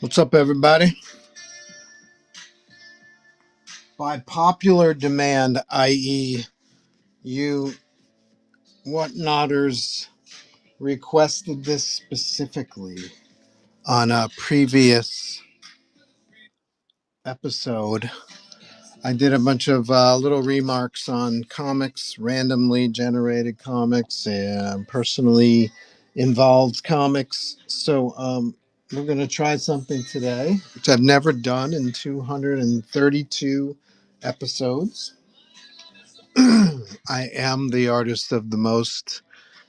What's up, everybody? By popular demand, i.e., you whatnotters requested this specifically on a previous episode. I did a bunch of little remarks on comics, randomly generated comics, and personally involved comics. So we're going to try something today, which I've never done in 232 episodes. I am the artist of the most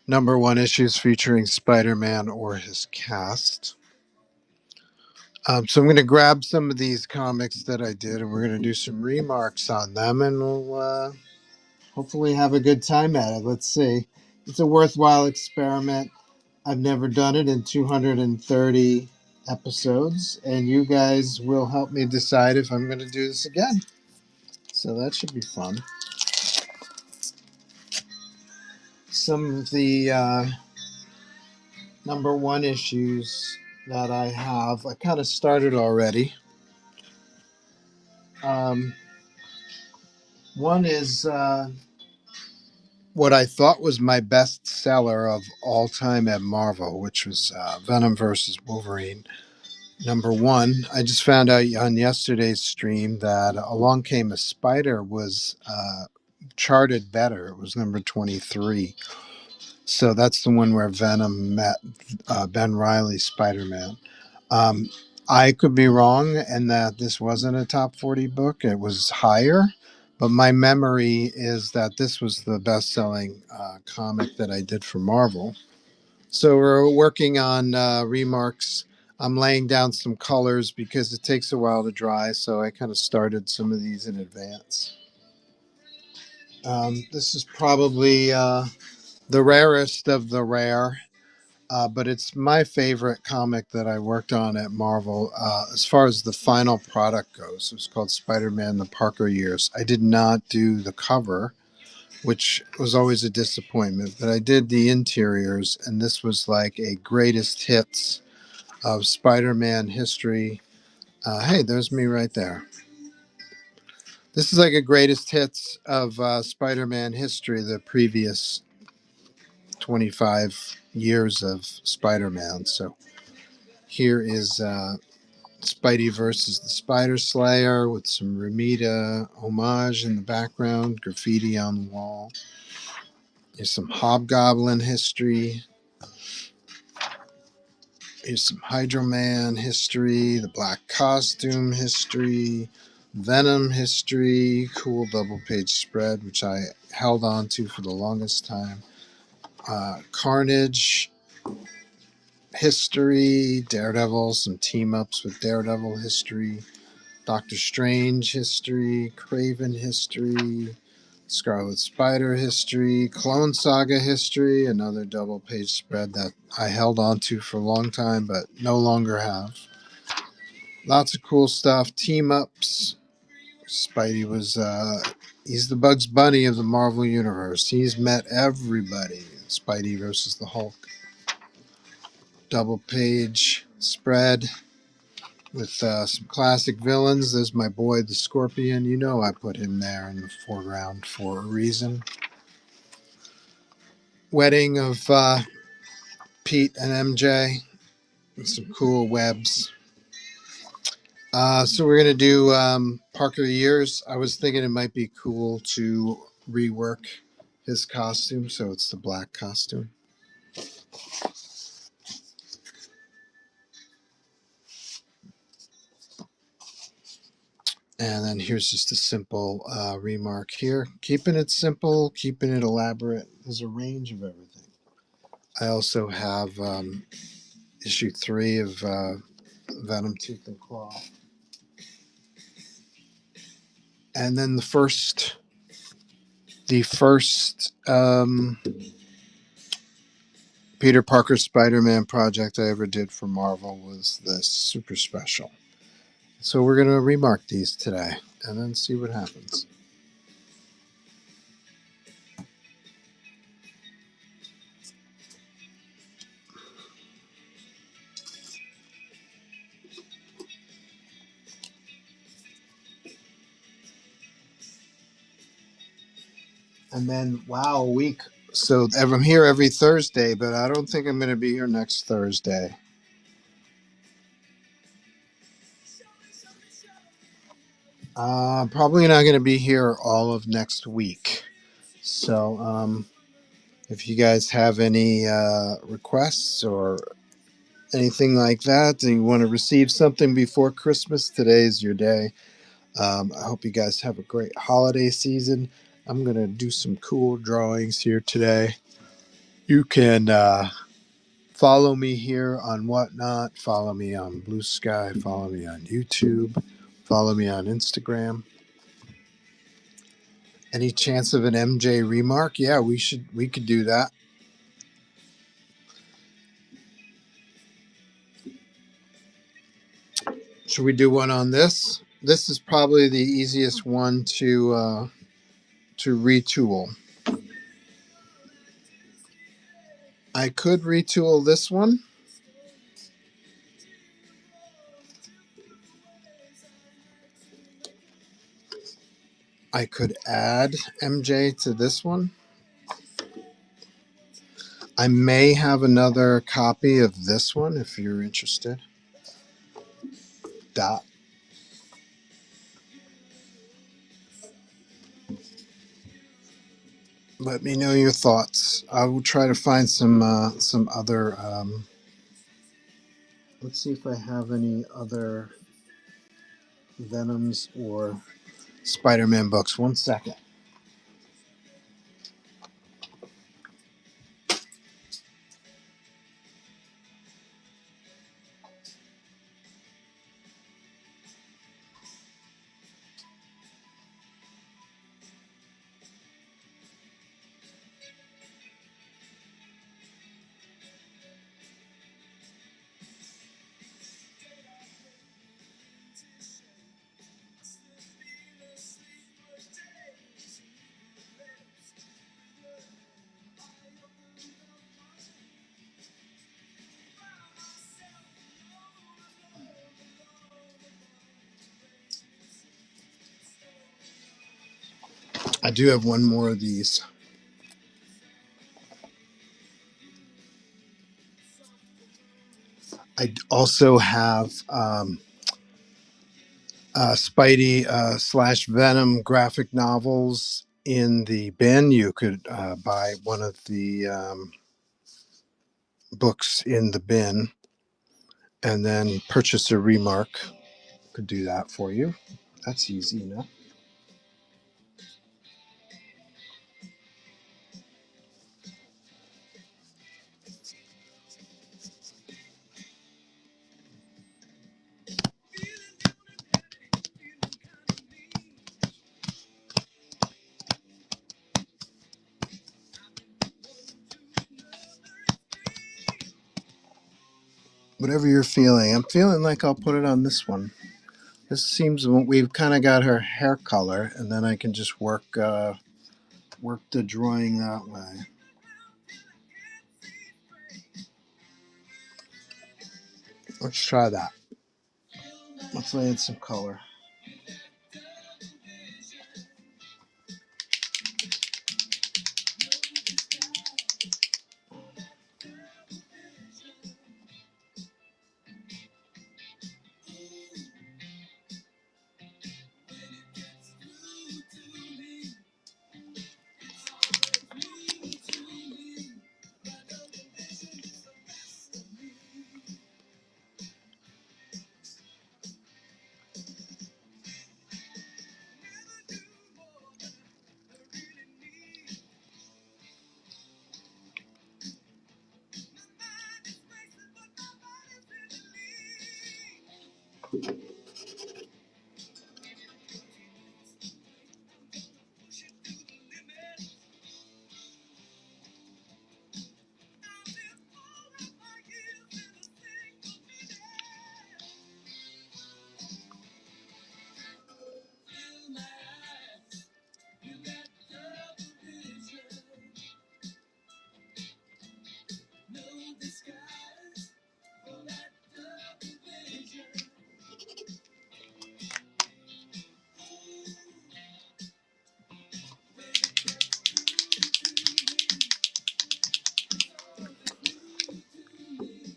number one issues featuring Spider-Man or his cast. So I'm going to grab some of these comics that I did, and we're going to do some remarks on them, and we'll hopefully have a good time at it. Let's see. It's a worthwhile experiment. I've never done it in 230 episodes, and you guys will help me decide if I'm going to do this again. So that should be fun. Some of the number one issues that I have, I kind of started already. One is what I thought was my best seller of all time at Marvel, which was Venom versus Wolverine. Number one, I just found out on yesterday's stream that Along Came a Spider was charted better. It was number 23. So that's the one where Venom met Ben Reilly's Spider-Man. I could be wrong and that this wasn't a top 40 book. It was higher. But my memory is that this was the best-selling comic that I did for Marvel. So we're working on remarks. I'm laying down some colors because it takes a while to dry. So I kind of started some of these in advance. This is probably the rarest of the rare. But it's my favorite comic that I worked on at Marvel. As far as the final product goes, it was called Spider-Man: The Parker Years. I did not do the cover, which was always a disappointment, but I did the interiors, and this was like a greatest hits of Spider-Man history. Hey, there's me right there. This is like a greatest hits of Spider-Man history, the previous 25 years of Spider-Man. So here is Spidey versus the Spider Slayer with some Ramita homage in the background, graffiti on the wall. Here's some Hobgoblin history. Here's some Hydro Man history, the Black Costume history, Venom history, cool double page spread, which I held on to for the longest time. Carnage history, Daredevil, some team ups with Daredevil history, Doctor Strange history, Kraven history, Scarlet Spider history, Clone Saga history, another double page spread that I held on to for a long time but no longer have. Lots of cool stuff, team ups, Spidey was, he's the Bugs Bunny of the Marvel Universe. He's met everybody. Spidey versus the Hulk. Double page spread with some classic villains. There's my boy, the Scorpion. You know I put him there in the foreground for a reason. Wedding of Pete and MJ. And some cool webs. So we're going to do Parker Years. I was thinking it might be cool to rework his costume, so it's the black costume. And then here's just a simple remark here. Keeping it simple, keeping it elaborate. There's a range of everything. I also have issue 3 of Venom Tooth and Claw. And then the first Peter Parker Spider-Man project I ever did for Marvel was this super special. So we're going to remark these today and then see what happens. And then, wow, a week. So I'm here every Thursday, but I don't think I'm going to be here next Thursday. Probably not going to be here all of next week. So if you guys have any requests or anything like that, and you want to receive something before Christmas, today's your day. I hope you guys have a great holiday season. I'm going to do some cool drawings here today. You can follow me here on Whatnot. Follow me on Blue Sky. Follow me on YouTube. Follow me on Instagram. Any chance of an MJ remark? Yeah, we could do that. Should we do one on this? This is probably the easiest one to retool. I could retool this one. I could add MJ to this one. I may have another copy of this one if you're interested. Dot. Let me know your thoughts. I will try to find some other. Let's see if I have any other Venoms or Spider-Man books. 1 second. I do have one more of these. I also have Spidey / Venom graphic novels in the bin. You could buy one of the books in the bin and then purchase a remark. Could do that for you. That's easy enough. Whatever you're feeling. I'm feeling like I'll put it on this one. This seems we've kind of got her hair color, and then I can just work the drawing that way. Let's try that. Let's lay in some color.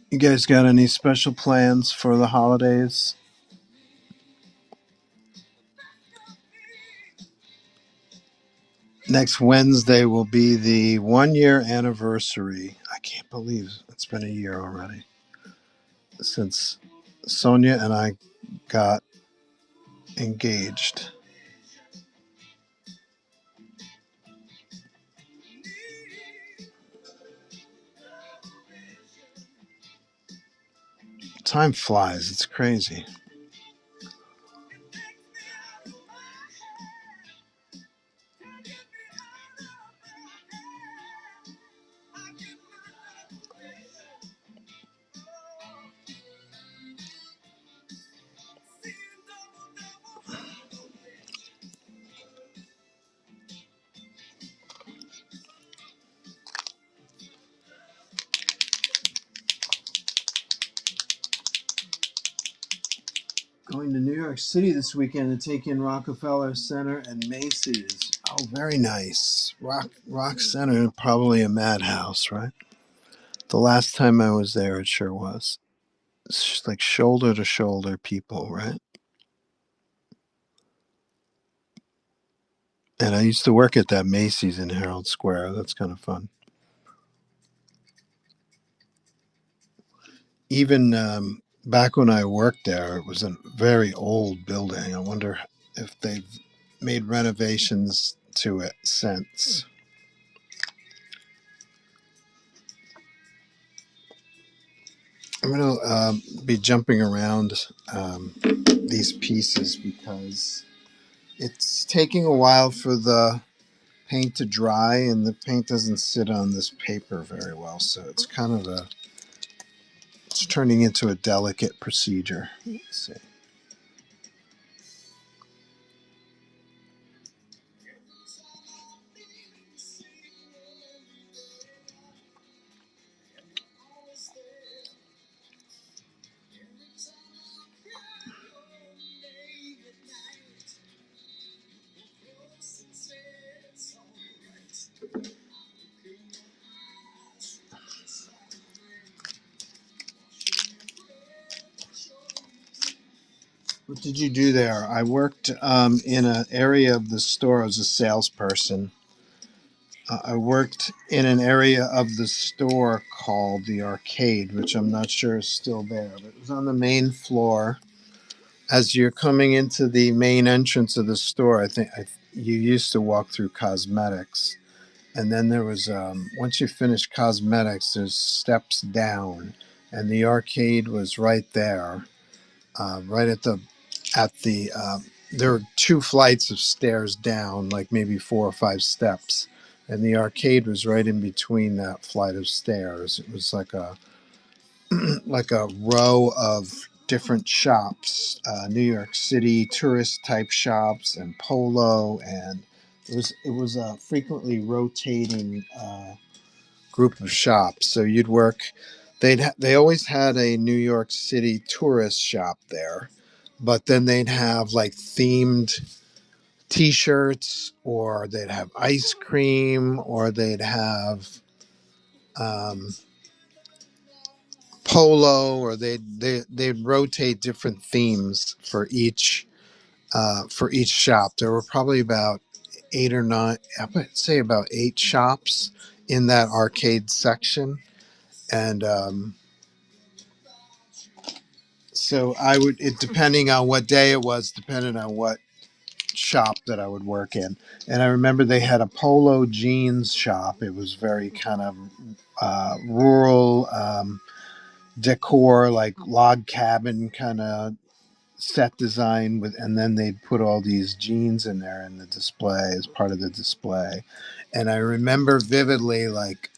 You guys got any special plans for the holidays? Next Wednesday will be the 1 year anniversary. I can't believe it's been a year already since Sonia and I got engaged. Time flies. It's crazy. Going to New York City this weekend to take in Rockefeller Center and Macy's. Oh, very nice. Rock Center, probably a madhouse, right? The last time I was there, it sure was. It's like shoulder to shoulder people, right? And I used to work at that Macy's in Herald Square. That's kind of fun. Even back when I worked there, it was a very old building. I wonder if they've made renovations to it since. I'm going to be jumping around these pieces because it's taking a while for the paint to dry, and the paint doesn't sit on this paper very well. So it's kind of it's turning into a delicate procedure. Let's see. What did you do there? I worked in an area of the store as a salesperson. I worked in an area of the store called the Arcade, which I'm not sure is still there, but it was on the main floor. As you're coming into the main entrance of the store, you used to walk through cosmetics, and then there was once you finish cosmetics, there's steps down, and the Arcade was right there, right at the there were two flights of stairs down, like maybe 4 or 5 steps, and the Arcade was right in between that flight of stairs. It was like a like a row of different shops, New York City tourist type shops, and Polo, and it was a frequently rotating group of shops. So you'd work. They always had a New York City tourist shop there, but then they'd have like themed T-shirts, or they'd have ice cream, or they'd have um, polo, or they'd rotate different themes for each shop. There were probably about eight or nine, I would say about eight shops in that arcade section, and so I would, it depending on what day it was, depending on what shop that I would work in. And I remember they had a polo jeans shop. It was very kind of rural decor, like log cabin kind of set design with, and then they'd put all these jeans in there in the display as part of the display. And I remember vividly, like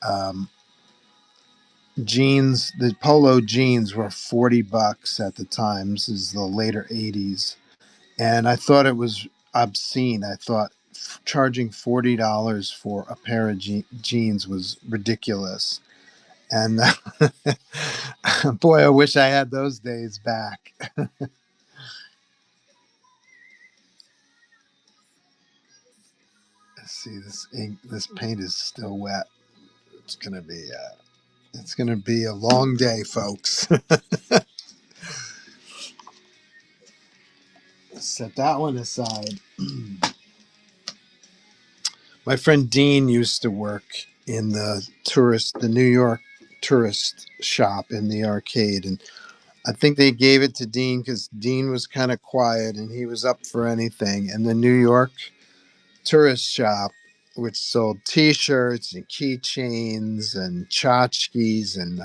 jeans, the polo jeans were $40 at the time. This is the later 80s, and I thought it was obscene. I thought charging $40 for a pair of jeans was ridiculous. And boy, I wish I had those days back. Let's see, this ink, this paint is still wet. It's gonna be it's gonna be a long day, folks. Set that one aside. My friend Dean used to work in the New York tourist shop in the arcade, and I think they gave it to Dean because Dean was kind of quiet and he was up for anything. And the New York tourist shop, which sold T-shirts and keychains and tchotchkes and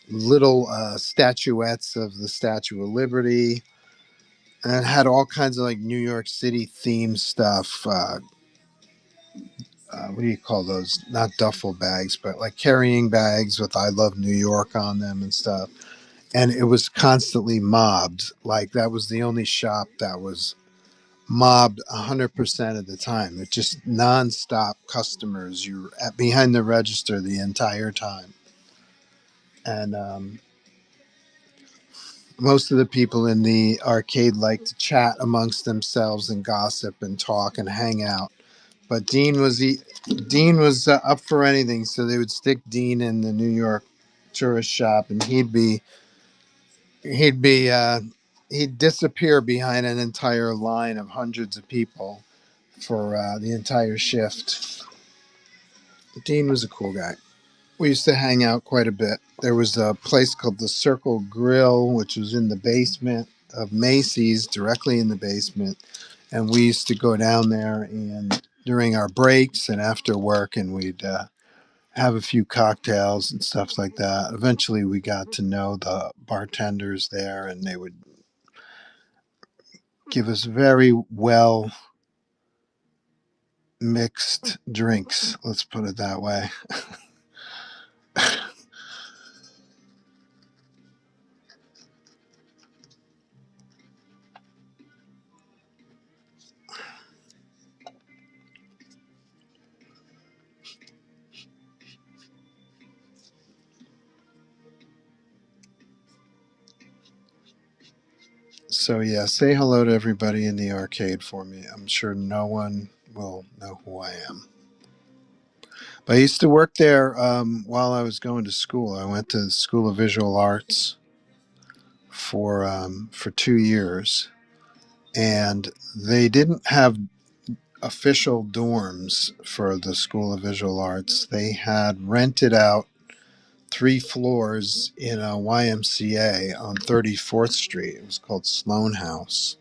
little statuettes of the Statue of Liberty, and it had all kinds of like New York City themed stuff. What do you call those? Not duffel bags, but like carrying bags with "I Love New York" on them and stuff. And it was constantly mobbed. Like that was the only shop that was mobbed 100% of the time. It just nonstop customers. You're at behind the register the entire time, and most of the people in the arcade like to chat amongst themselves and gossip and talk and hang out. But Dean was up for anything, so they would stick Dean in the New York tourist shop, and he'd be he'd disappear behind an entire line of hundreds of people for the entire shift. Dean was a cool guy. We used to hang out quite a bit. There was a place called the Circle Grill, which was in the basement of Macy's, directly in the basement. And we used to go down there and during our breaks and after work, and we'd have a few cocktails and stuff like that. Eventually, we got to know the bartenders there, and they would give us very well mixed drinks. Let's put it that way. So yeah, say hello to everybody in the arcade for me. I'm sure no one will know who I am. But I used to work there while I was going to school. I went to the School of Visual Arts for 2 years, and they didn't have official dorms for the School of Visual Arts. They had rented out 3 floors in a YMCA on 34th Street. It was called Sloan House.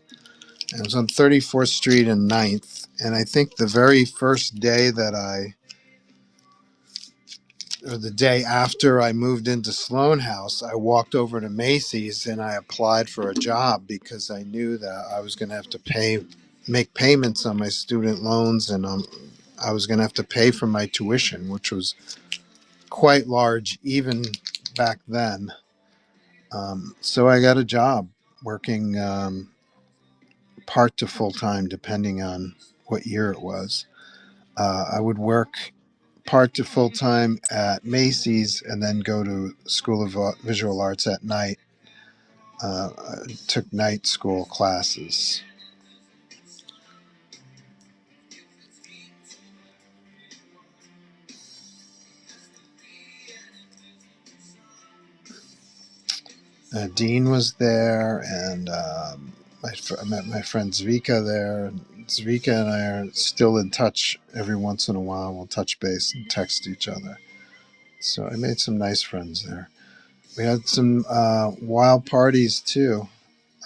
And it was on 34th Street and Ninth. And I think the very first day or the day after I moved into Sloan House, I walked over to Macy's and I applied for a job because I knew that I was going to have to make payments on my student loans, and I was going to have to pay for my tuition, which was quite large even back then. So I got a job working part to full time, depending on what year it was. I would work part to full time at Macy's and then go to School of Visual Arts at night. I took night school classes. Dean was there, and I met my friend Zvika there. Zvika and I are still in touch every once in a while. We'll touch base and text each other. So I made some nice friends there. We had some wild parties too.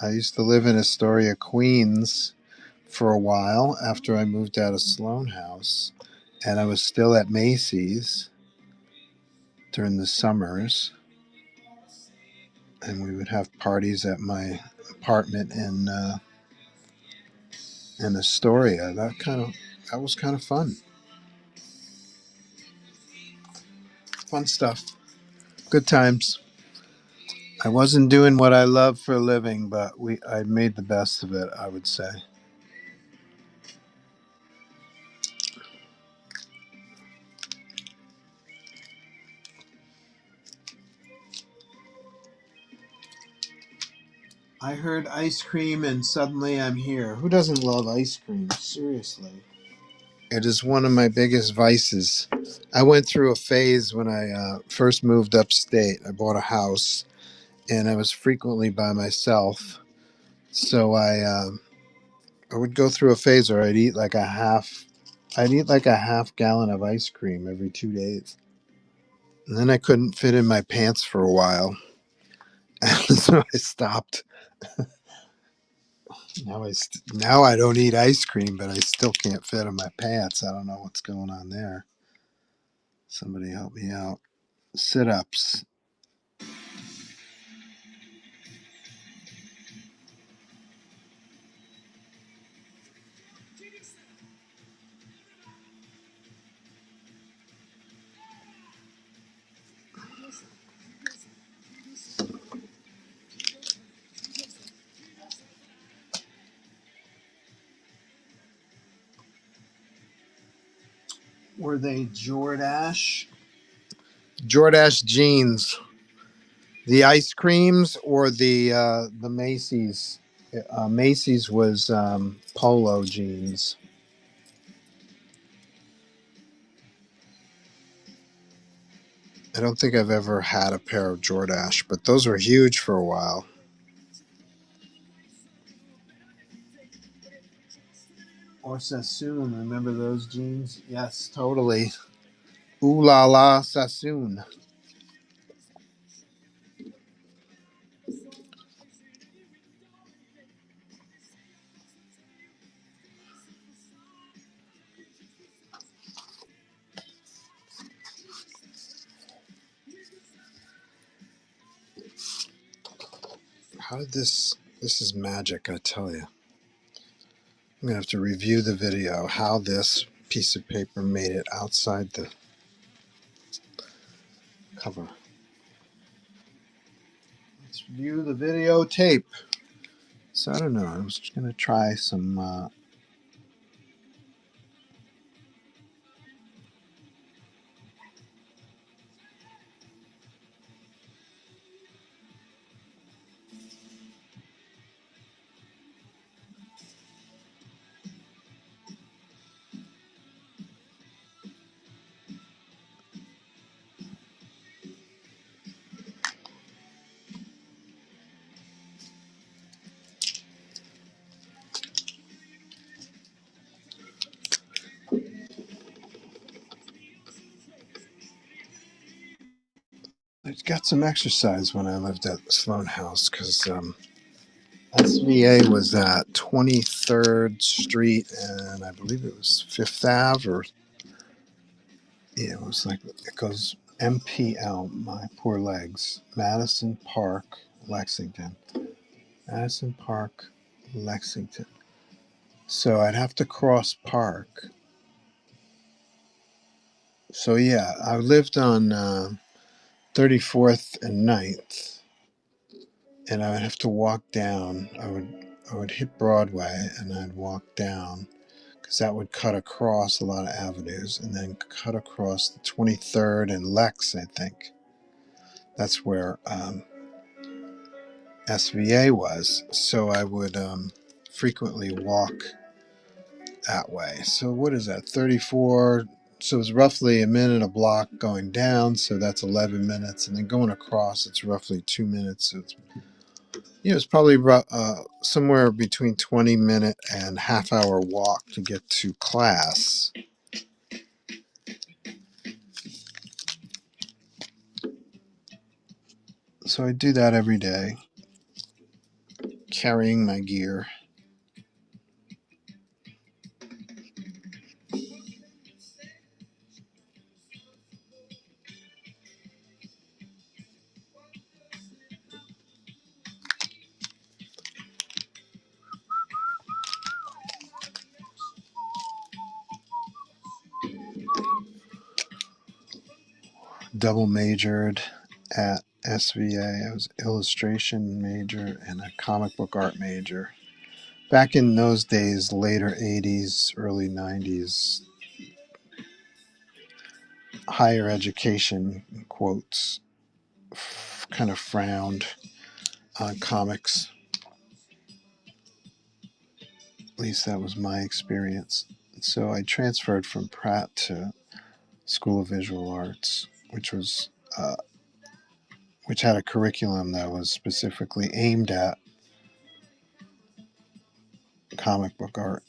I used to live in Astoria, Queens for a while after I moved out of Sloan House, and I was still at Macy's during the summers, and we would have parties at my apartment in Astoria. That was kind of fun. Fun stuff. Good times. I wasn't doing what I love for a living, but I made the best of it, I would say. I heard ice cream and suddenly I'm here. Who doesn't love ice cream? Seriously. It is one of my biggest vices. I went through a phase when I first moved upstate. I bought a house and I was frequently by myself. So I would go through a phase where I'd eat like a half gallon of ice cream every 2 days. And then I couldn't fit in my pants for a while. So I stopped. Now I don't eat ice cream, but I still can't fit in my pants. I don't know what's going on there. Somebody help me out. Sit ups. Were they Jordache? Jordache jeans, the ice creams, or the Macy's? Macy's was polo jeans. I don't think I've ever had a pair of Jordache, but those were huge for a while. Or Sassoon, remember those jeans? Yes, totally. Ooh la la Sassoon. How did this? This is magic, I tell you. I'm gonna have to review the video. How this piece of paper made it outside the cover. Let's view the videotape. So I don't know. I was just gonna try some. I got some exercise when I lived at the Sloan House because SVA was at 23rd Street and I believe it was Fifth Ave, or yeah, it was like it goes MPL. My poor legs. Madison Park, Lexington. Madison Park, Lexington. So I'd have to cross Park. So yeah, I lived on 34th and Ninth. and I would have to walk down. I would hit Broadway and I'd walk down because that would cut across a lot of avenues and then cut across the 23rd and Lex, I think. That's where SVA was. So I would frequently walk that way. So what is that? 34. So it's roughly a minute a block going down. So that's 11 minutes. And then going across, it's roughly 2 minutes. So it's, it's probably somewhere between 20-minute and half-hour walk to get to class. So I do that every day, carrying my gear. Double majored at SVA. I was illustration major and a comic book art major. Back in those days, later 80s, early 90s, higher education, in quotes, kind of frowned on comics. At least that was my experience. So I transferred from Pratt to School of Visual Arts, which had a curriculum that was specifically aimed at comic book art.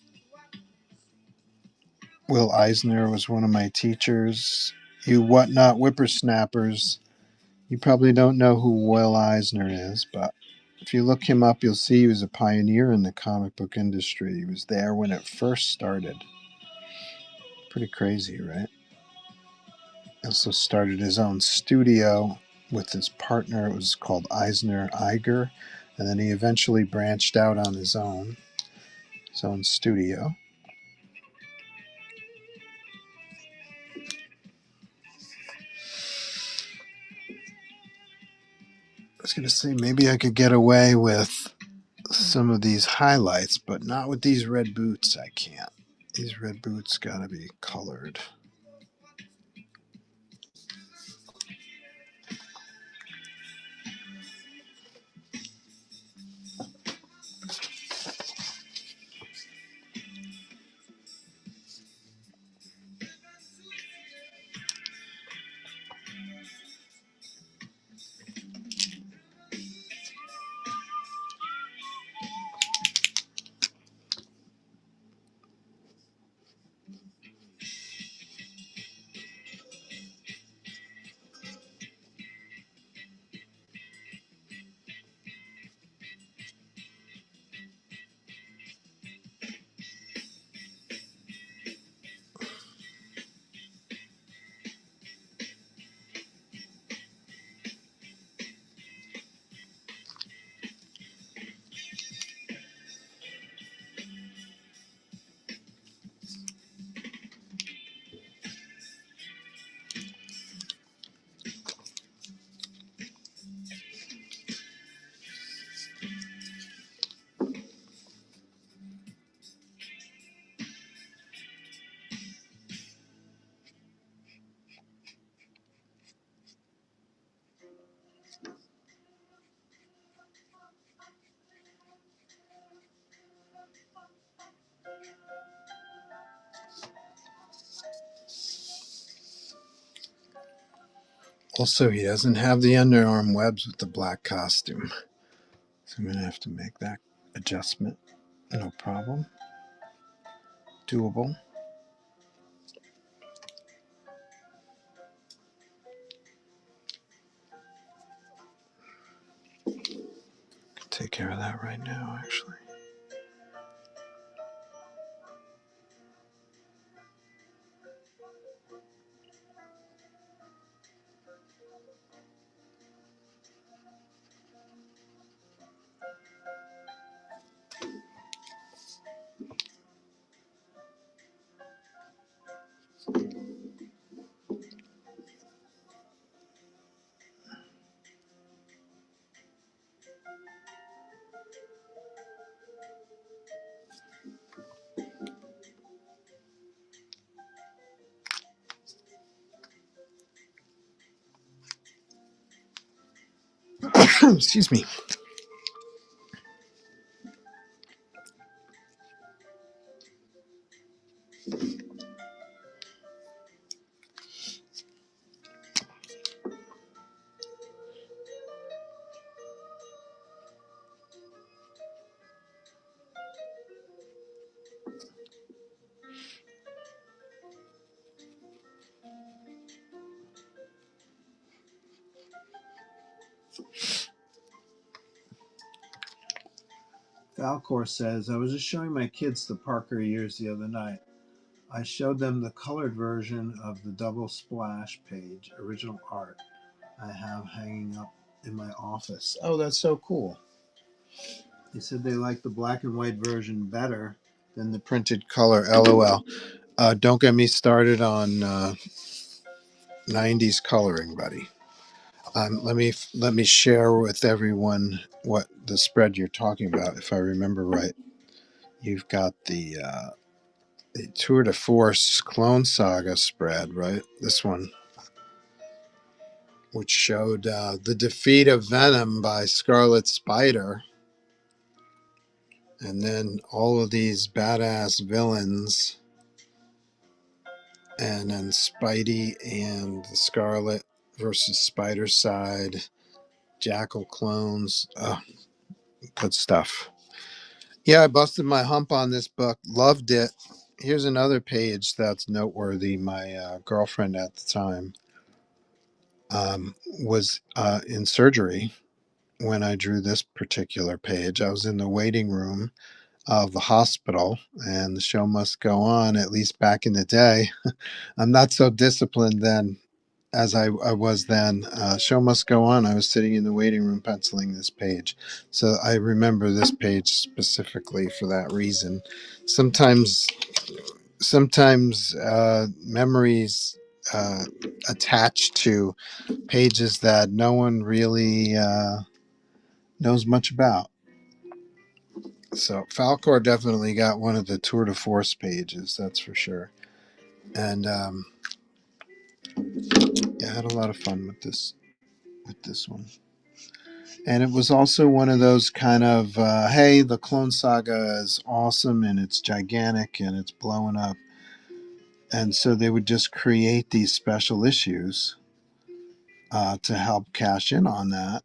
Will Eisner was one of my teachers. You whatnot whippersnappers, you probably don't know who Will Eisner is, but if you look him up, you'll see he was a pioneer in the comic book industry. He was there when it first started. Pretty crazy, right? He also started his own studio with his partner. It was called Eisner Eiger, and then he eventually branched out on his own studio. I was going to say maybe I could get away with some of these highlights, but not with these red boots. I can't. These red boots got to be colored. Also, he doesn't have the underarm webs with the black costume. So I'm going to have to make that adjustment. No problem. Doable. Take care of that right now, actually. Excuse me. Falcor says, I was just showing my kids the Parker years the other night. I showed them the colored version of the double splash page, original art, I have hanging up in my office. Oh, that's so cool. They said they like the black and white version better than the printed color. LOL. Don't get me started on 90s coloring, buddy. Let me share with everyone what the spread you're talking about. If I remember right, you've got the Tour de Force Clone Saga spread, right? This one, which showed the defeat of Venom by Scarlet Spider, and then all of these badass villains, and then Spidey and the Scarlet versus Spider side, Jackal clones. Oh, good stuff. Yeah, I busted my hump on this book. Loved it. Here's another page that's noteworthy. My girlfriend at the time was in surgery when I drew this particular page. I was in the waiting room of the hospital, and the show must go on, at least back in the day. I'm not so disciplined then as I was then. Show must go on. I was sitting in the waiting room penciling this page. So I remember this page specifically for that reason. Sometimes memories attach to pages that no one really knows much about. So Falcor definitely got one of the tour de force pages, that's for sure. And yeah, I had a lot of fun with this one. And it was also one of those kind of hey, the Clone Saga is awesome and it's gigantic and it's blowing up. And so they would just create these special issues to help cash in on that,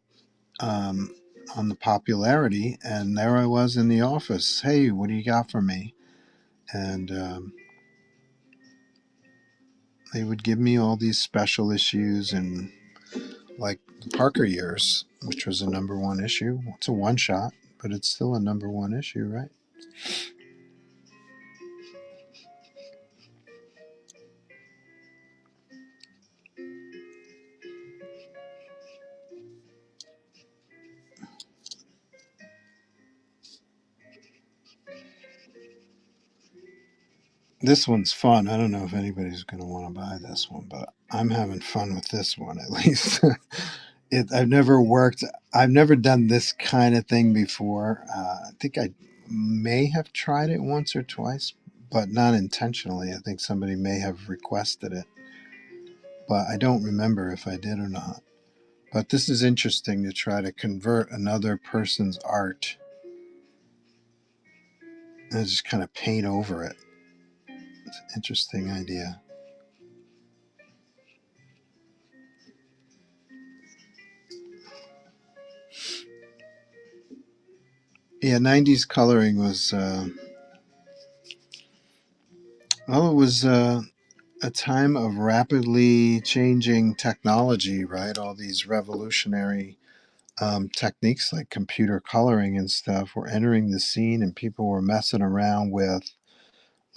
on the popularity. And there I was in the office. Hey, what do you got for me? And they would give me all these special issues, and like the Parker years, which was a number one issue. It's a one shot, but it's still a number one issue, right? This one's fun. I don't know if anybody's going to want to buy this one, but I'm having fun with this one at least. I've never worked. I've never done this kind of thing before. I think I may have tried it once or twice, but not intentionally. I think somebody may have requested it, but I don't remember if I did or not. But this is interesting to try to convert another person's art and just kind of paint over it. It's an interesting idea. Yeah, 90s coloring was, well, it was a time of rapidly changing technology, right? All these revolutionary techniques like computer coloring and stuff were entering the scene, and people were messing around with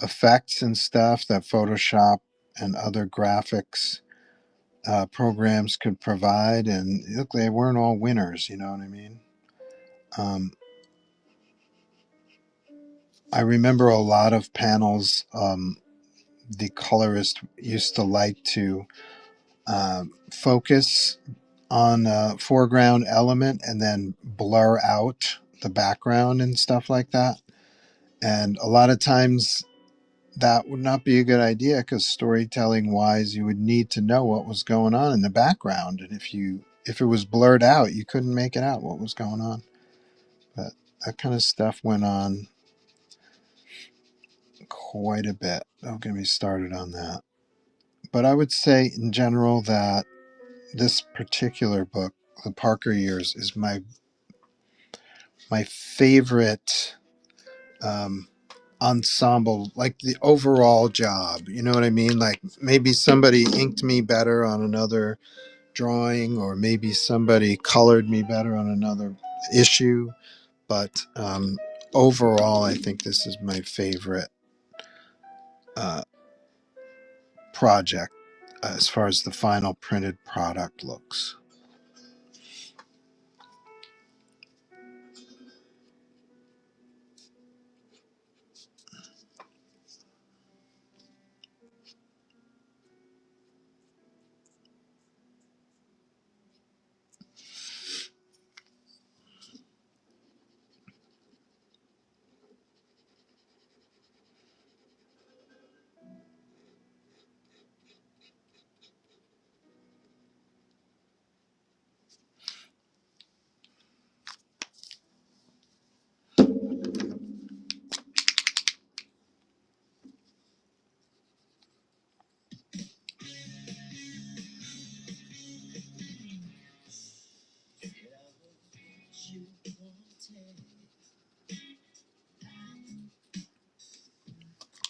effects and stuff that Photoshop and other graphics programs could provide. And look, they weren't all winners, you know what I mean? Um, I remember a lot of panels. The colorist used to like to focus on a foreground element and then blur out the background and stuff like that. And a lot of times that would not be a good idea, because storytelling wise, you would need to know what was going on in the background. And if it was blurred out, you couldn't make it out what was going on. But that kind of stuff went on quite a bit. Don't get me started on that. But I would say in general that this particular book, The Parker Years, is my favorite um, ensemble, like the overall job. You know what I mean? Like maybe somebody inked me better on another drawing, or maybe somebody colored me better on another issue. But overall, I think this is my favorite uh, project as far as the final printed product looks.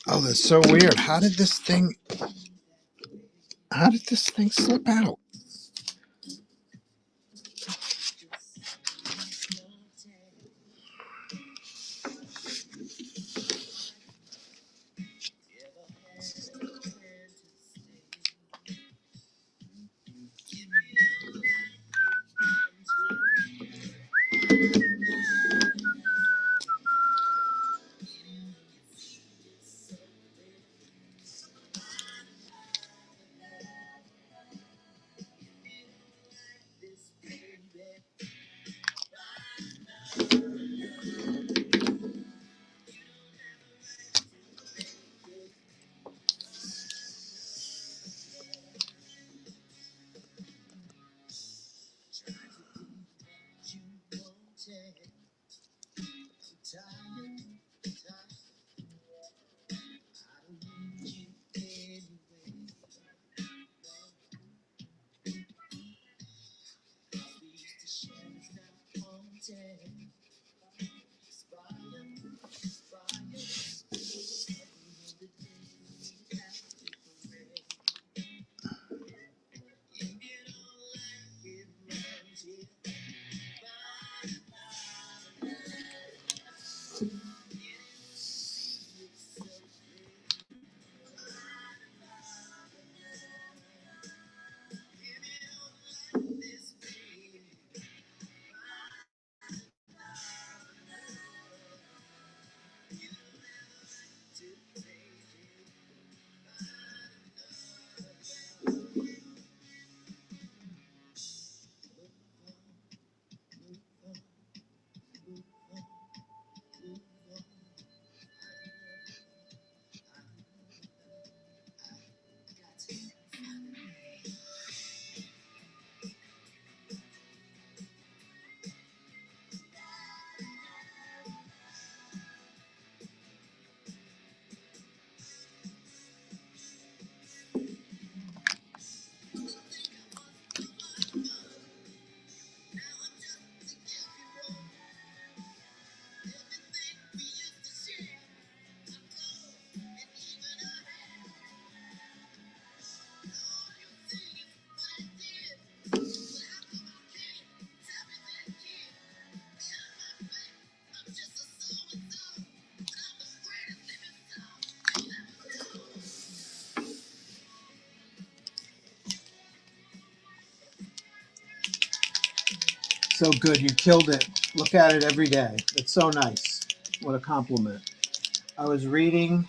Oh, that's so weird. How did this thing slip out? So good. You killed it. Look at it every day. It's so nice. What a compliment. I was reading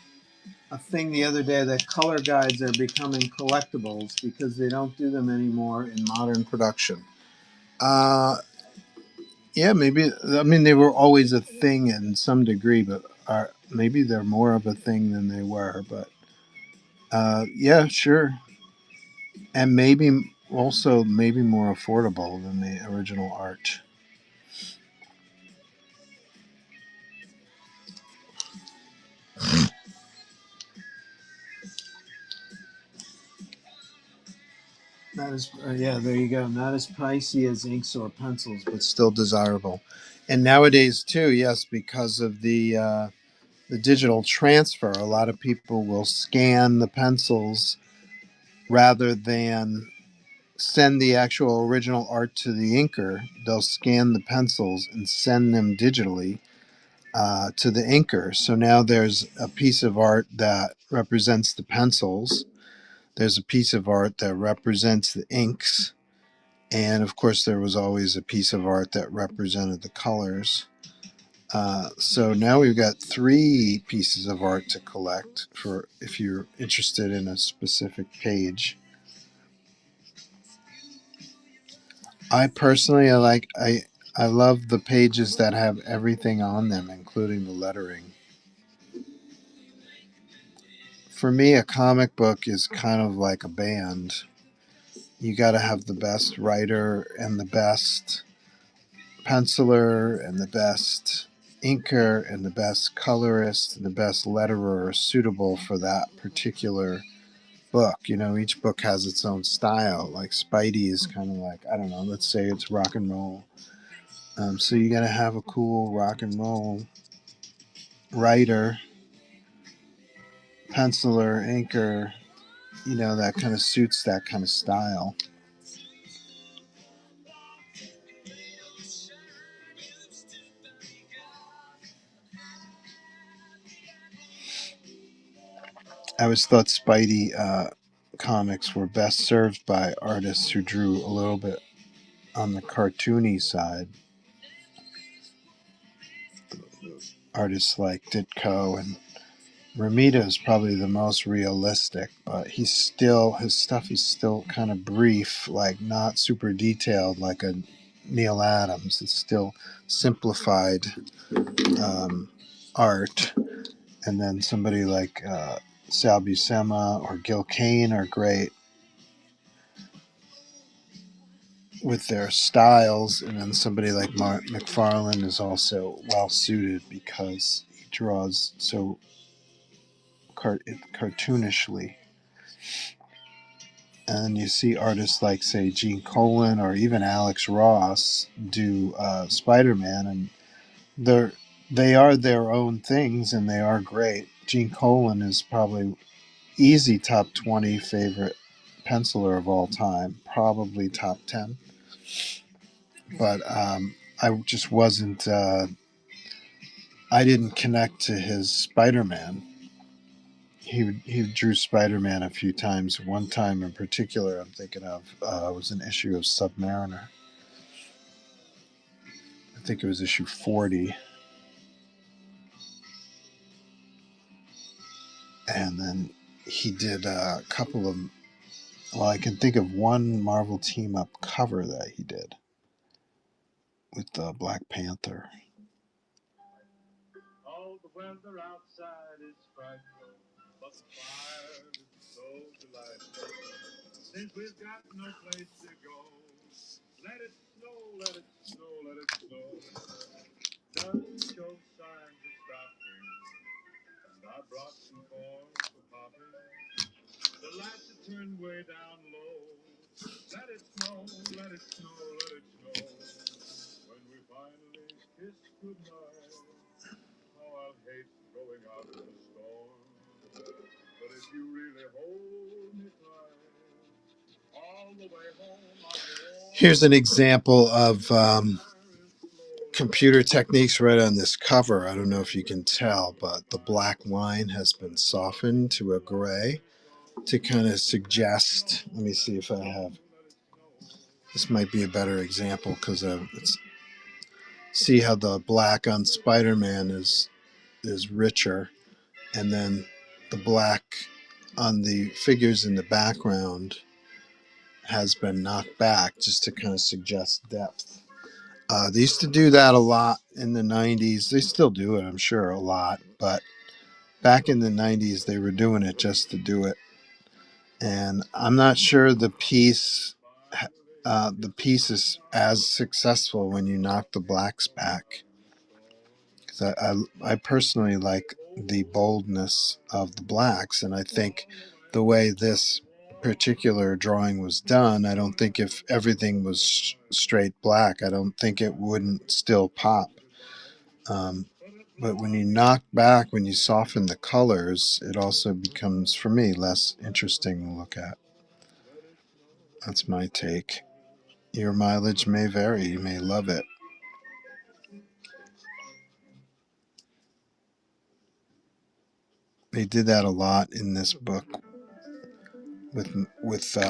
a thing the other day that color guides are becoming collectibles because they don't do them anymore in modern production. Uh, yeah, maybe. I mean, they were always a thing in some degree, but maybe they're more of a thing than they were. But yeah, sure. And maybe also maybe more affordable than the original art. Not as yeah, there you go. Not as pricey as inks or pencils, but still desirable. And nowadays too, yes, because of the digital transfer, a lot of people will scan the pencils rather than send the actual original art to the inker. They'll scan the pencils and send them digitally to the inker. So now there's a piece of art that represents the pencils. There's a piece of art that represents the inks. And of course, there was always a piece of art that represented the colors. So now we've got three pieces of art to collect for if you're interested in a specific page. I personally, I love the pages that have everything on them, including the lettering. For me, a comic book is kind of like a band. You got to have the best writer and the best penciler and the best inker and the best colorist and the best letterer suitable for that particular book. You know, each book has its own style. Like Spidey is kind of like, I don't know, let's say it's rock and roll. So you got to have a cool rock and roll writer, penciler, inker, you know, that kind of suits that kind of style. I always thought Spidey comics were best served by artists who drew a little bit on the cartoony side. Artists like Ditko and Ramita is probably the most realistic, but his stuff is still kind of brief, like not super detailed like a Neil Adams. It's still simplified art. And then somebody like Sal Buscema or Gil Kane are great with their styles, and then somebody like Mark McFarlane is also well suited because he draws so cartoonishly. And you see artists like, say, Gene Colan or even Alex Ross do Spider-Man, and they're they are their own things, and they are great. Gene Colan is probably easy top 20 favorite penciler of all time, probably top 10. But I just wasn't. I didn't connect to his Spider-Man. He drew Spider-Man a few times. One time in particular, I'm thinking of was an issue of Submariner. I think it was issue 40, and then he did a couple of. Well, I can think of one Marvel team up cover that he did with Black Panther. Oh, the weather outside is frightful, but the fire is so delightful. Since we've got no place to go, let it snow, let it snow, let it snow. Doesn't show signs of stopping, and I brought some corn for popping. The lights are turned way down low. Let it snow, let it snow, let it snow. When we finally kiss goodnight, how I'll hate going out in the storm. But if you really hold me tight, all the way home I'll be. Here's an example of computer techniques right on this cover. I don't know if you can tell, but the black line has been softened to a gray to kind of suggest. Let me see if I have. This might be a better example because it's see how the black on Spider-Man is richer, and then the black on the figures in the background has been knocked back just to kind of suggest depth. They used to do that a lot in the 90s. They still do it, I'm sure, a lot. But back in the 90s, they were doing it just to do it. And I'm not sure the piece the piece is as successful when you knock the blacks back. Because I personally like the boldness of the blacks, and I think the way this particular drawing was done, I don't think if everything was straight black, I don't think it wouldn't still pop. Um, but when you knock back, when you soften the colors, it also becomes, for me, less interesting to look at. That's my take. Your mileage may vary. You may love it. They did that a lot in this book with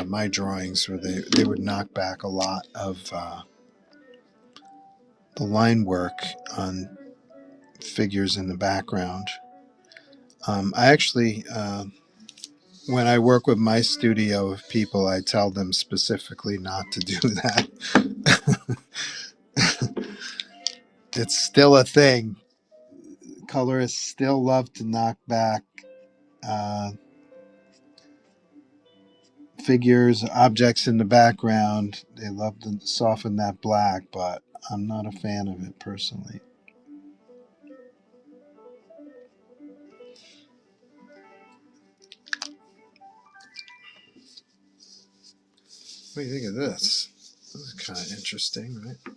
my drawings, where they would knock back a lot of the line work on figures in the background. I actually, when I work with my studio of people, I tell them specifically not to do that. It's still a thing. Colorists still love to knock back uh, figures, objects in the background. They love to soften that black, but I'm not a fan of it personally. What do you think of this? This is kind of interesting, right?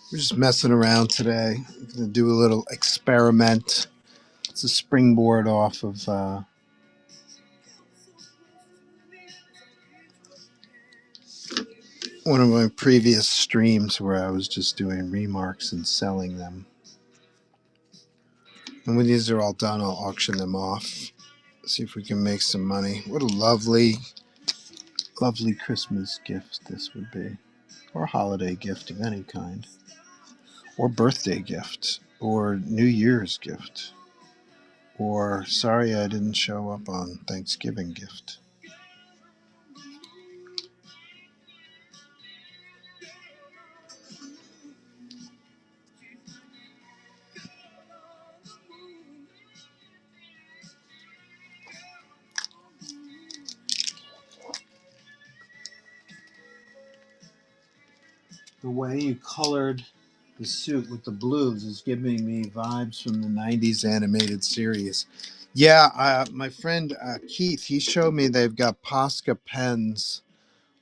We're just messing around today. We're going to do a little experiment. It's a springboard off of one of my previous streams where I was just doing remarks and selling them. And when these are all done, I'll auction them off. See if we can make some money. What a lovely, lovely Christmas gift this would be. Or holiday gift of any kind. Or birthday gift. Or New Year's gift. Or sorry I didn't show up on Thanksgiving gift. The way you colored the suit with the blues is giving me vibes from the 90s animated series. Yeah, my friend Keith, he showed me they've got Posca pens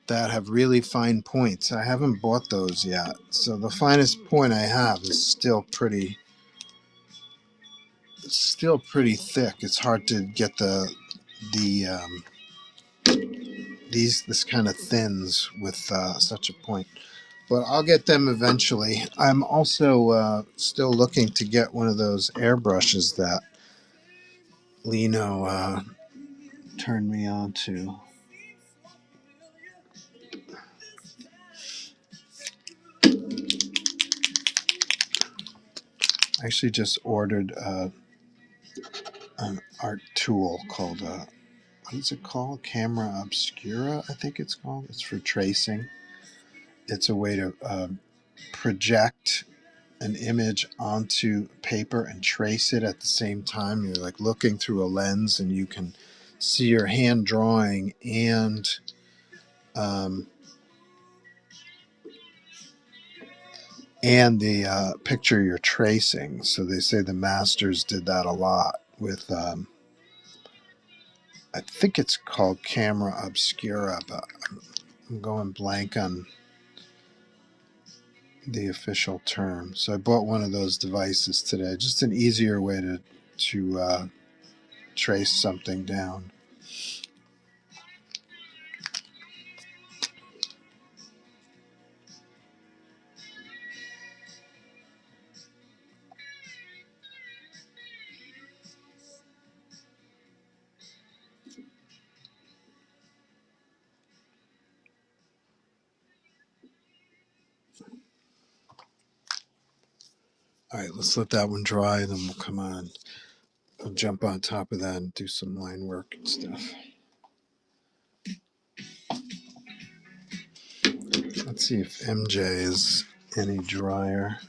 that have really fine points. I haven't bought those yet. So the finest point I have is still pretty thick. It's hard to get the this kind of thins with such a point. But I'll get them eventually. I'm also still looking to get one of those airbrushes that Lino turned me on to. I actually just ordered an art tool called, what is it called? Camera Obscura, I think it's called. It's for tracing. It's a way to project an image onto paper and trace it at the same time. You're like looking through a lens and you can see your hand drawing um, and the picture you're tracing. So they say the masters did that a lot with, I think it's called Camera Obscura, but I'm going blank on the official term. So I bought one of those devices today, just an easier way to trace something down. All right, let's let that one dry, and then we'll come on. I'll jump on top of that and do some line work and stuff. Let's see if MJ is any drier.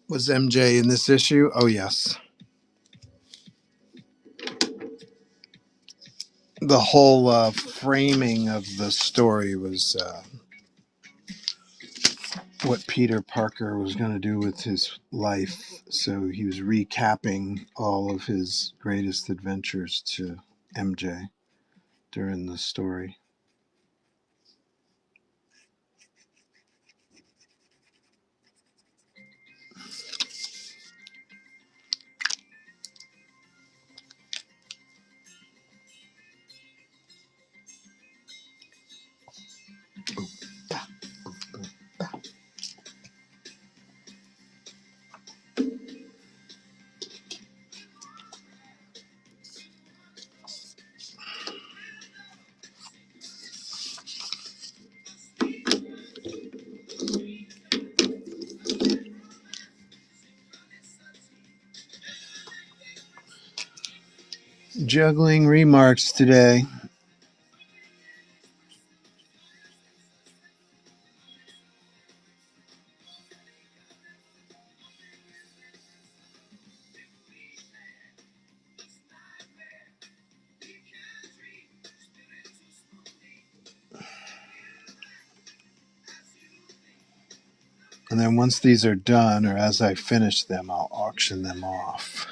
Was MJ in this issue? Oh, yes. The whole framing of the story was what Peter Parker was going to do with his life. So he was recapping all of his greatest adventures to MJ during the story. Juggling remarks today. And then once these are done, or as I finish them, I'll auction them off.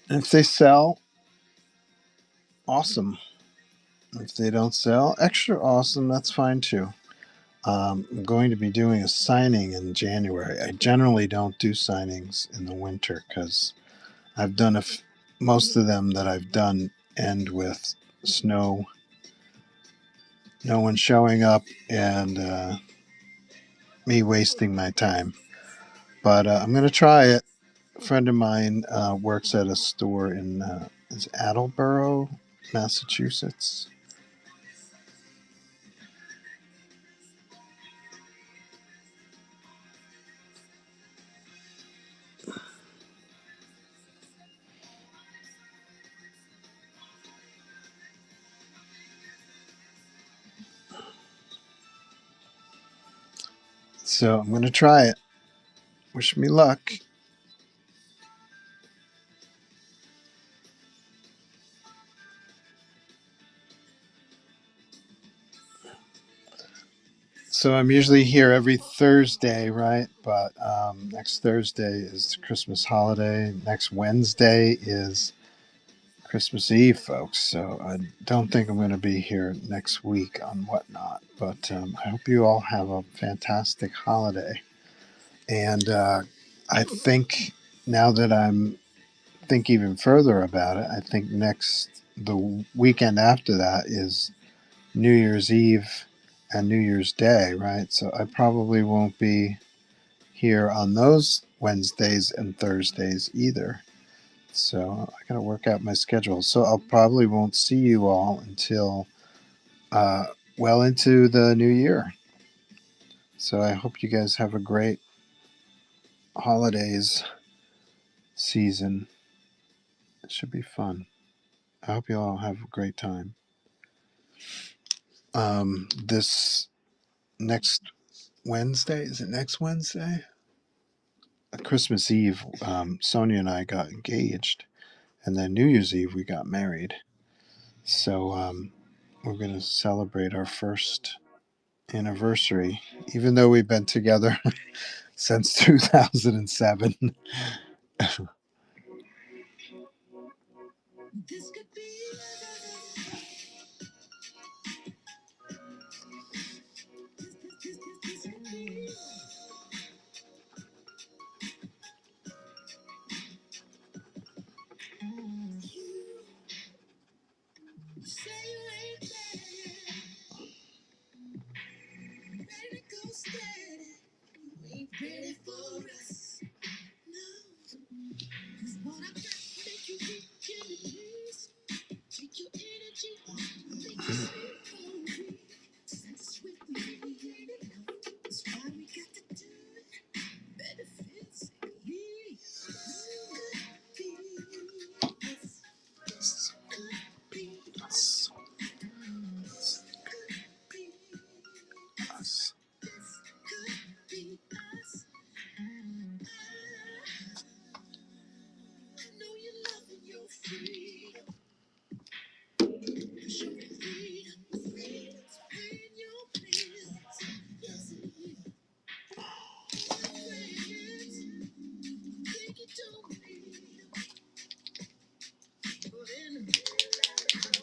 And if they sell, awesome. If they don't sell, extra awesome. That's fine too. I'm going to be doing a signing in January. I generally don't do signings in the winter because I've done most of them that I've done end with snow, no one showing up, and me wasting my time. But I'm going to try it. A friend of mine works at a store in is Attleboro, Massachusetts. So I'm going to try it. Wish me luck. So I'm usually here every Thursday, right? But next Thursday is the Christmas holiday. Next Wednesday is Christmas Eve, folks. So I don't think I'm going to be here next week on Whatnot. But I hope you all have a fantastic holiday. And I think now that I'm think even further about it, I think the weekend after that is New Year's Eve and New Year's Day, right? So I probably won't be here on those Wednesdays and Thursdays either. So I gotta work out my schedule. So I'll probably won't see you all until well into the new year. So I hope you guys have a great holidays season. It should be fun. I hope you all have a great time. This next Wednesday, is it next Wednesday? Christmas Eve, Sonia and I got engaged, and then New Year's Eve we got married. So we're going to celebrate our first anniversary, even though we've been together since 2007.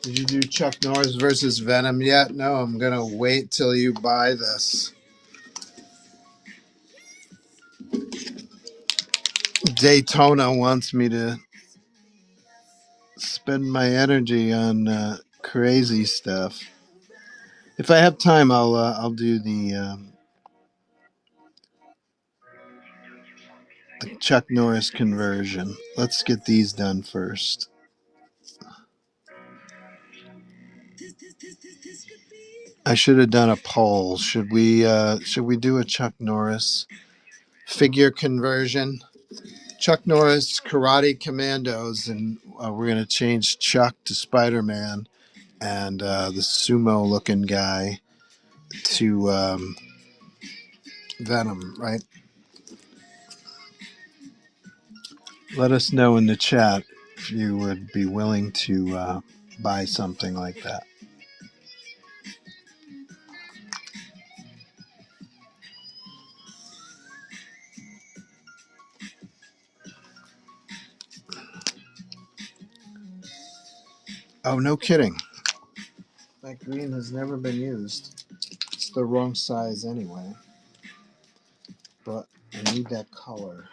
Did you do Chuck Norris versus Venom yet? No, I'm going to wait till you buy this. Daytona wants me to spend my energy on crazy stuff. If I have time, I'll do the Chuck Norris conversion. Let's get these done first. I should have done a poll. Should we do a Chuck Norris figure conversion? Chuck Norris Karate Commandos, and we're gonna change Chuck to Spider-Man, and the sumo-looking guy to Venom. Right? Let us know in the chat if you would be willing to buy something like that. Oh, no kidding. That green has never been used. It's the wrong size anyway. But I need that color.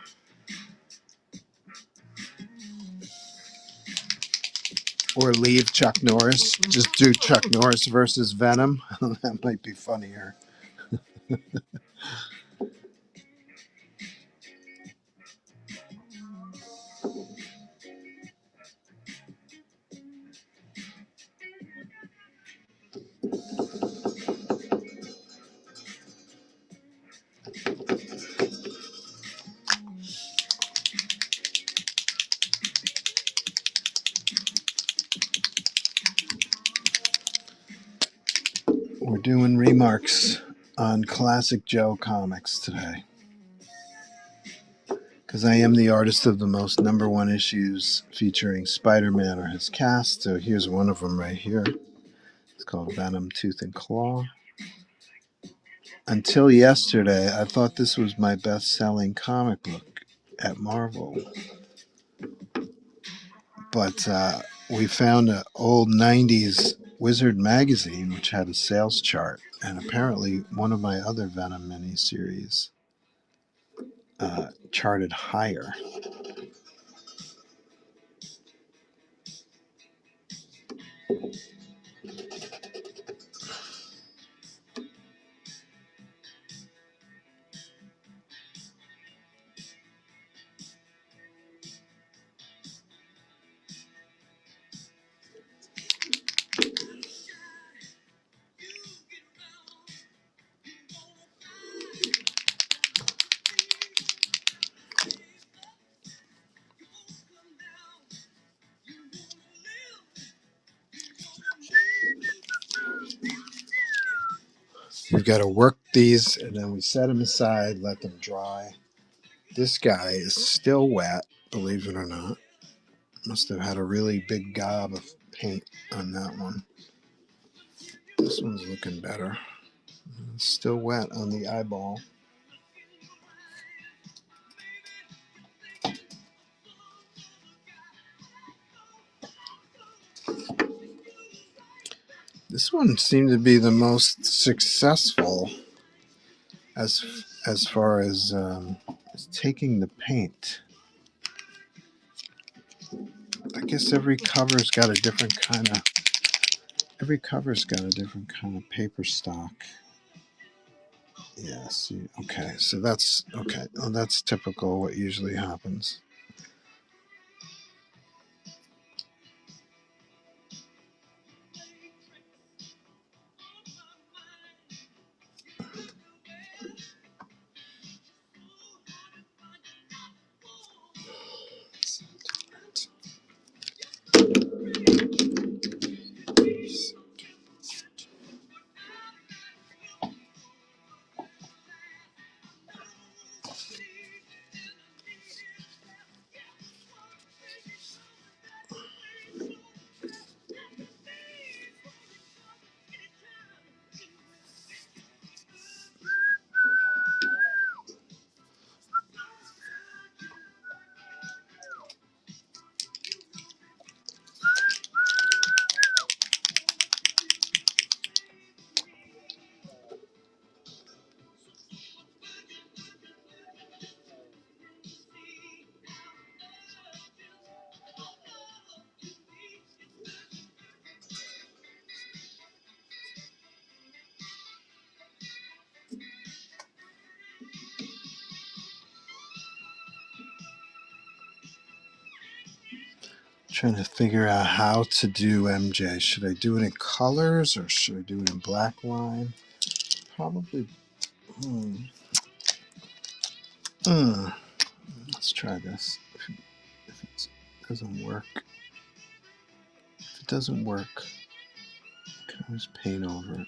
Or leave Chuck Norris. Just do Chuck Norris versus Venom. That might be funnier. We're doing remarks on Classic Joe Comics today because I am the artist of the most number one issues featuring Spider-Man or his cast. So here's one of them right here. It's called Venom, Tooth and Claw. Until yesterday, I thought this was my best-selling comic book at Marvel. But we found an old 90s Wizard magazine which had a sales chart. And apparently one of my other Venom miniseries charted higher. We've got to work these and then we set them aside, let them dry. This guy is still wet, believe it or not. Must have had a really big gob of paint on that one. This one's looking better. It's still wet on the eyeball. This one seemed to be the most successful as far as taking the paint. I guess every cover's got a different kind of paper stock. Yeah, see, okay, so that's okay. Oh, that's typical what usually happens. Trying to figure out how to do MJ. Should I do it in colors or should I do it in black line? Probably. Let's try this. If it doesn't work, I can always paint over it.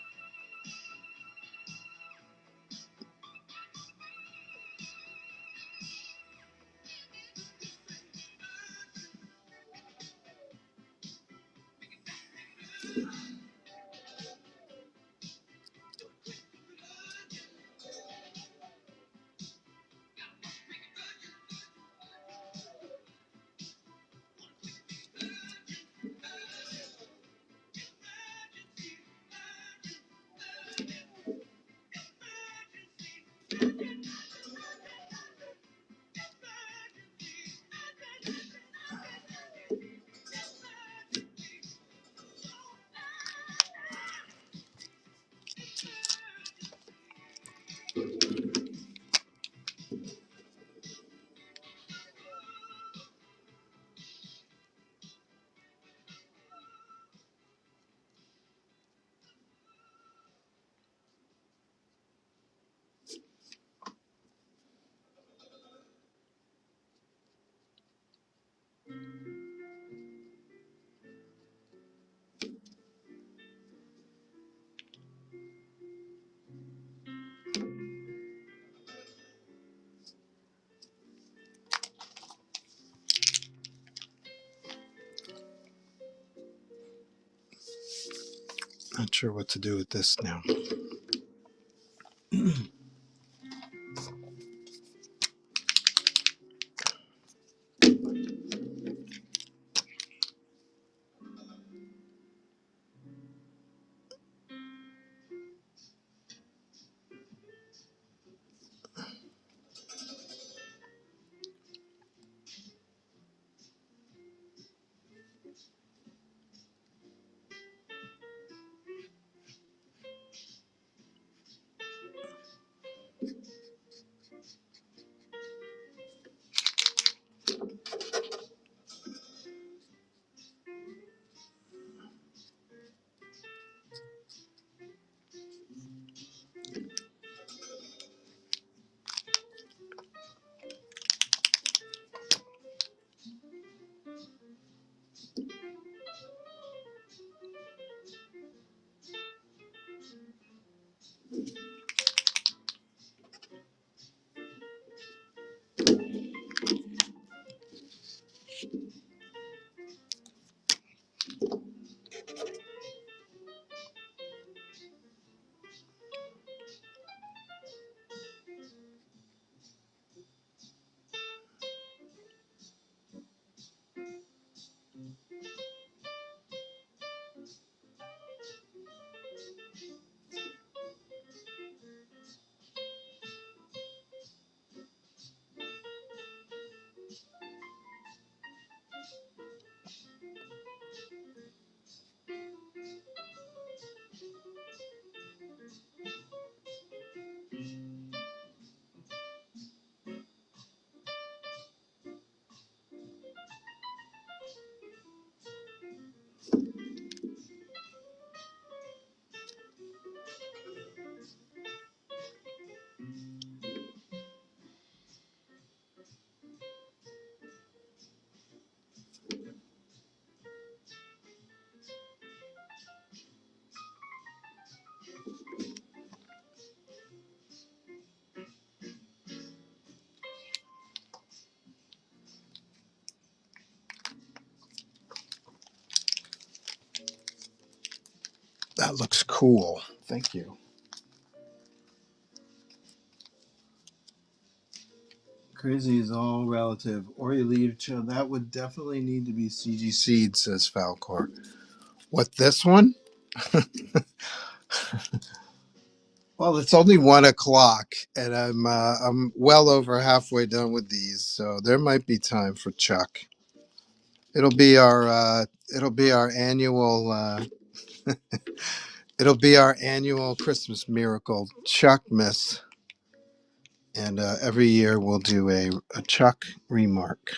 Not sure what to do with this now. That looks cool. Thank you. Crazy is all relative. Or you leave chill. That would definitely need to be CG Seed, says Falcor. What, this one? Well, it's only 1 o'clock, and I'm well over halfway done with these, so there might be time for Chuck. It'll be our annual it'll be our annual Christmas miracle, Chuck Miss, and every year we'll do a Chuck remark.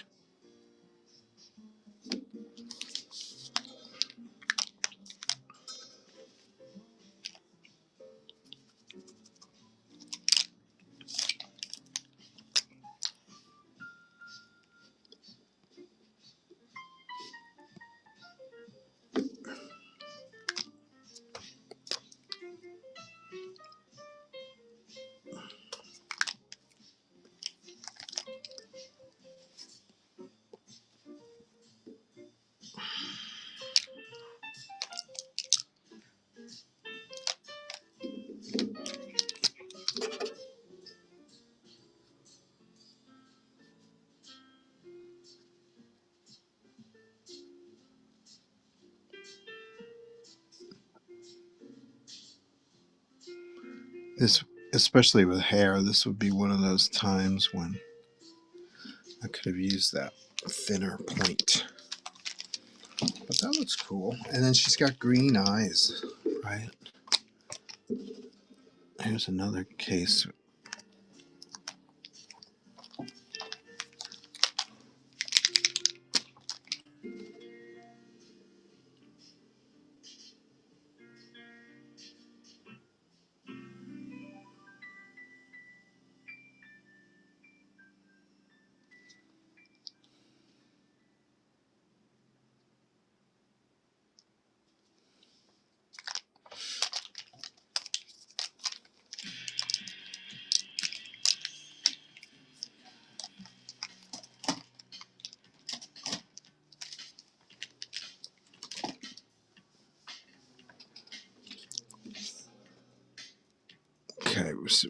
This, especially with hair, this would be one of those times when I could have used that thinner point. But that looks cool. And then she's got green eyes, right? Here's another case.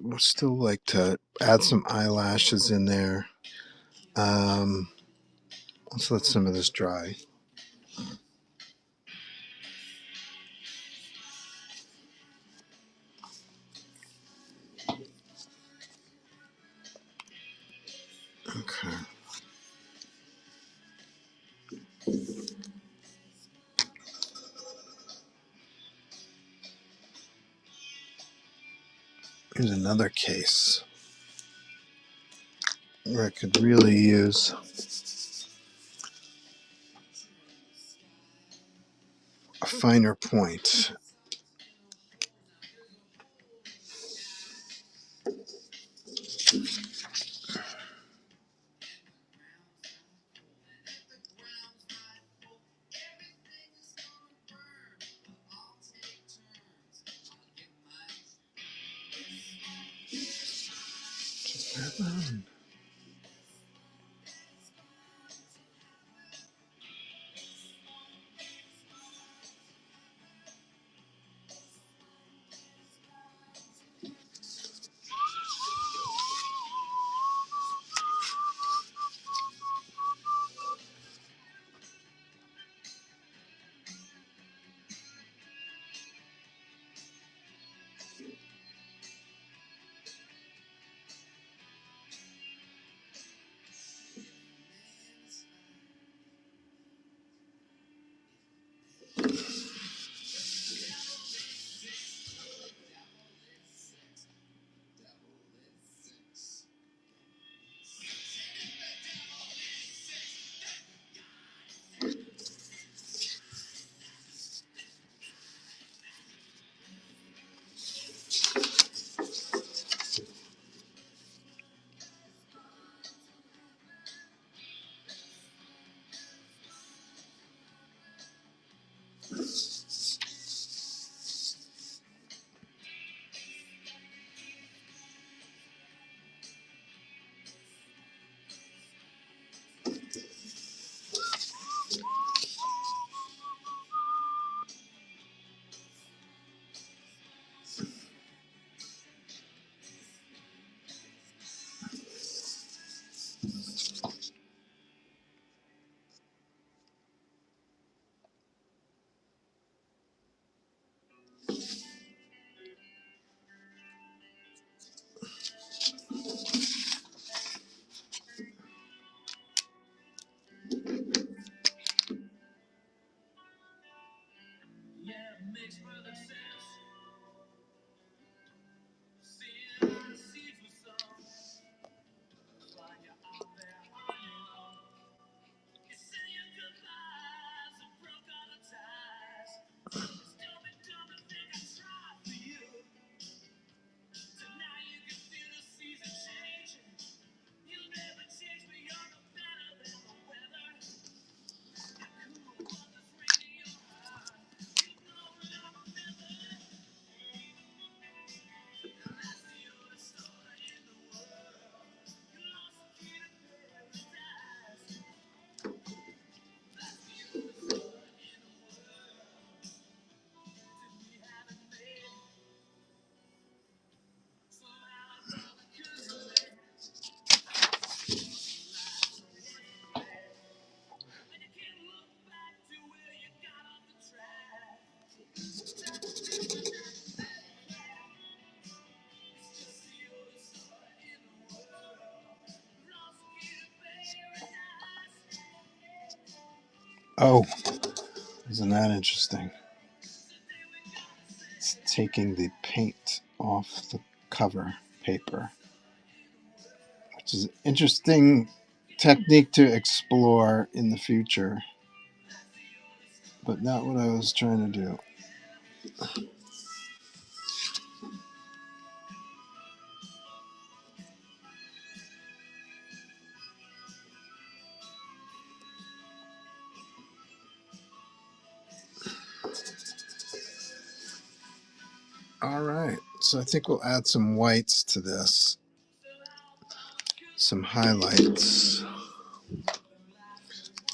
We'll still like to add some eyelashes in there. Let's let some of this dry. Okay. Here's another case where I could really use a finer point. Oh, isn't that interesting? It's taking the paint off the cover paper, which is an interesting technique to explore in the future, but not what I was trying to do. All right, so I think we'll add some whites to this, some highlights.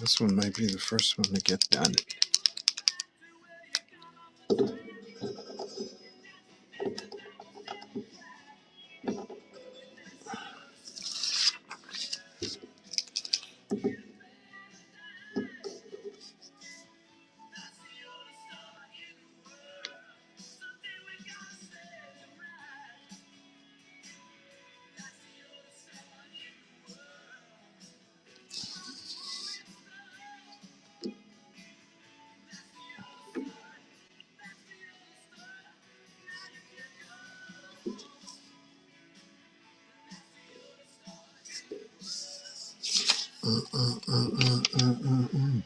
This one might be the first one to get done. Mm-mm-mm.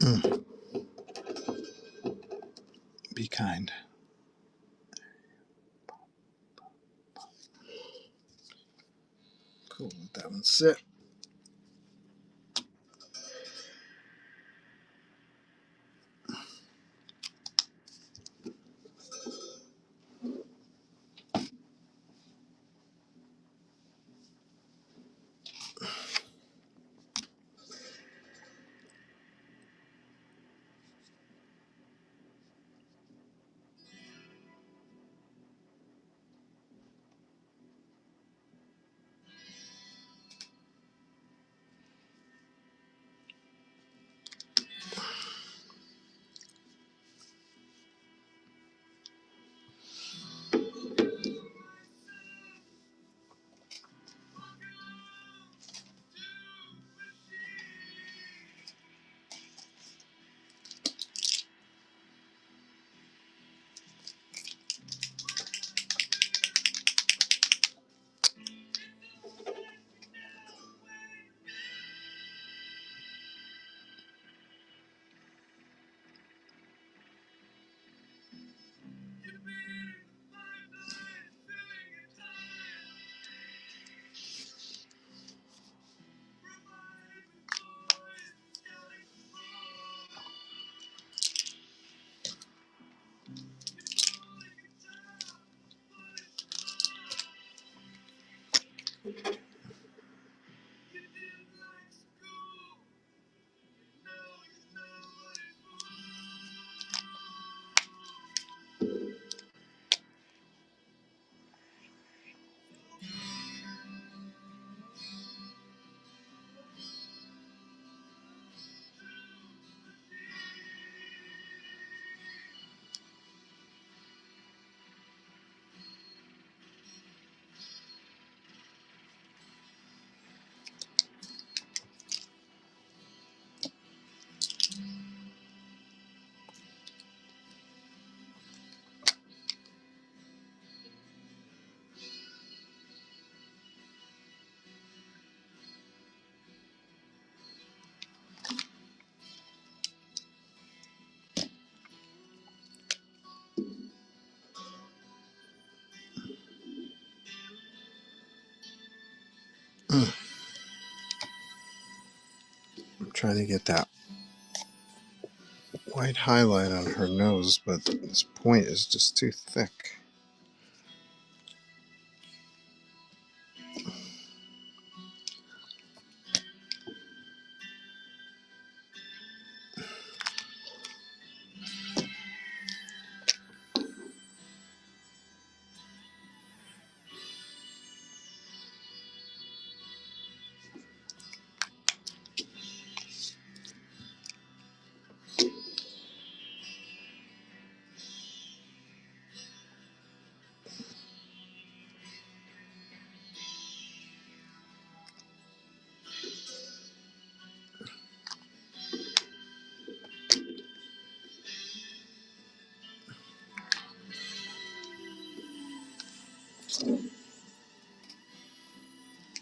Mm. Be kind. Cool. Let that one sit. Mm. I'm trying to get that white highlight on her nose, but this point is just too thick.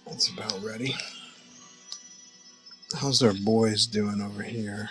That's about ready. How's our boys doing over here?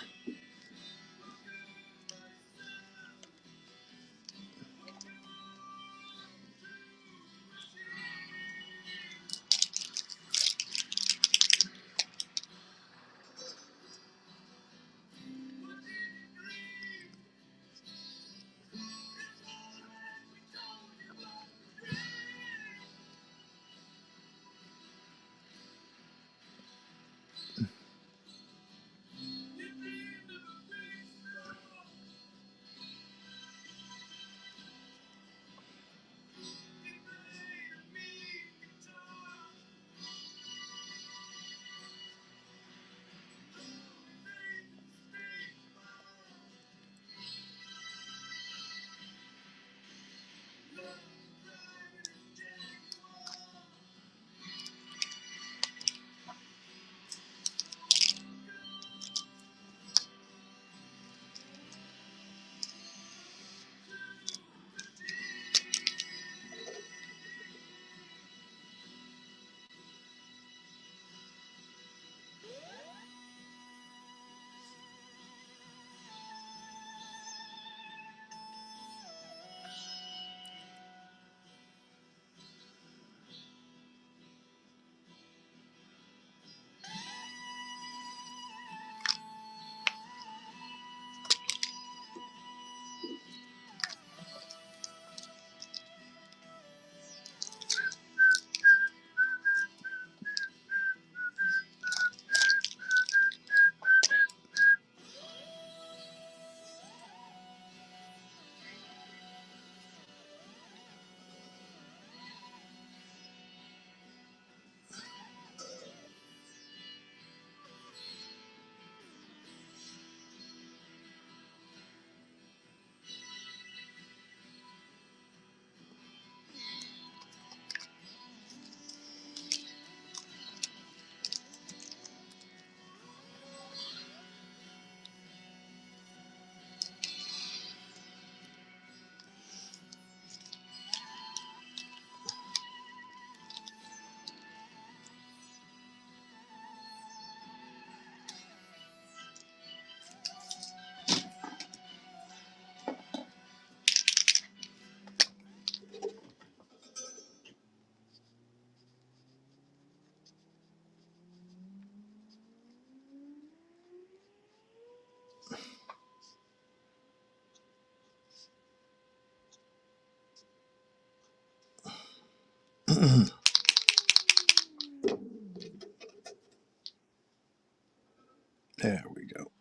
There we go.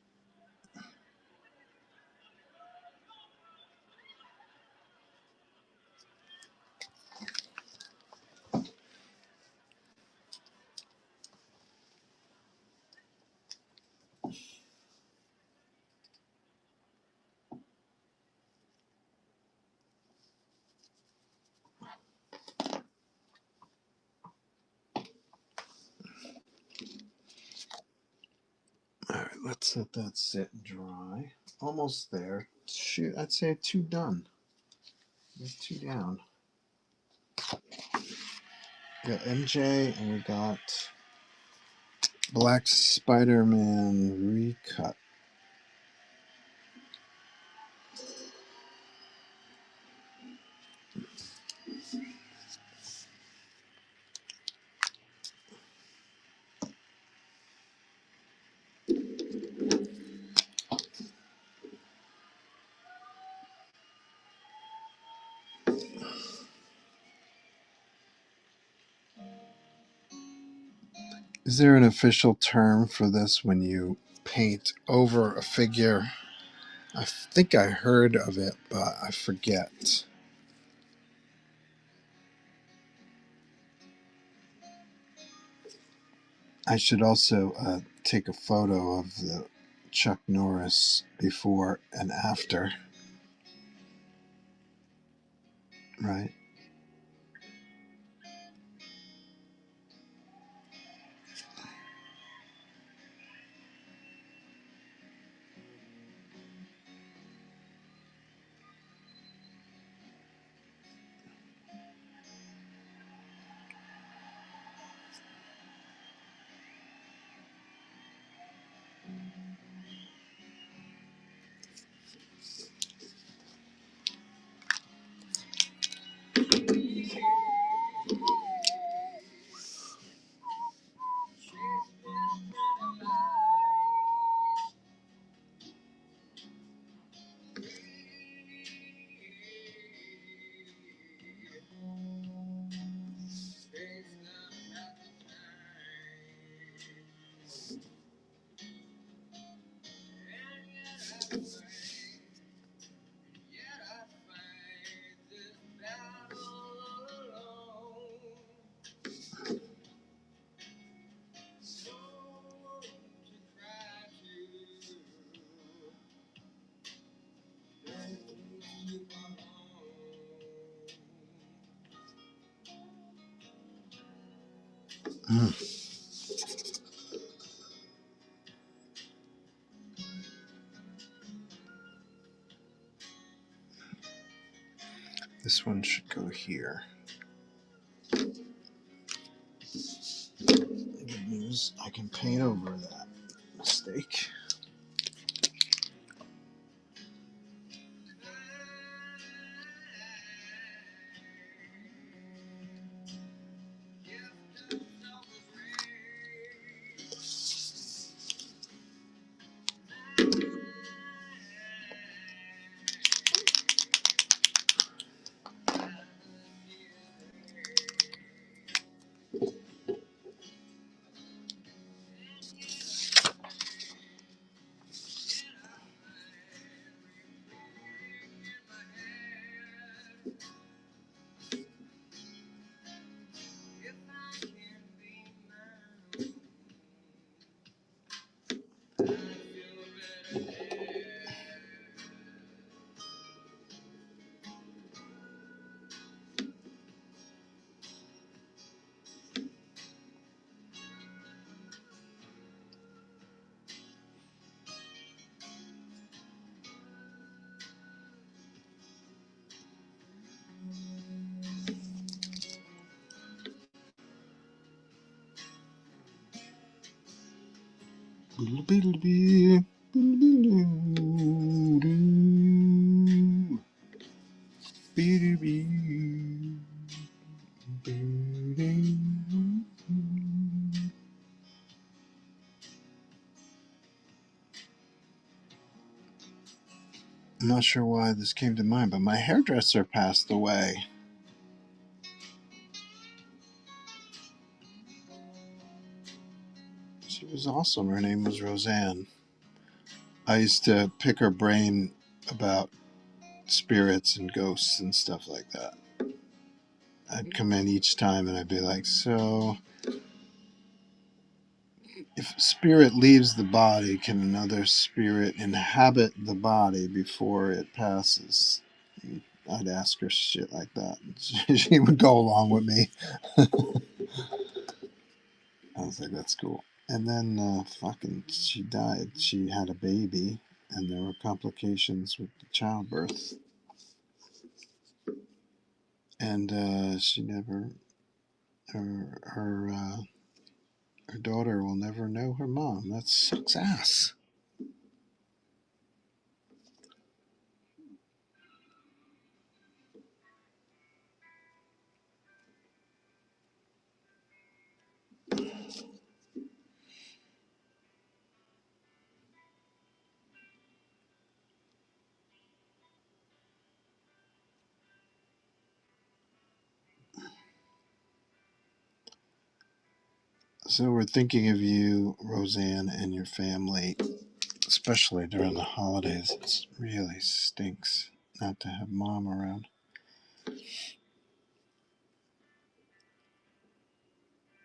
All right, let's let that sit and dry. Almost there. Shoot, I'd say two done. There's two down. We got MJ and we got Black Spider-Man recut. Is there an official term for this when you paint over a figure? I think I heard of it, but I forget. I should also take a photo of the Chuck Norris before and after, right? Mm. This one should go here. The good news, I can paint over that mistake. I'm not sure why this came to mind, but my hairdresser passed away. She was awesome. Her name was Roseanne. I used to pick her brain about spirits and ghosts and stuff like that. I'd come in each time and I'd be like, so if spirit leaves the body, can another spirit inhabit the body before it passes? I'd ask her shit like that. She would go along with me. I was like, that's cool. And then she died. She had a baby, and there were complications with the childbirth. And she never, her daughter will never know her mom. That sucks ass. So we're thinking of you, Roseanne, and your family, especially during the holidays. It really stinks not to have mom around.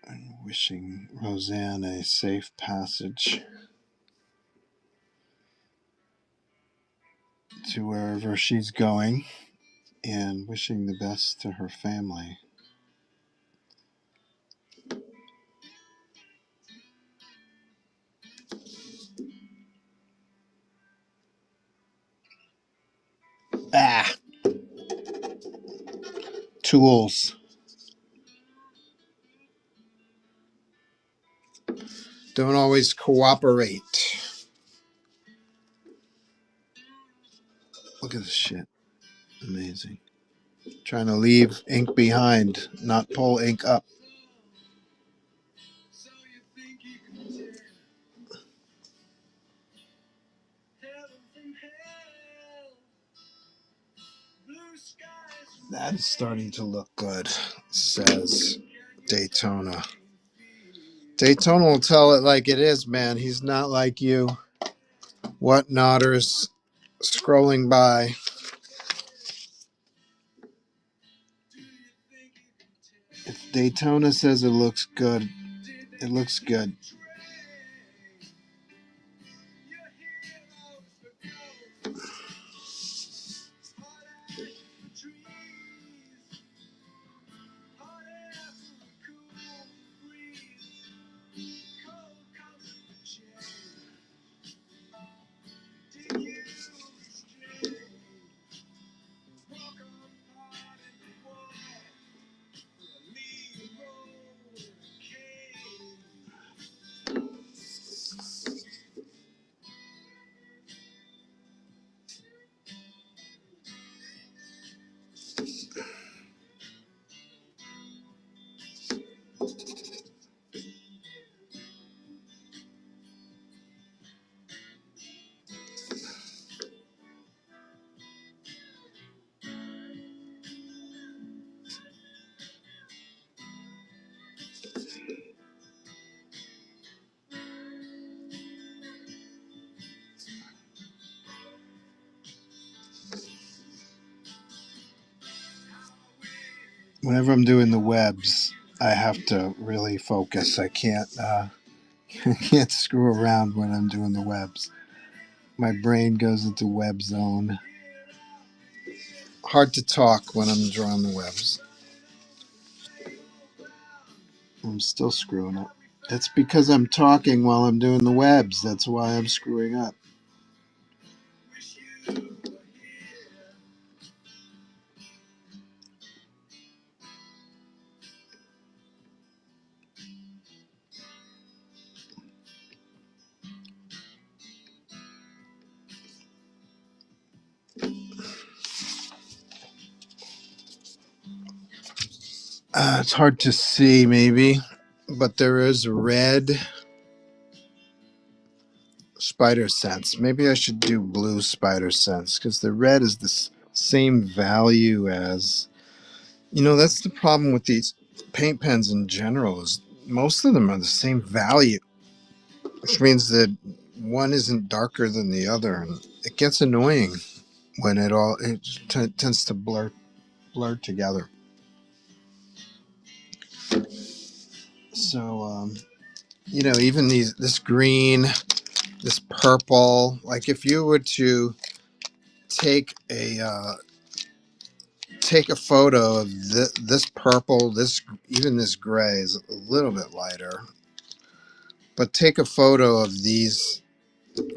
And wishing Roseanne a safe passage to wherever she's going, and wishing the best to her family. Ah, tools. Don't always cooperate. Look at this shit. Amazing. Trying to leave ink behind, not pull ink up. That is starting to look good, says Daytona. Daytona will tell it like it is, man. He's not like you. What nodders scrolling by. If Daytona says it looks good, it looks good. Whenever I'm doing the webs, I have to really focus. I can't I can't screw around when I'm doing the webs. My brain goes into web zone. Hard to talk when I'm drawing the webs. I'm still screwing up. It's because I'm talking while I'm doing the webs. That's why I'm screwing up. It's hard to see, maybe, but there is red spider sense. Maybe I should do blue spider sense because the red is the same value as. That's the problem with these paint pens in general. Is most of them are the same value. which means that one isn't darker than the other, and it gets annoying when it tends to blur together. So even this green, this purple, like if you were to take a photo of this purple, this gray is a little bit lighter, but take a photo of these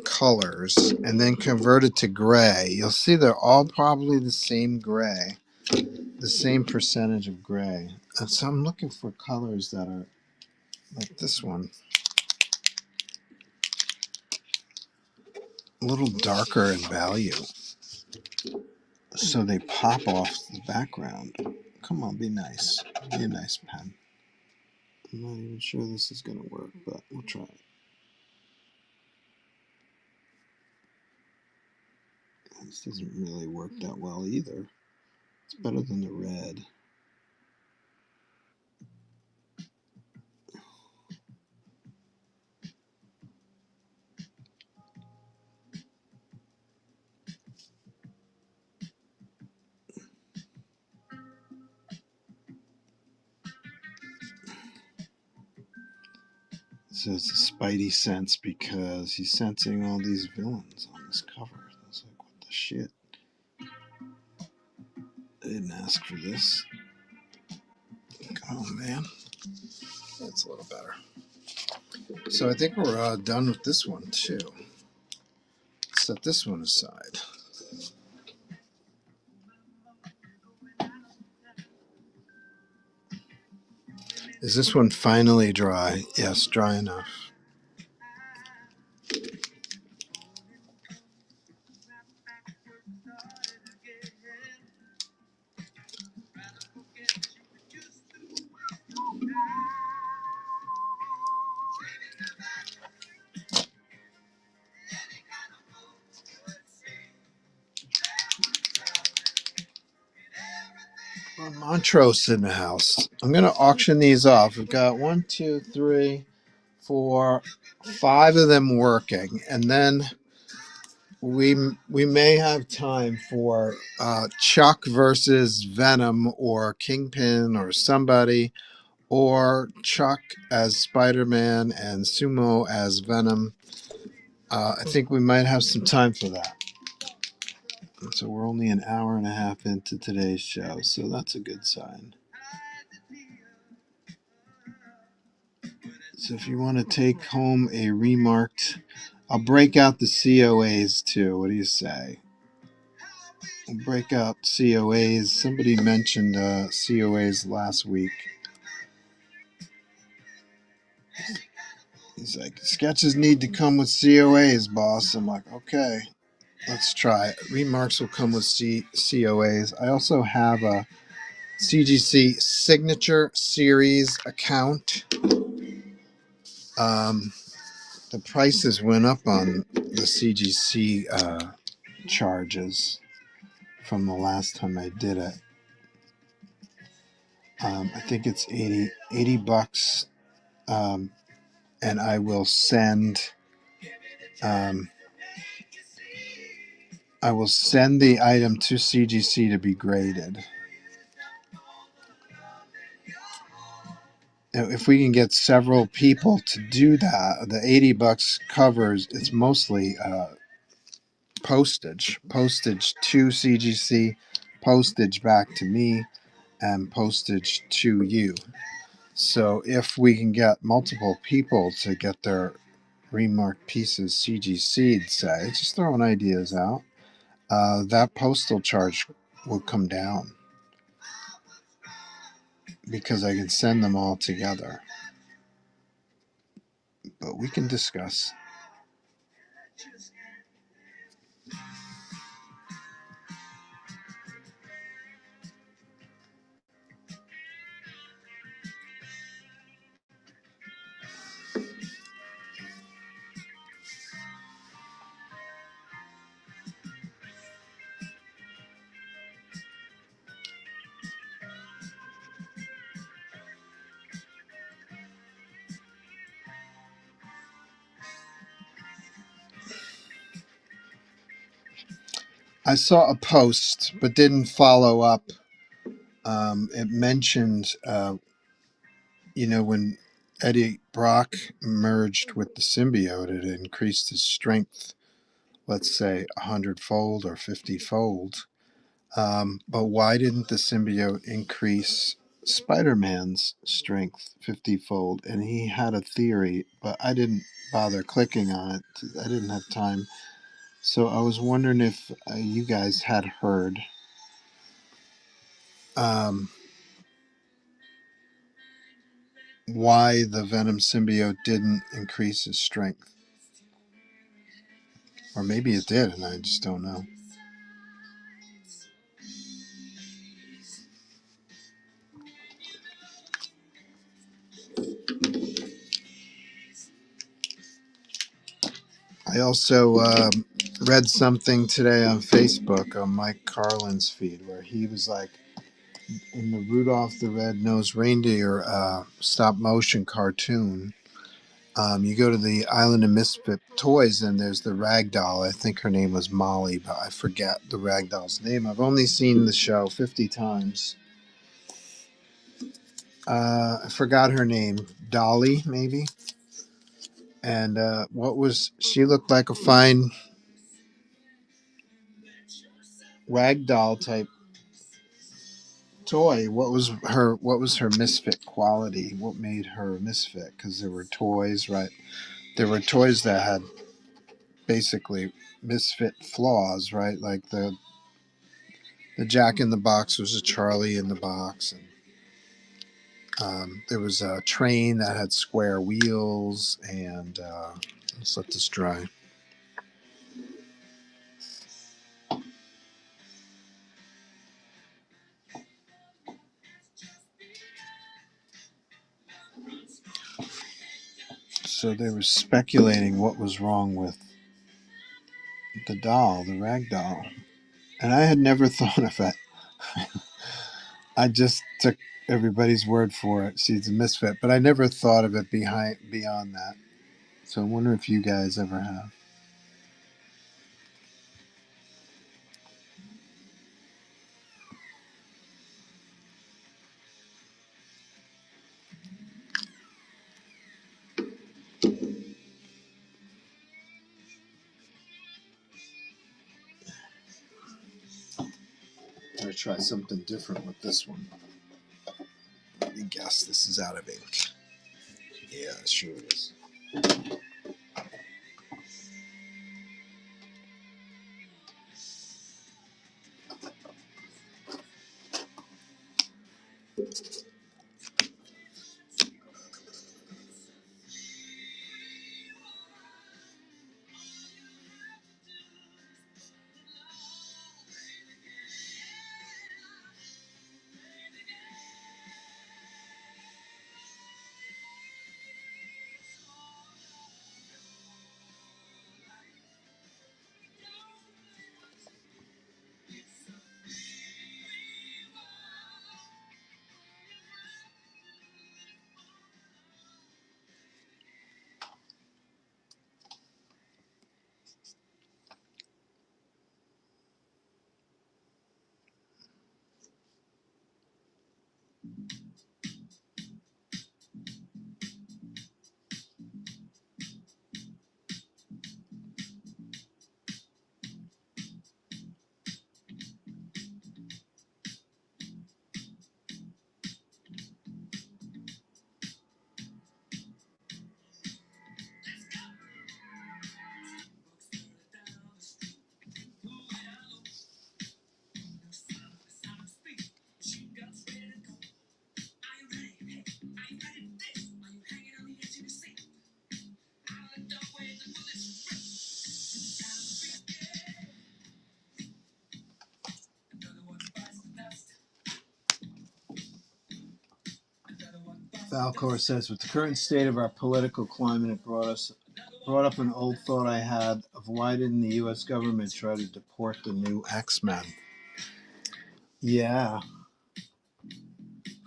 colors and then convert it to gray, you'll see they're all probably the same gray, the same percentage of gray. And so I'm looking for colors that are like this one, a little darker in value, so they pop off the background. Come on, be nice. Be a nice pen. I'm not even sure this is going to work, but we'll try it. This doesn't really work that well either. It's better than the red. So it's a Spidey sense because he's sensing all these villains on this cover. It's like, what the shit? I didn't ask for this. Oh man, that's a little better. So I think we're done with this one too. Set this one aside. Is this one finally dry? Yes, dry enough. Montrose in the house. I'm going to auction these off. We've got 1, 2, 3, 4, 5 of them working, and then we may have time for Chuck versus Venom or Kingpin or somebody, or Chuck as Spider-Man and Sumo as Venom. I think we might have some time for that. So we're only an hour and a half into today's show, so that's a good sign. So if you want to take home a remarked, I'll break out the COAs too. What do you say? We'll break out COAs. Somebody mentioned COAs last week. He's like, sketches need to come with COAs, boss. I'm like, okay, let's try it. Remarks will come with COAs. I also have a CGC signature series account. The prices went up on the CGC charges from the last time I did it. I think it's 80 bucks, and I will send the item to CGC to be graded. If we can get several people to do that, the 80 bucks covers, it's mostly postage to CGC, postage back to me, and postage to you. So if we can get multiple people to get their remarked pieces CGC'd, say, just throwing ideas out, that postal charge will come down because I can send them all together. But we can discuss. I saw a post but didn't follow up. It mentioned, when Eddie Brock merged with the symbiote, it increased his strength, let's say 100-fold or 50-fold. But why didn't the symbiote increase Spider Man's strength 50-fold? And he had a theory, but I didn't bother clicking on it. I didn't have time. So I was wondering if you guys had heard um, why the Venom symbiote didn't increase his strength. Or maybe it did, and I just don't know. I also read something today on Facebook on Mike Carlin's feed where he was like, in the Rudolph the Red-Nosed Reindeer stop motion cartoon, you go to the Island of Misfit Toys and there's the rag doll. I think her name was Molly, but I forget the rag doll's name. I've only seen the show 50 times. I forgot her name. Dolly, maybe? And she looked like a fine rag doll type toy. What was her misfit quality? What made her a misfit? Because there were toys, right? There were toys that had basically misfit flaws, right? Like the Jack in the Box was a Charlie in the box, and there was a train that had square wheels. And let's let this dry. So they were speculating what was wrong with the doll, the rag doll, and I had never thought of it. I just took everybody's word for it. She's a misfit, but I never thought of it beyond that. So I wonder if you guys ever have. I'm gonna try something different with this one. Let me guess, this is out of ink. Yeah, sure it is. Falcor says, with the current state of our political climate, it brought up an old thought I had of why didn't the U.S. government try to deport the new X-Men? Yeah,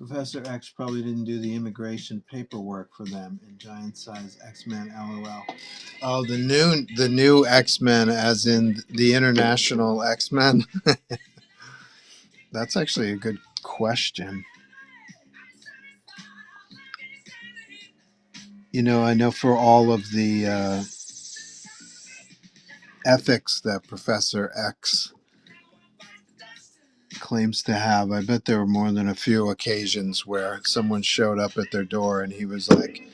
Professor X probably didn't do the immigration paperwork for them in giant size X-Men LOL. Oh, the new X-Men as in the international X-Men? That's actually a good question. I know for all of the ethics that Professor X claims to have, I bet there were more than a few occasions where someone showed up at their door and he was like,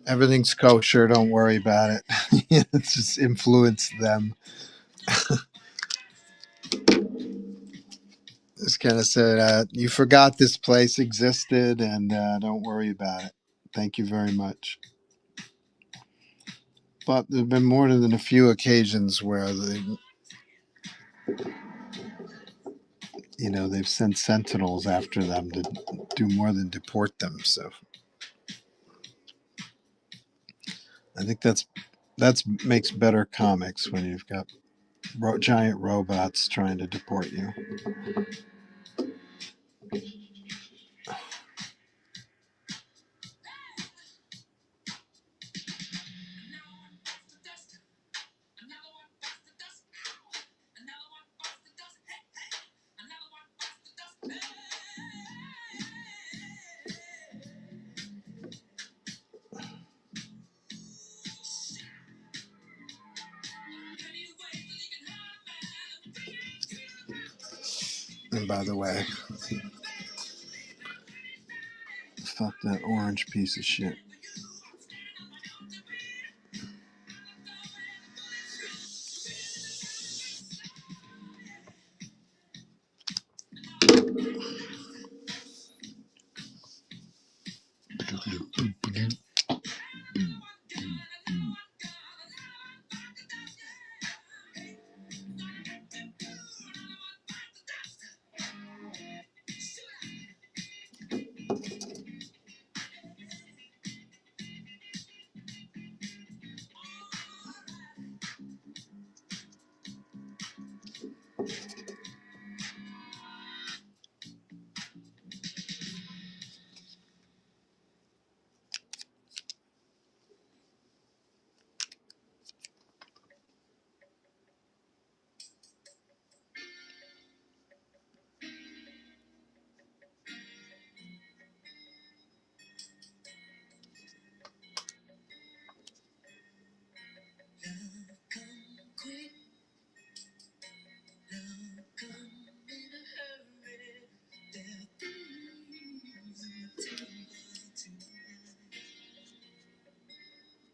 everything's kosher, don't worry about it. It just influenced them. Just kind of said, you forgot this place existed and don't worry about it. Thank you very much. But there have been more than a few occasions where they've sent sentinels after them to do more than deport them. So I think that's makes better comics when you've got giant robots trying to deport you. And by the way, fuck that orange piece of shit.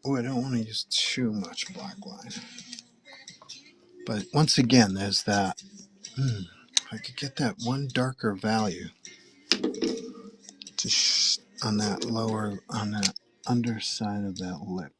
Oh, I don't want to use too much black line. But once again, there's that. If I could get that one darker value on that underside of that lip.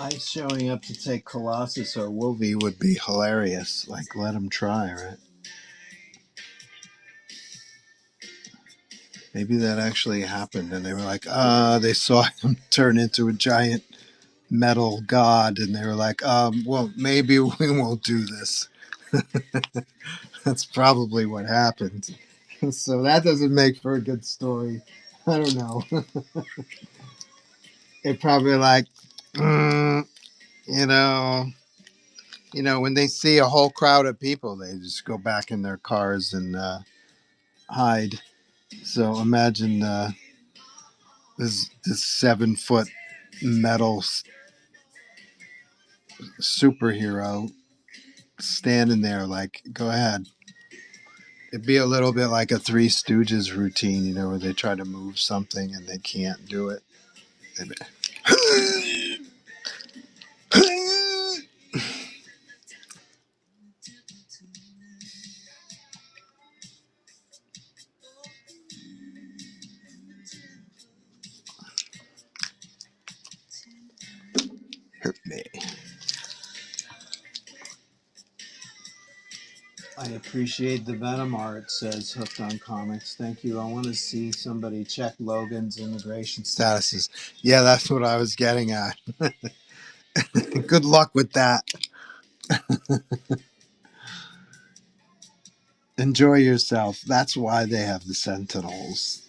Ice showing up to take Colossus or Wolvie would be hilarious. Like, let him try, right? Maybe that actually happened, and they were like, they saw him turn into a giant metal god, and they were like, well, maybe we won't do this. That's probably what happened. So that doesn't make for a good story. I don't know. They probably like, mm, you know, when they see a whole crowd of people, they just go back in their cars and hide. So imagine this 7-foot metal superhero standing there like, go ahead. It'd be a little bit like a Three Stooges routine, where they try to move something and they can't do it. I appreciate the Venom art, says Hooked on Comics. Thank you. I want to see somebody check Logan's immigration statuses. Yeah, that's what I was getting at. Good luck with that. Enjoy yourself. That's why they have the Sentinels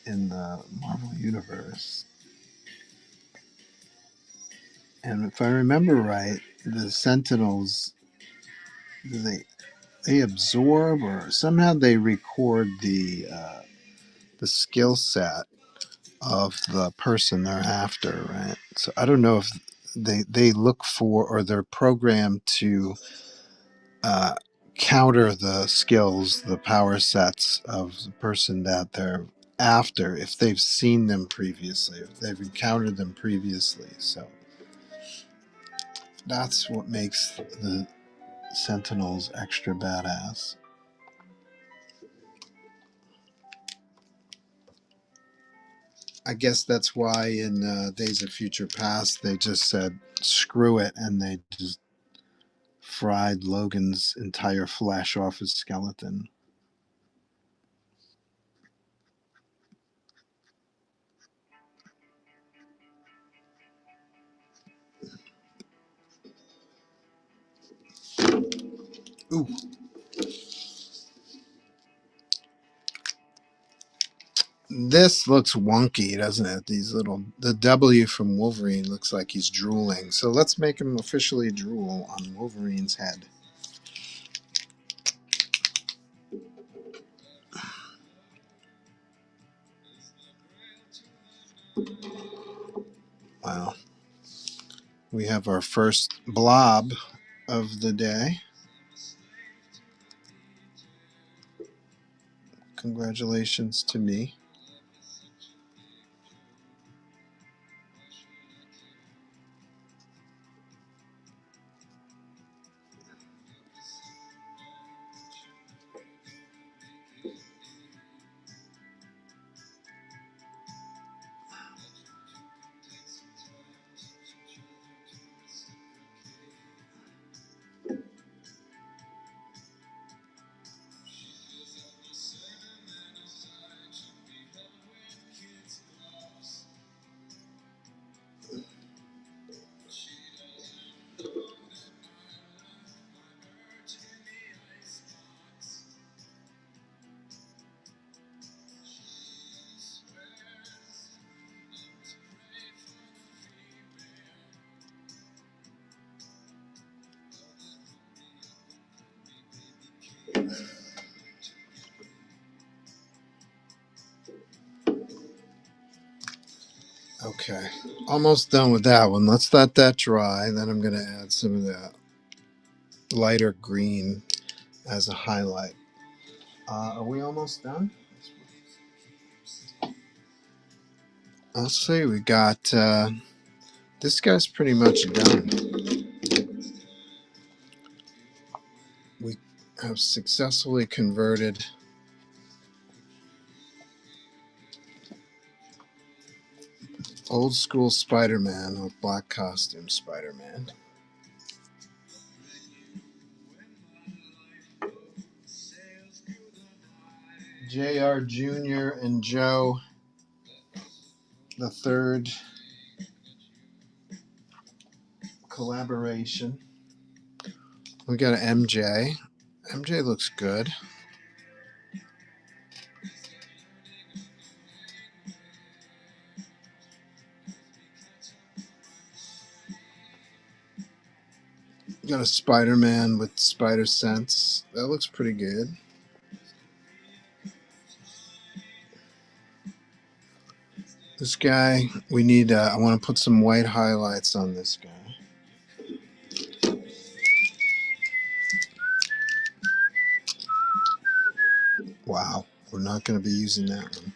in the Marvel Universe. And if I remember right, the Sentinels they absorb or somehow they record the skill set of the person they're after, right? So I don't know if they look for or they're programmed to uh, counter the skills, the power sets of the person that they're after if they've seen them previously, if they've encountered them previously. So that's what makes the Sentinels extra badass. I guess that's why in Days of Future Past they just said screw it and they just fried Logan's entire flesh off his skeleton. Ooh, this looks wonky, doesn't it? The W from Wolverine looks like he's drooling. So let's make him officially drool on Wolverine's head. Wow. We have our first blob of the day. Congratulations to me. Okay, almost done with that one. Let's let that dry. Then I'm going to add some of the lighter green as a highlight. Are we almost done? Let's see. We got this guy's pretty much done. We have successfully converted old school Spider-Man with black costume Spider-Man. JR Jr. and Joe the third collaboration. We got an MJ. MJ looks good. Got a Spider-Man with spider sense. That looks pretty good. This guy, we need. I want to put some white highlights on this guy. Wow, we're not going to be using that one.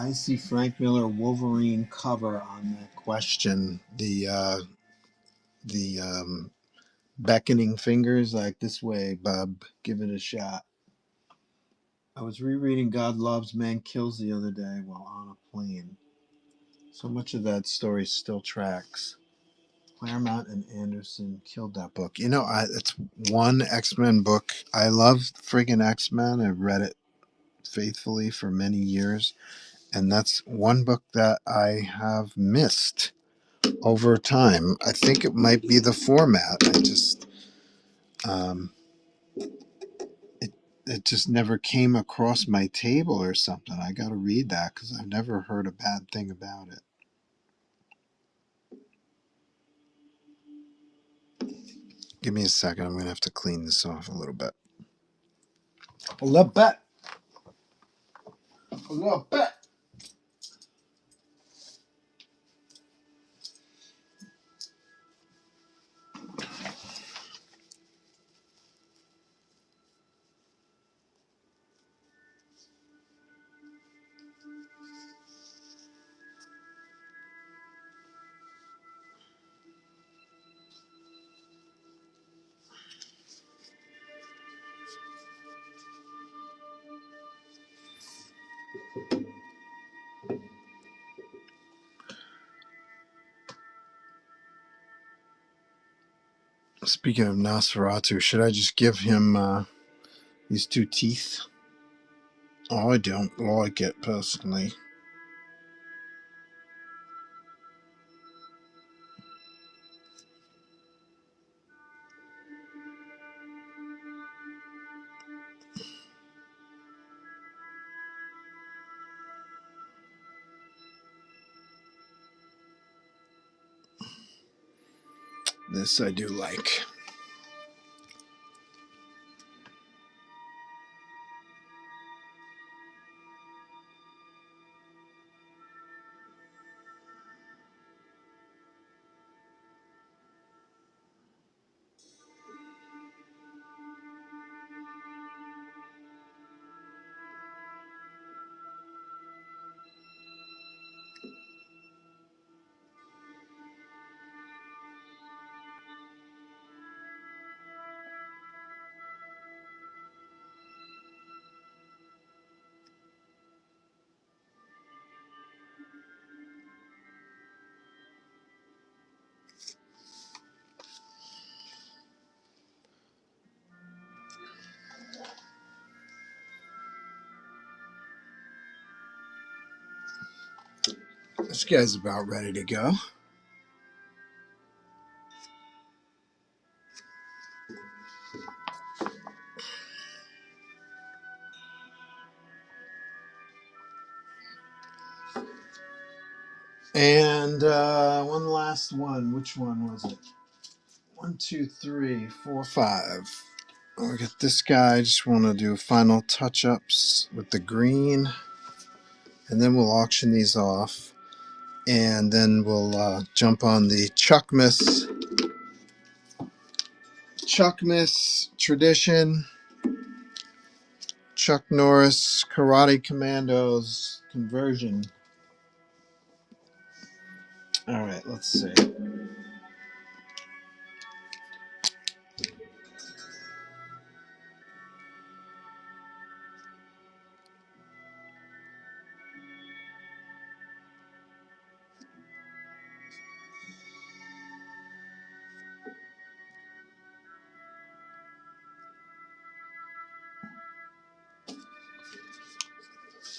I see Frank Miller Wolverine cover on that question. The beckoning fingers, like, this way, bub. Give it a shot. I was rereading God Loves, Man Kills the other day while on a plane. So much of that story still tracks. Claremont and Anderson killed that book. It's one X-Men book. I love friggin' X-Men. I've read it faithfully for many years. And that's one book that I have missed over time. I think it might be the format. Um, it, it just never came across my table or something. I got to read that because I've never heard a bad thing about it. Give me a second. I'm going to have to clean this off a little bit. A little bit. A little bit. Speaking of Nosferatu, should I just give him these two teeth? Oh, I don't like it personally. This I do like. This guy's about ready to go. And one last one. Which one was it? 1, 2, 3, 4, 5. We got this guy. I just want to do final touch-ups with the green, and then we'll auction these off, and then we'll jump on the Chuckmas tradition, Chuck Norris Karate Commandos conversion. All right, let's see.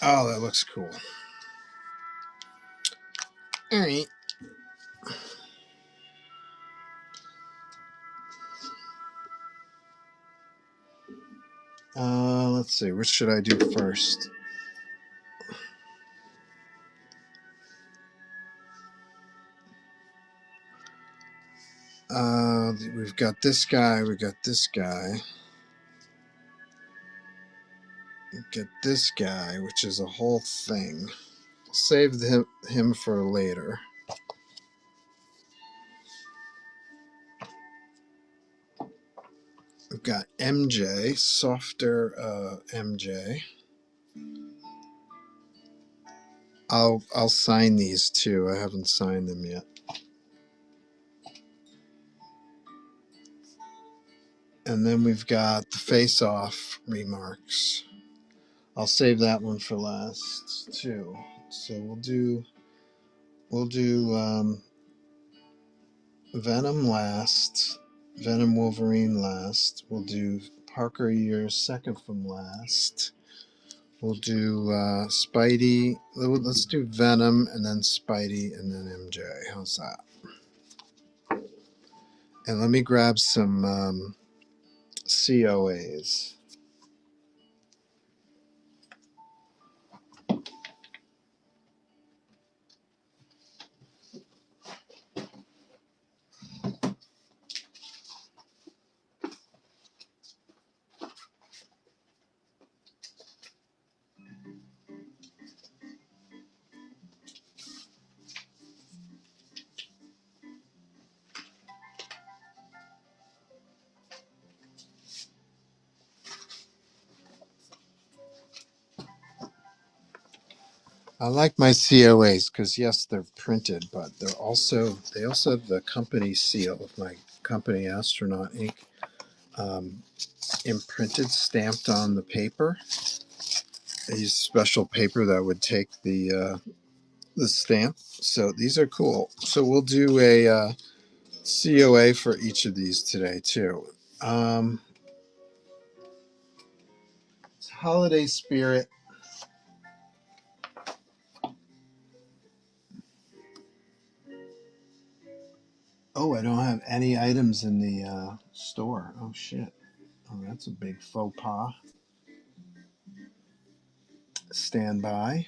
Oh, that looks cool. All right. Let's see. Which should I do first? We've got this guy. We got this guy. Get this guy, which is a whole thing. Save him for later. We've got MJ, softer MJ. I'll sign these too. I haven't signed them yet. And then we've got the face-off remarks. I'll save that one for last too. So we'll do Venom last, Venom Wolverine last. We'll do Parker Years second from last. We'll do Spidey. Let's do Venom and then Spidey and then MJ. How's that? And let me grab some COAs. I like my COAs because yes, they're printed, but they also have the company seal of my company, Astronaut Inc. Um, imprinted, stamped on the paper. I use special paper that would take the stamp. So these are cool. So we'll do a COA for each of these today too. Holiday spirit. Oh, I don't have any items in the store. Oh shit. Oh, that's a big faux pas. Stand by.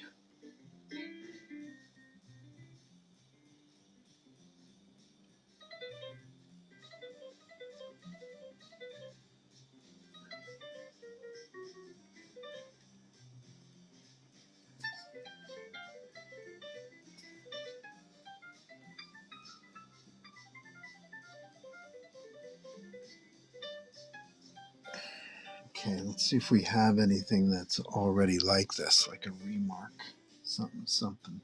Okay, let's see if we have anything that's already like this, like a remark. Something.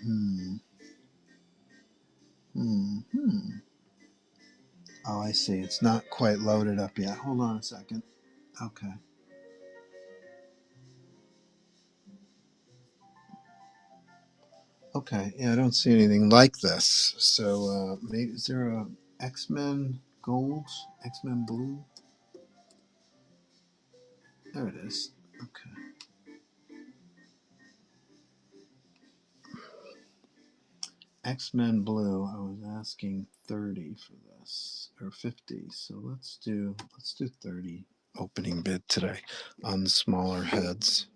Hmm. Hmm. Oh, I see. It's not quite loaded up yet. Hold on a second. Okay. Okay. Yeah, I don't see anything like this. So maybe is there a X-Men Gold, X-Men Blue? There it is. Okay. X-Men Blue. I was asking 30 for this or 50. So let's do 30 opening bid today on the smaller heads.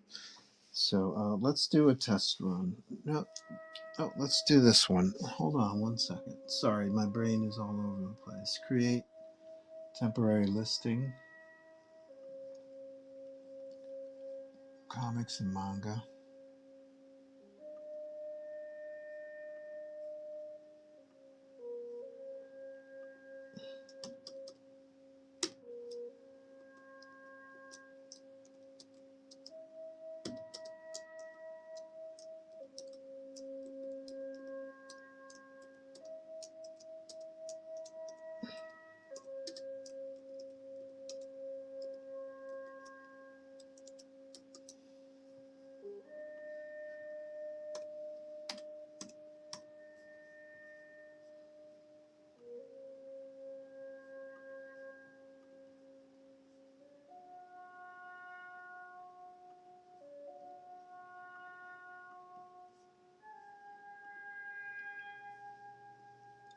So let's do a test run. No, oh, let's do this one. Hold on one second. Sorry, my brain is all over the place. Create temporary listing, comics and manga.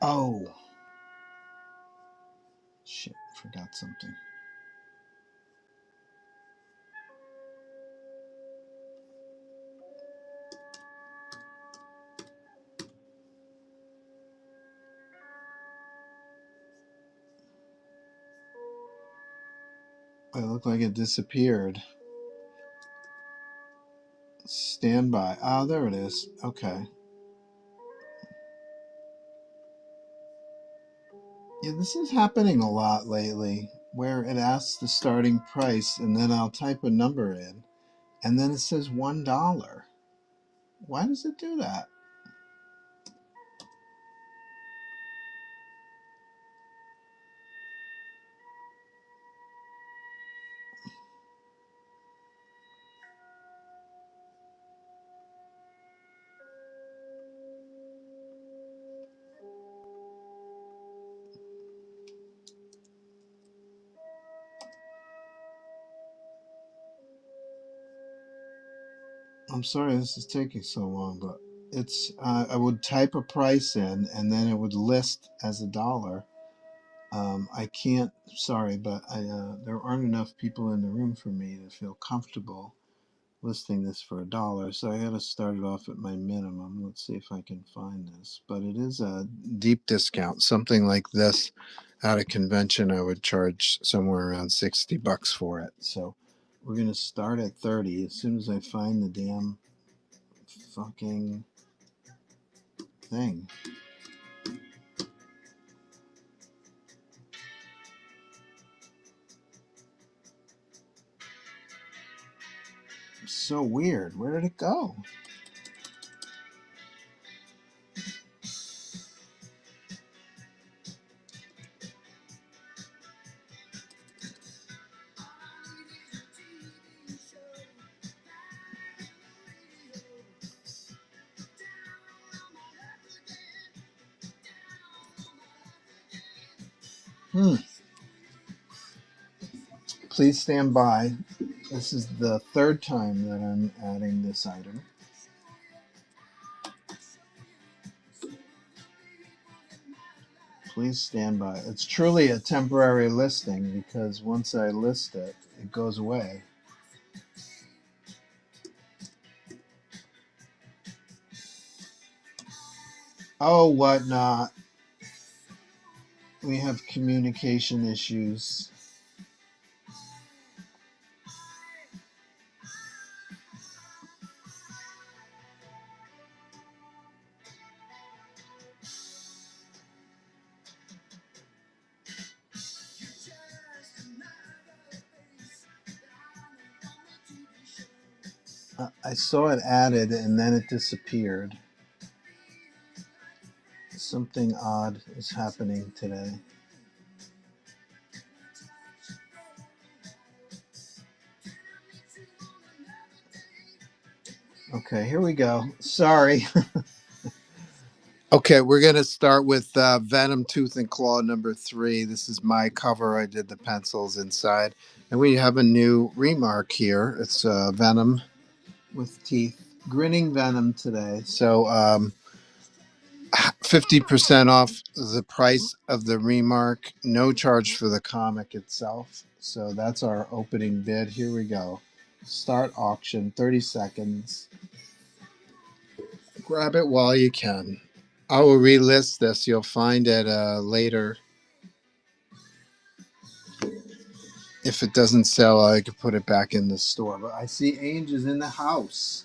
Oh, shit, forgot something. It looked like it disappeared. Stand by. Ah, there it is. Okay. Yeah, this is happening a lot lately where it asks the starting price and then I'll type a number in and then it says $1. Why does it do that? I'm sorry this is taking so long, but it's I would type a price in and then it would list as a dollar. I can't, sorry, but there aren't enough people in the room for me to feel comfortable listing this for a dollar, so I had to start it off at my minimum. Let's see if I can find this. But it is a deep discount. Something like this at a convention, I would charge somewhere around $60 for it. So we're gonna start at 30 as soon as I find the damn fucking thing. So weird. Where did it go? Hmm. Please stand by. This is the third time that I'm adding this item. Please stand by. It's truly a temporary listing because once I list it, it goes away. Oh, whatnot. We have communication issues. I saw it added and then it disappeared. Something odd is happening today. Okay, here we go. Sorry. Okay, we're going to start with Venom Tooth and Claw number 3. This is my cover. I did the pencils inside. And we have a new remark here. It's Venom with teeth. Grinning Venom today. So 50% off the price of the remark. No charge for the comic itself. So that's our opening bid. Here we go. Start auction, 30 seconds. Grab it while you can. I will relist this. You'll find it later. If it doesn't sell, I could put it back in the store. But I see Ainge is in the house.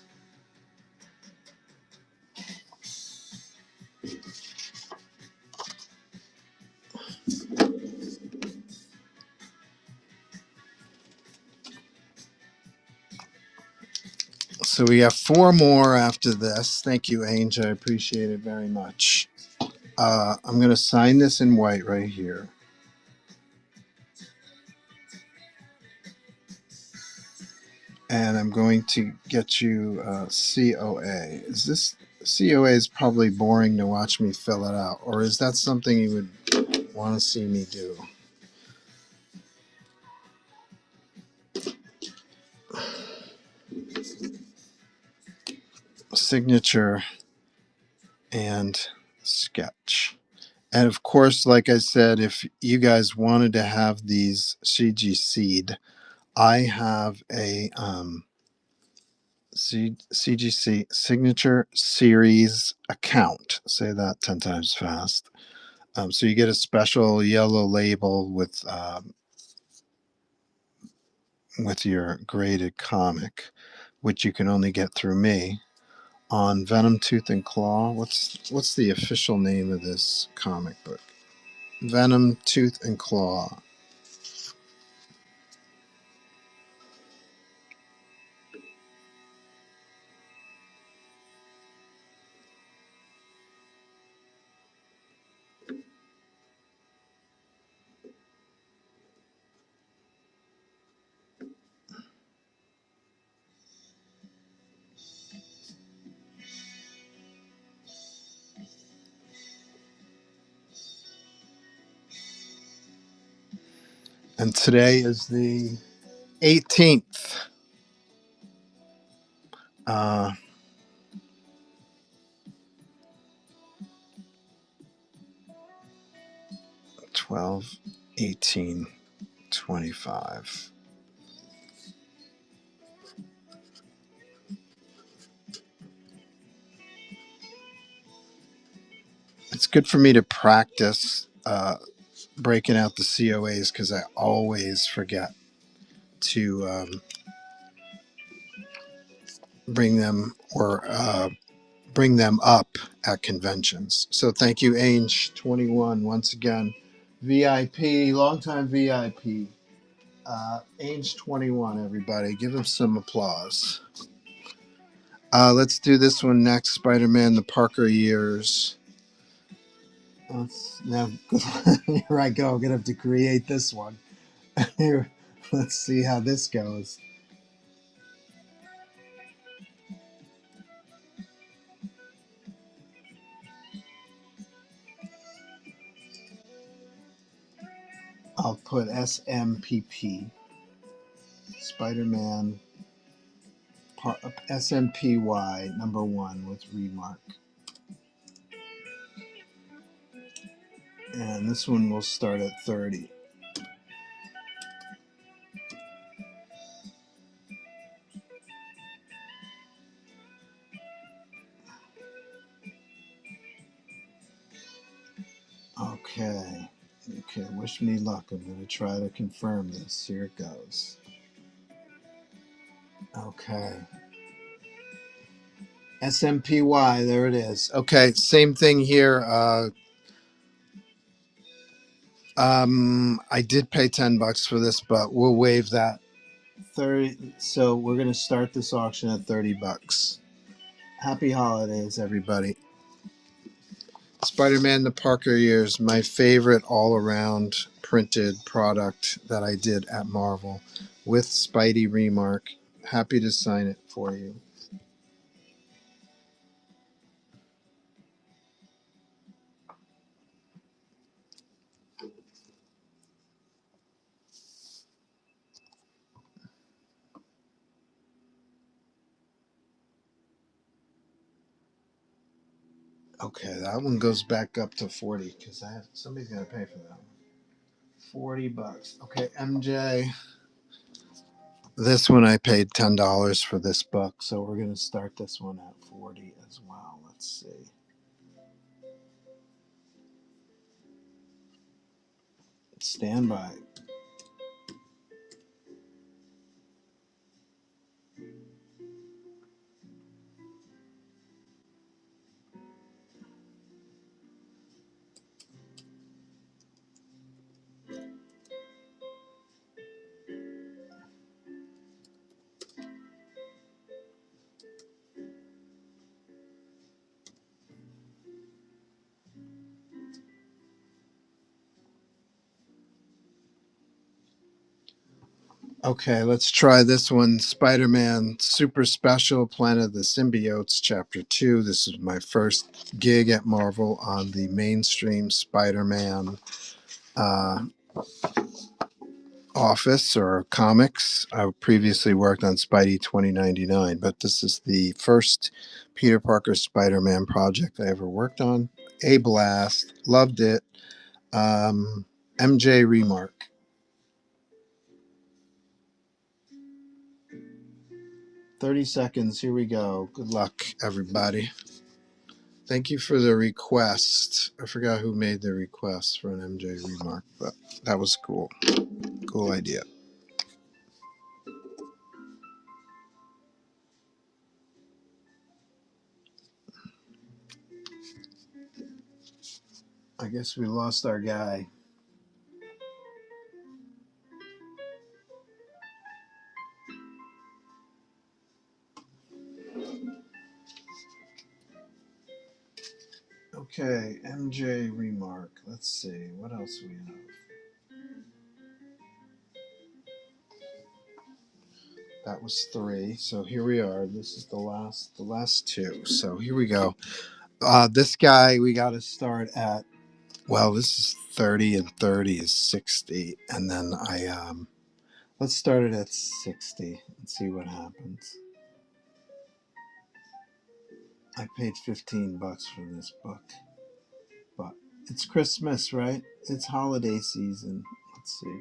So we have 4 more after this. Thank you, Ainge. I appreciate it very much. I'm going to sign this in white right here. And I'm going to get you COA. Is this COA is probably boring to watch me fill it out, or is that something you would want to see me do? Signature and sketch. And of course, like I said, if you guys wanted to have these CG Seed, I have a CGC Signature Series account. Say that 10 times fast. So you get a special yellow label with your graded comic, which you can only get through me on Venom Tooth and Claw. What's the official name of this comic book? Venom, Tooth, and Claw. And today is the 18th. 12, 18, 25. It's good for me to practice breaking out the COAs because I always forget to bring them bring them up at conventions. So thank you, Ange21, once again. VIP, longtime VIP. Ange21, everybody. Give him some applause. Let's do this one next. Spider-Man, the Parker Years. Now, here I go. I'm going to have to create this one. Here, let's see how this goes. I'll put SMPP. Spider-Man SMPY #1 with Remark. And this one will start at 30. Okay. Okay, wish me luck. I'm going to try to confirm this. Here it goes. Okay. SMPY, there it is. Okay, same thing here. I did pay $10 for this, but we'll waive that. 30. So we're going to start this auction at $30. Happy holidays, everybody. Spider-Man the Parker Years, my favorite all-around printed product that I did at Marvel with Spidey Remark. Happy to sign it for you. Okay, that one goes back up to 40 because somebody's gonna pay for that one. $40. Okay, MJ. This one I paid $10 for this book, so we're gonna start this one at 40 as well. Let's see. Stand by. Okay, let's try this one. Spider-Man Super Special Planet of the Symbiotes, Chapter 2. This is my first gig at Marvel on the mainstream Spider-Man office or comics. I previously worked on Spidey 2099, but this is the first Peter Parker Spider-Man project I ever worked on. A blast. Loved it. MJ Remark. 30 seconds. Here we go. Good luck, everybody. Thank you for the request. I forgot who made the request for an MJ Remark, but that was cool. Cool idea. I guess we lost our guy. Okay, MJ Remark. Let's see, what else we have? That was 3. So here we are. This is the last 2. So here we go. This guy we got to start at. Well, this is 30 and 30 is 60, and then let's start it at 60 and see what happens. I paid $15 for this book, but it's Christmas, right? It's holiday season. Let's see.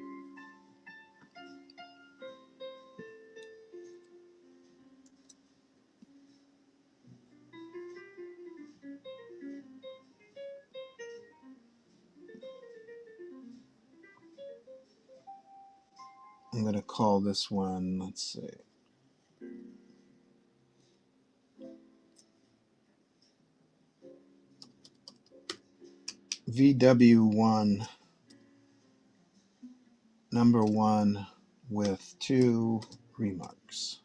I'm going to call this one, let's see, VW1, number 1 with 2 remarks.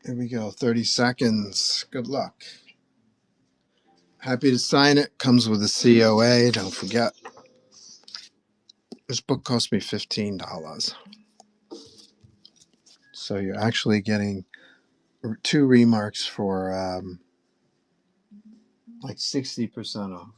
Here we go, 30 seconds. Good luck. Happy to sign it. Comes with a COA, don't forget. This book cost me $15. So you're actually getting 2 remarks for like 60% off.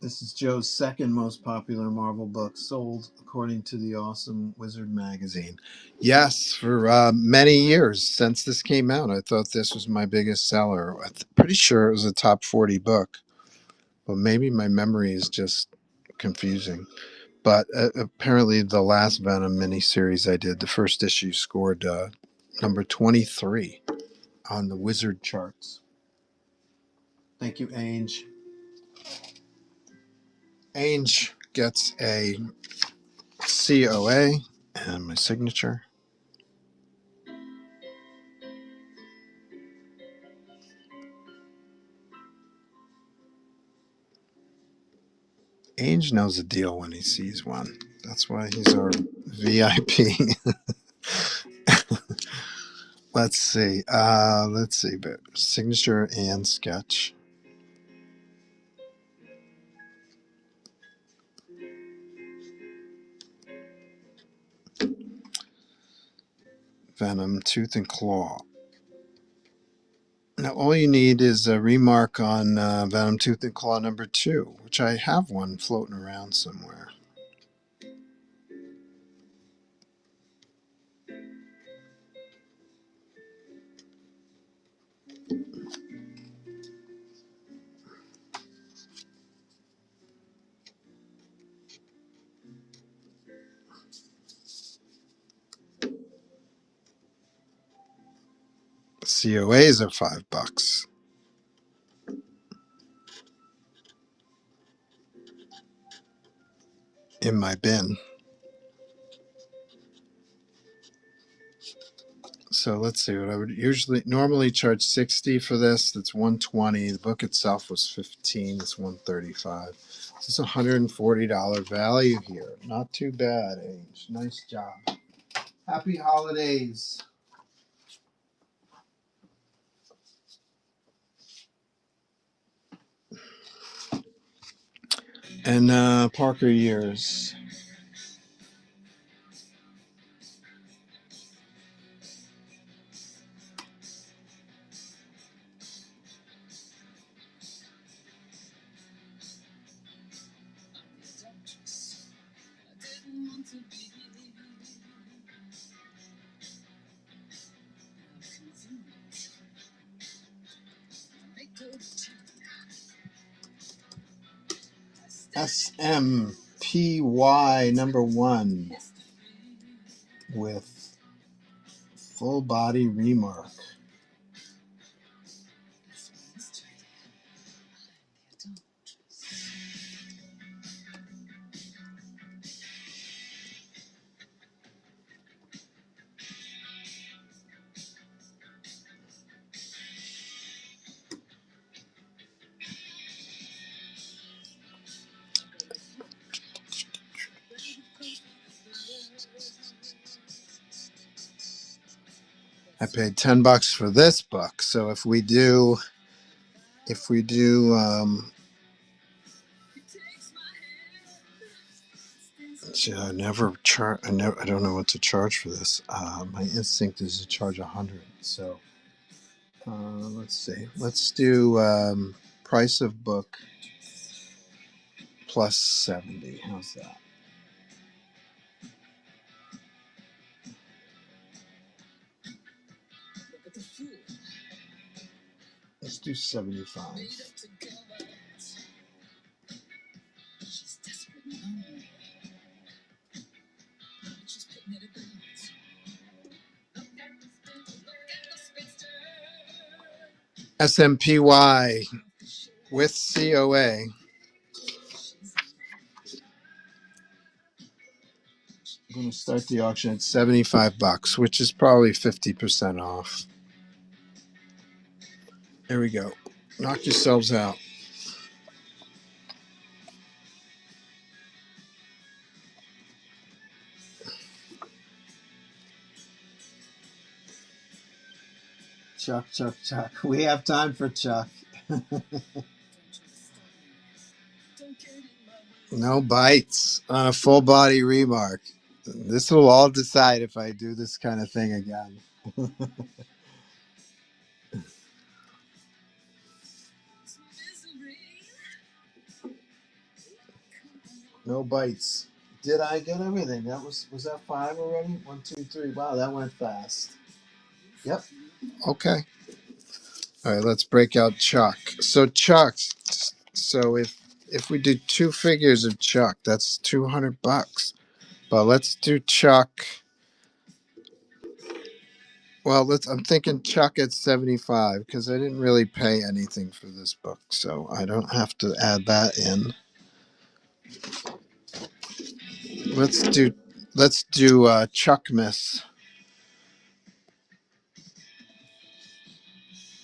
This is Joe's second most popular Marvel book sold, according to the Awesome Wizard magazine. Yes, for many years since this came out, I thought this was my biggest seller. I'm pretty sure it was a top 40 book, but maybe my memory is just confusing. But apparently, the last Venom miniseries I did, the first issue scored number 23 on the Wizard charts. Thank you, Ange. Ange gets a COA and my signature. Ange knows a deal when he sees one. That's why he's our VIP. Let's see. But signature and sketch. Venom, Tooth and Claw. Now, all you need is a remark on Venom Tooth and Claw number 2, which I have one floating around somewhere. COAs are $5 in my bin. So let's see what I would normally charge 60 for this. That's 120. The book itself was 15. It's 135. So it's $140 value here. Not too bad, Ange. Nice job. Happy holidays. And Parker years. SMPY number 1 with full body remark. I paid $10 for this book. So if we do, see, I don't know what to charge for this. My instinct is to charge 100. So let's see. Let's do price of book plus 70. How's that? Let's do 75. SMPY with COA. I'm going to start the auction at $75, which is probably 50% off. There we go. Knock yourselves out. Chuck, Chuck, Chuck. We have time for Chuck. No bites on a full body remark. This will all decide if I do this kind of thing again. No bites. Did I get everything? Was that 5 already? 1, 2, 3. Wow, that went fast. Yep. Okay. All right, let's break out Chuck. So Chuck. So if we do 2 figures of Chuck, that's $200. But let's do Chuck. Well, I'm thinking Chuck at 75 because I didn't really pay anything for this book, so I don't have to add that in. Let's do Chuck Miss.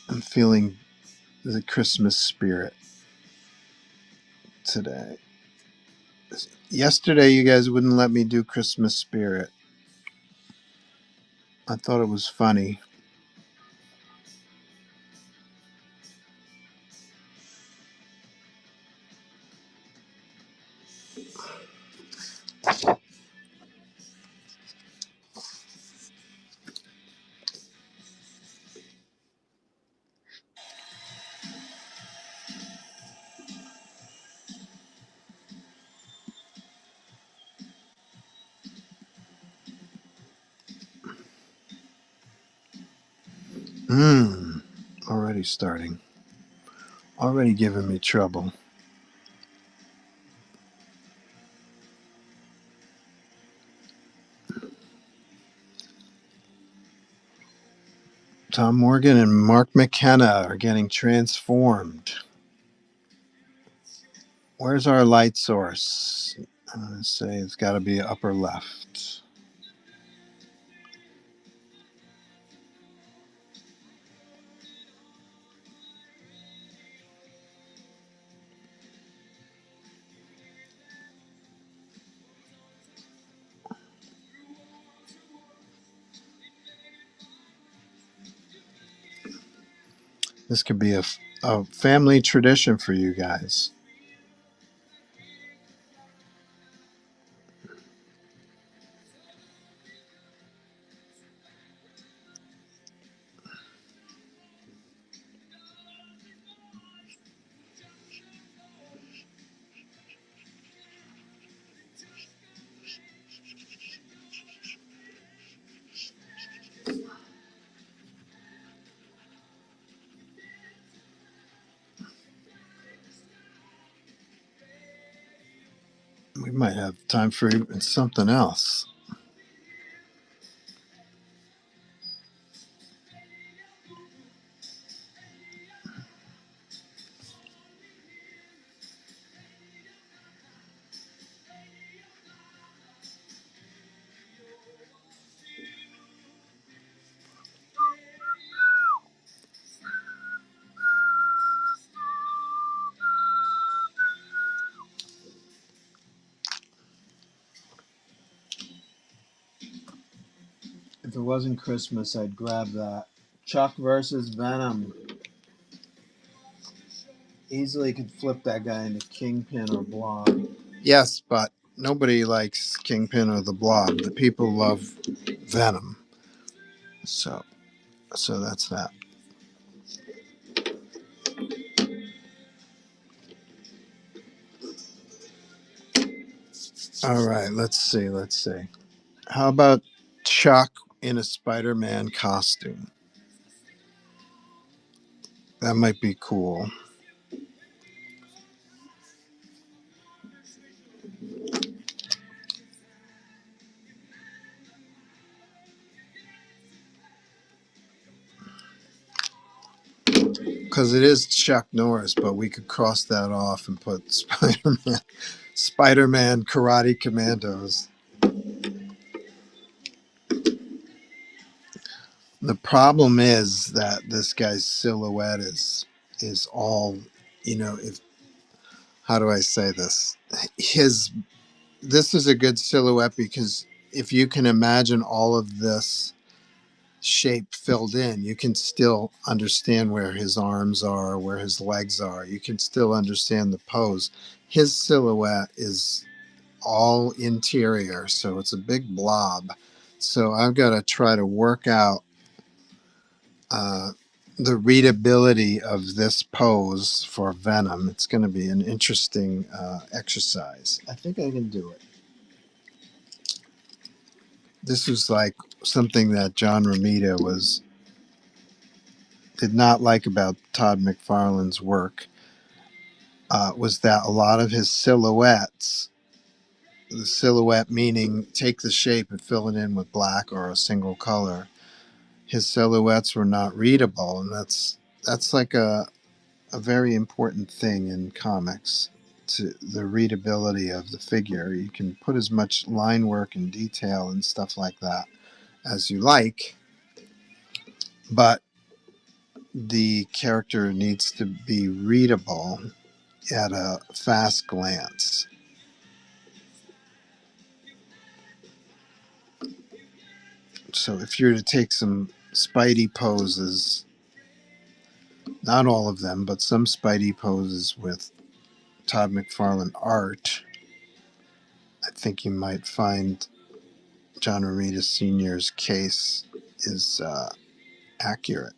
I'm feeling the Christmas spirit today. Yesterday, you guys wouldn't let me do Christmas spirit. I thought it was funny. Already starting. Already giving me trouble. Tom Morgan and Mark McKenna are getting transformed. Where's our light source? I'm going to say it's got to be upper left. This could be a family tradition for you guys. We might have time for even something else. If it wasn't Christmas, I'd grab that. Chuck versus Venom. Easily could flip that guy into Kingpin or Blob. Yes, but nobody likes Kingpin or the Blob. The people love Venom. So that's that. All right, let's see. How about Chuck in a Spider-Man costume? That might be cool. Because it is Chuck Norris, but we could cross that off and put Spider-Man Karate Commandos. The problem is that this guy's silhouette is all, if how do I say this? This is a good silhouette because if you can imagine all of this shape filled in, you can still understand where his arms are, where his legs are. You can still understand the pose. His silhouette is all interior, so it's a big blob. So I've got to try to work out uh, the readability of this pose for Venom. It's going to be an interesting exercise. I think I can do it. This was like something that John Romita did not like about Todd McFarlane's work, was that a lot of his silhouettes, the silhouette meaning take the shape and fill it in with black or a single color, his silhouettes were not readable, and that's like a very important thing in comics, to the readability of the figure. You can put as much line work and detail and stuff like that as you like, but the character needs to be readable at a fast glance. So if you're to take some Spidey poses, not all of them, but some Spidey poses with Todd McFarlane art, I think you might find John Romita Sr.'s case is accurate.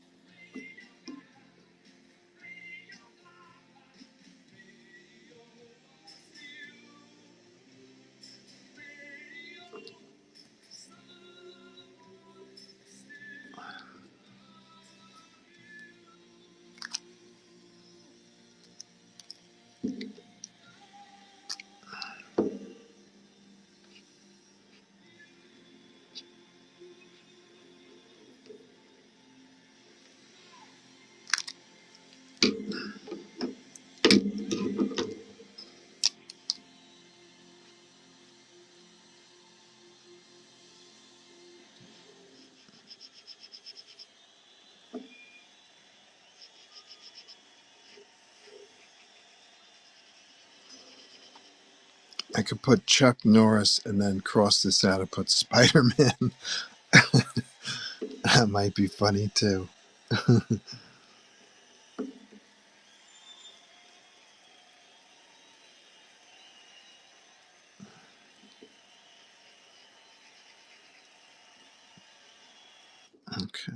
I could put Chuck Norris and then cross this out and put Spider-Man. That might be funny too. Okay.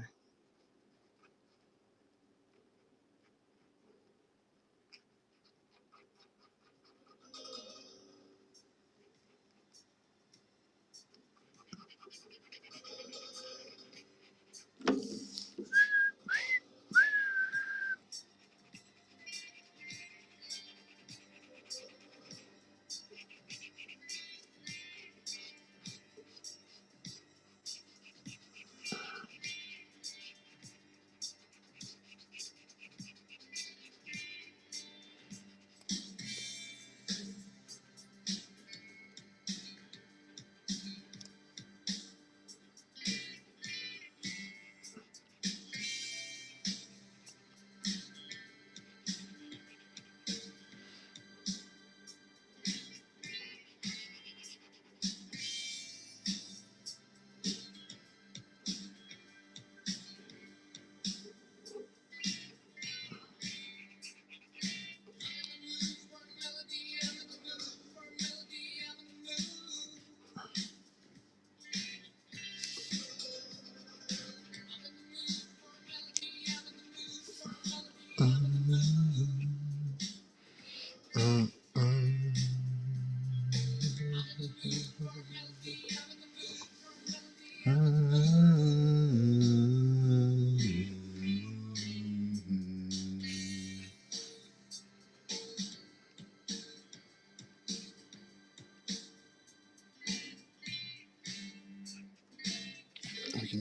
We can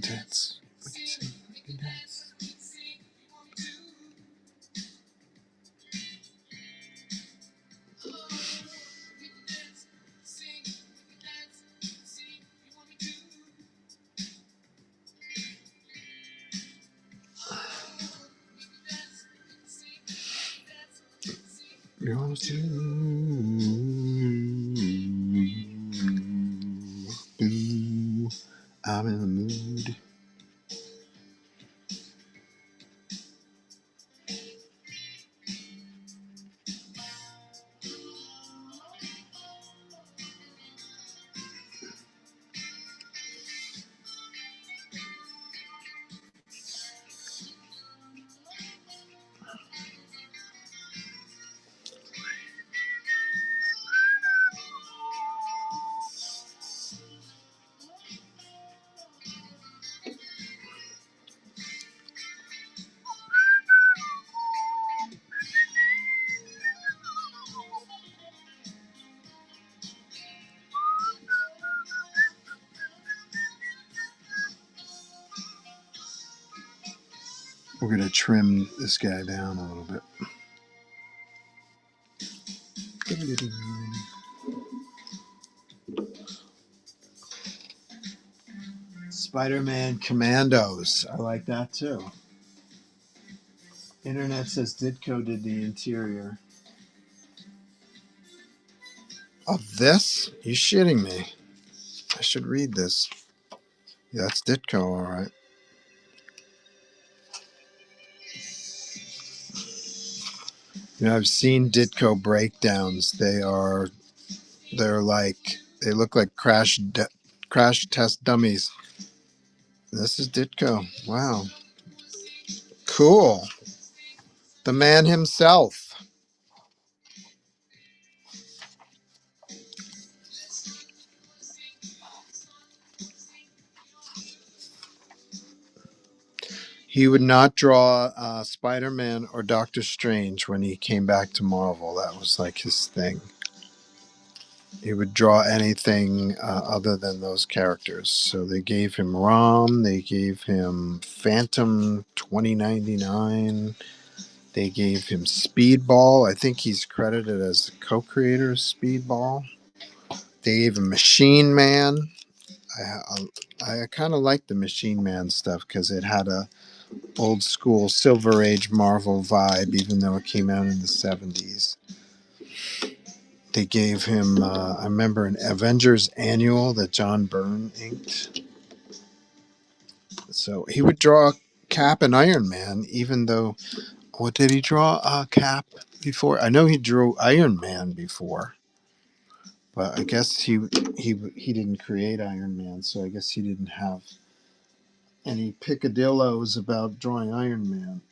dance. We can sing. We can dance. You want to? I'm in the mood. We're going to trim this guy down a little bit. Spider-Man Commandos. I like that too. Internet says Ditko did the interior. Of this? You shitting me? I should read this. Yeah, that's Ditko, all right. You know, I've seen Ditko breakdowns. They're like they look like crash test dummies. This is Ditko. Wow, cool. The man himself. He would not draw Spider-Man or Doctor Strange when he came back to Marvel. That was like his thing. He would draw anything other than those characters. So they gave him Rom, they gave him Phantom 2099, they gave him Speedball. I think he's credited as the co-creator of Speedball. They gave him Machine Man. I kind of like the Machine Man stuff because it had a old school Silver Age Marvel vibe, even though it came out in the 70s. They gave him, I remember, an Avengers Annual that John Byrne inked. So he would draw Cap and Iron Man, even though, what did he draw Cap before? I know he drew Iron Man before, but I guess he didn't create Iron Man, so I guess he didn't have any picadillos about drawing Iron Man.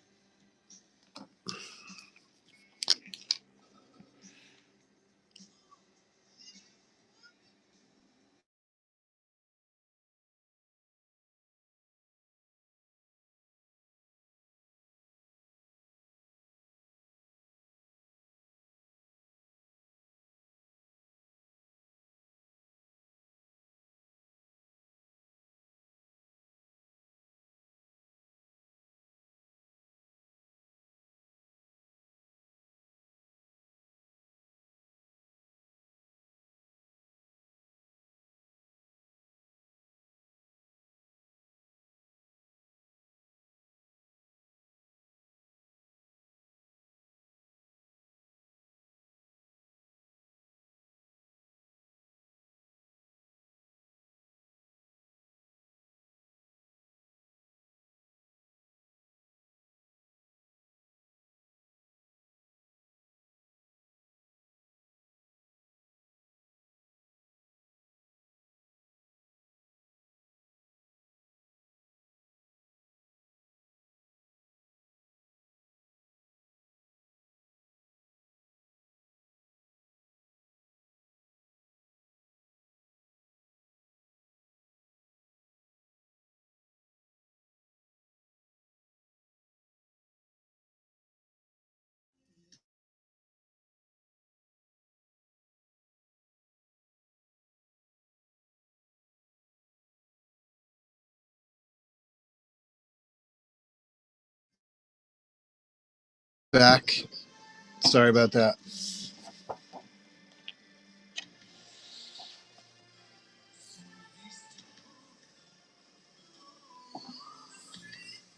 back. Sorry about that.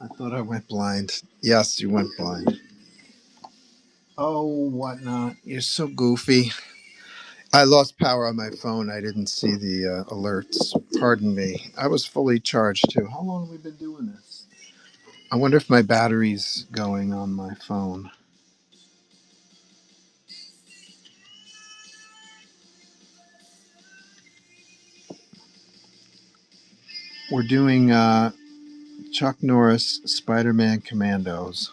I thought I went blind. Yes, you went blind. Oh, whatnot. You're so goofy. I lost power on my phone. I didn't see the alerts. Pardon me. I was fully charged too. How long have we been doing this? I wonder if my battery's going on my phone. We're doing Chuck Norris Spider-Man Commandos.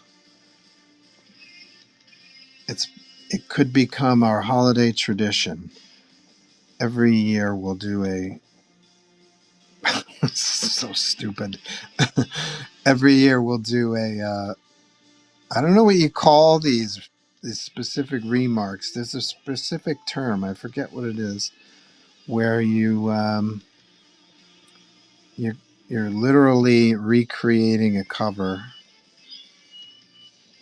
It could become our holiday tradition. Every year we'll do a so stupid. Every year we'll do a I don't know what you call these specific remarks. There's a specific term. I forget what it is. Where you're you're literally recreating a cover.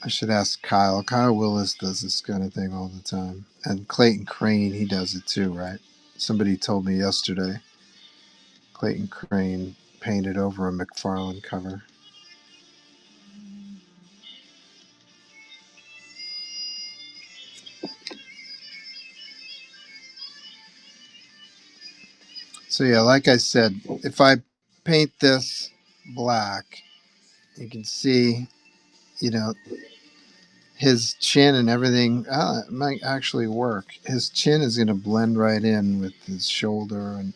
I should ask Kyle. Kyle Willis does this kind of thing all the time, and Clayton Crane, he does it too, right? Somebody told me yesterday. Clayton Crane painted over a McFarlane cover. So yeah, like I said, if I paint this black, you can see, you know, his chin and everything. It might actually work. His chin is going to blend right in with his shoulder, and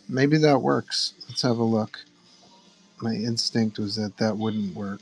maybe that works. Let's have a look. My instinct was that that wouldn't work.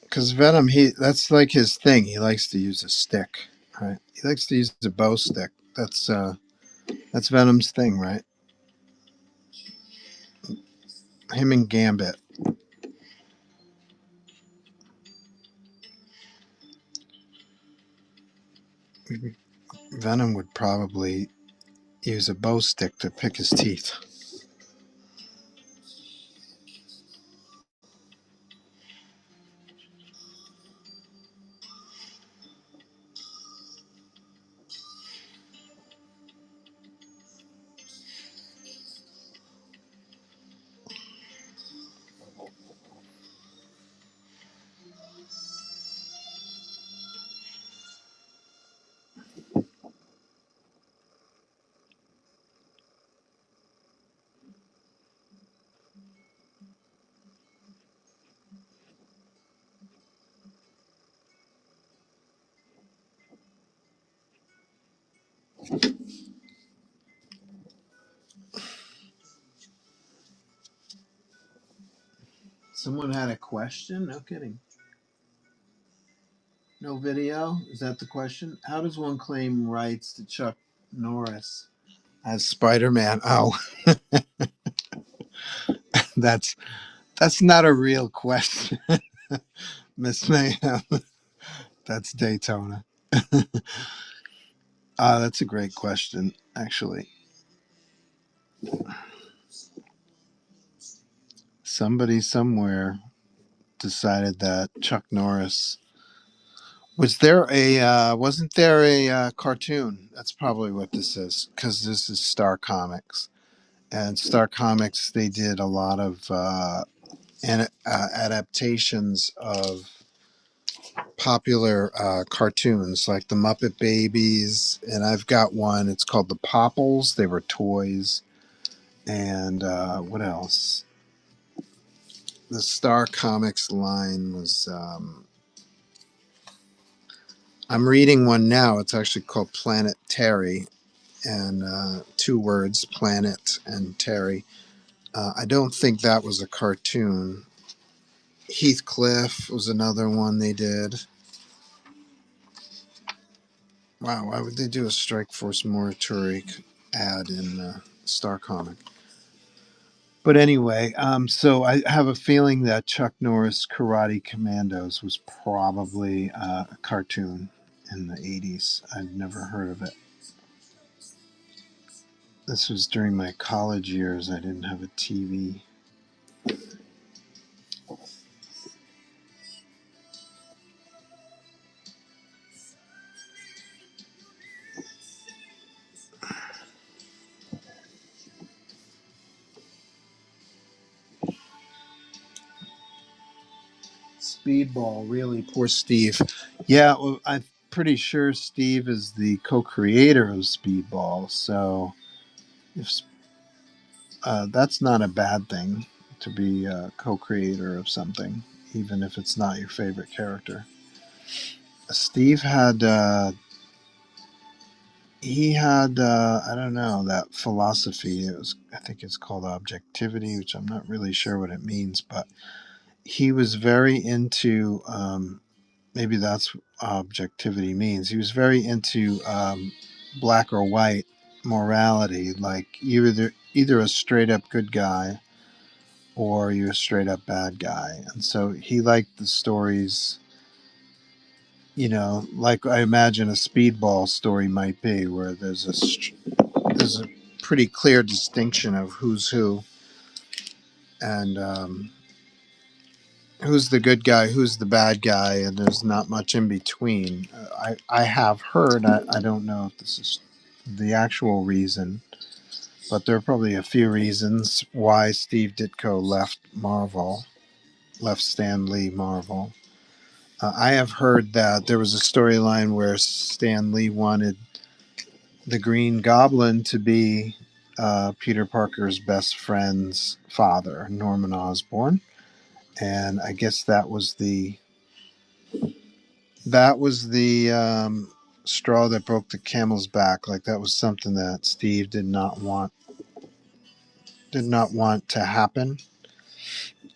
Because Venom, that's like his thing. He likes to use a stick, right? He likes to use a bow stick. That's Venom's thing, right? Him and Gambit. Venom would probably use a bow stick to pick his teeth. Someone had a question? No kidding. No video? Is that the question? How does one claim rights to Chuck Norris as Spider-Man? Oh, that's that's not a real question, Miss Mayhem. That's Daytona. That's a great question, actually. Somebody somewhere decided that Chuck Norris wasn't there a cartoon? That's probably what this is, because this is Star Comics, and Star Comics, they did a lot of adaptations of popular cartoons like the Muppet Babies, and I've got one. It's called the Popples. They were toys, and what else? The Star Comics line was I'm reading one now. It's actually called Planet Terry, and two words, Planet and Terry. I don't think that was a cartoon. Heathcliff was another one they did. Wow, why would they do a Strike Force Morituri ad in Star Comic? But anyway, so I have a feeling that Chuck Norris Karate Commandos was probably a cartoon in the 80s. I've never heard of it. This was during my college years. I didn't have a TV. Speedball, really poor Steve. Yeah, well, I'm pretty sure Steve is the co-creator of Speedball, so if that's not a bad thing to be a co-creator of something, even if it's not your favorite character. Steve had he had I don't know, that philosophy. It was, I think it's called objectivity, which I'm not really sure what it means, but he was very into maybe that's what objectivity means. He was very into black or white morality, like either a straight up good guy or you're a straight up bad guy. And so he liked the stories, like I imagine a Speedball story might be, where there's a pretty clear distinction of who's who, and who's the good guy, who's the bad guy, and there's not much in between. I have heard, I don't know if this is the actual reason, but there are probably a few reasons why Steve Ditko left Stan Lee Marvel. I have heard that there was a storyline where Stan Lee wanted the Green Goblin to be Peter Parker's best friend's father, Norman Osborn, and I guess that was the straw that broke the camel's back. Like that was something that Steve did not want to happen.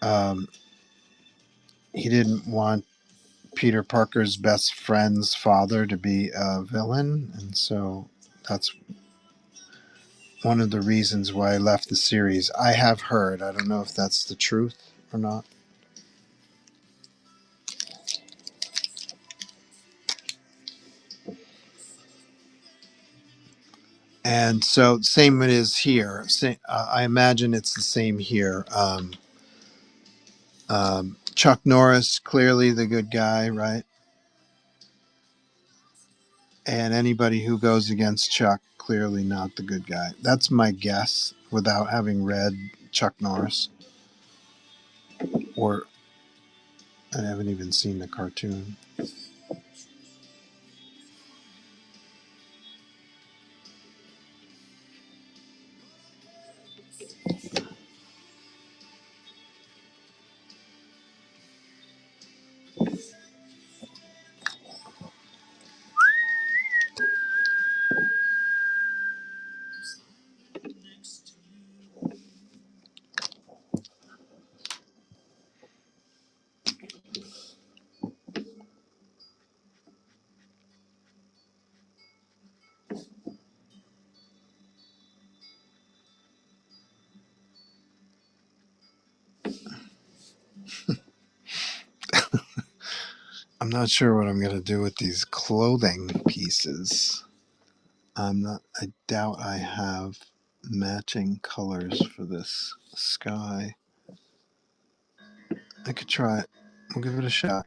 Um, he didn't want Peter Parker's best friend's father to be a villain, and so that's one of the reasons why I left the series. I have heard. I don't know if that's the truth or not. And so, same it is here. I imagine it's the same here. Chuck Norris, clearly the good guy, right? And anybody who goes against Chuck, clearly not the good guy. That's my guess without having read Chuck Norris, or I haven't even seen the cartoon. I'm not sure what I'm going to do with these clothing pieces. I doubt I have matching colors for this sky. I could try it. We'll give it a shot.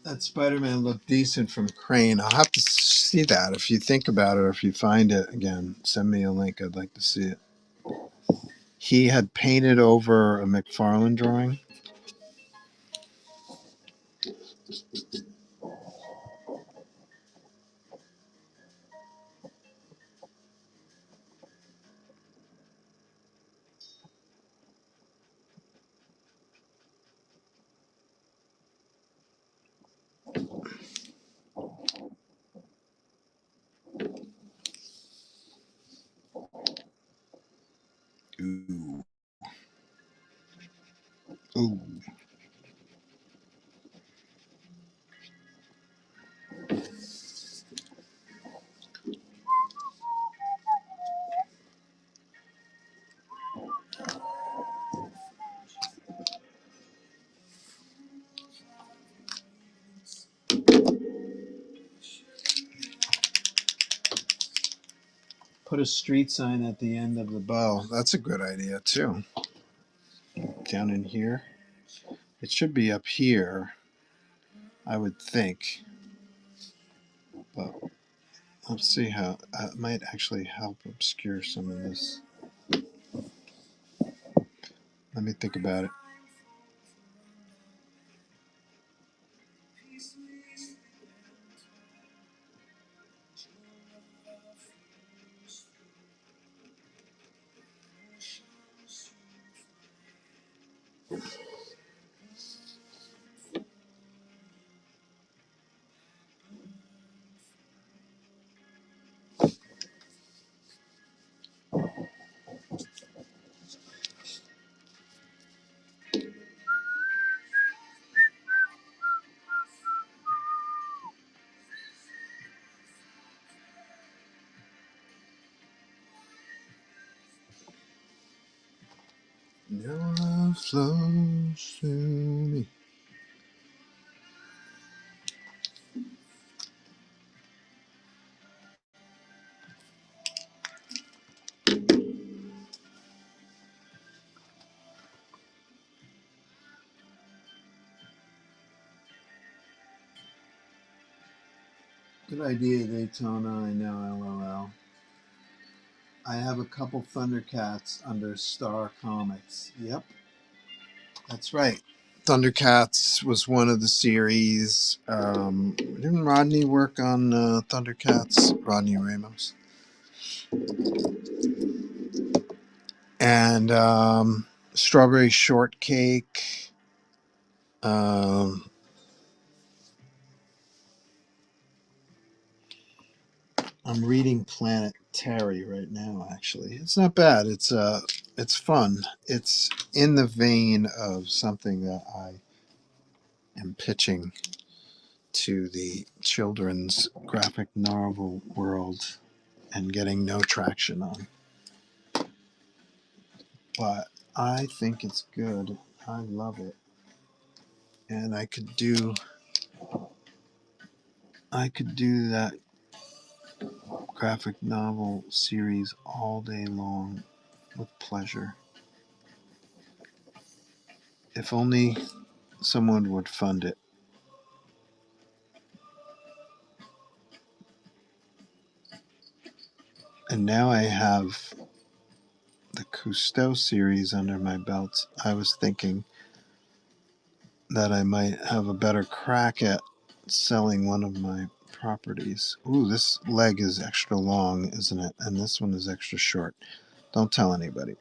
that Spider-Man looked decent from Crane. I'll have to see that. If you think about it or if you find it again, send me a link. I'd like to see it. He had painted over a McFarlane drawing. Ooh. Ooh. Put a street sign at the end of the bow. That's a good idea too. Down in here. It should be up here, I would think. But let's see how it might actually help obscure some of this. Let me think about it. Your love flows through me. Good idea, Daytona. I know, LOL. I have a couple Thundercats under Star Comics. Yep, that's right. Thundercats was one of the series. Didn't Rodney work on Thundercats? Rodney Ramos. And Strawberry Shortcake. Um, I'm reading Planet Terry right now. Actually, it's not bad. It's fun. It's in the vein of something that I am pitching to the children's graphic novel world and getting no traction on. But I think it's good. I love it. And I could do that graphic novel series all day long with pleasure. If only someone would fund it. And now I have the Cousteau series under my belt. I was thinking that I might have a better crack at selling one of my properties. Ooh, this leg is extra long, isn't it? And this one is extra short. Don't tell anybody.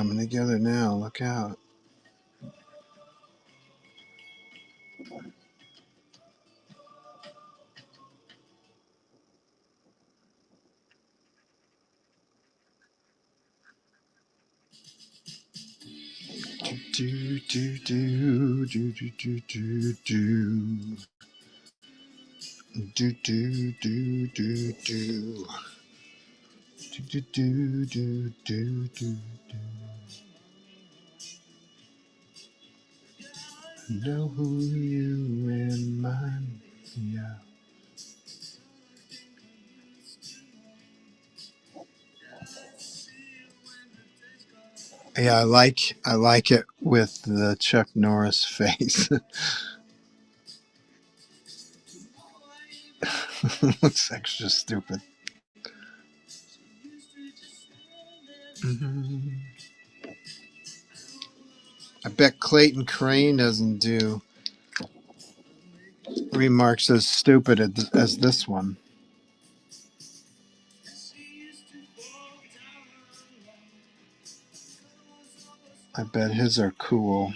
coming together now. Look out. Do, do, do, do, do, do, do, do. Do, do, do, do, do. Do, do, do, do, do, do. Know who you remind me of. Yeah, I like it with the Chuck Norris face. Looks extra stupid. Mhm. I bet Clayton Crane doesn't do remarks as stupid as this one. I bet his are cool.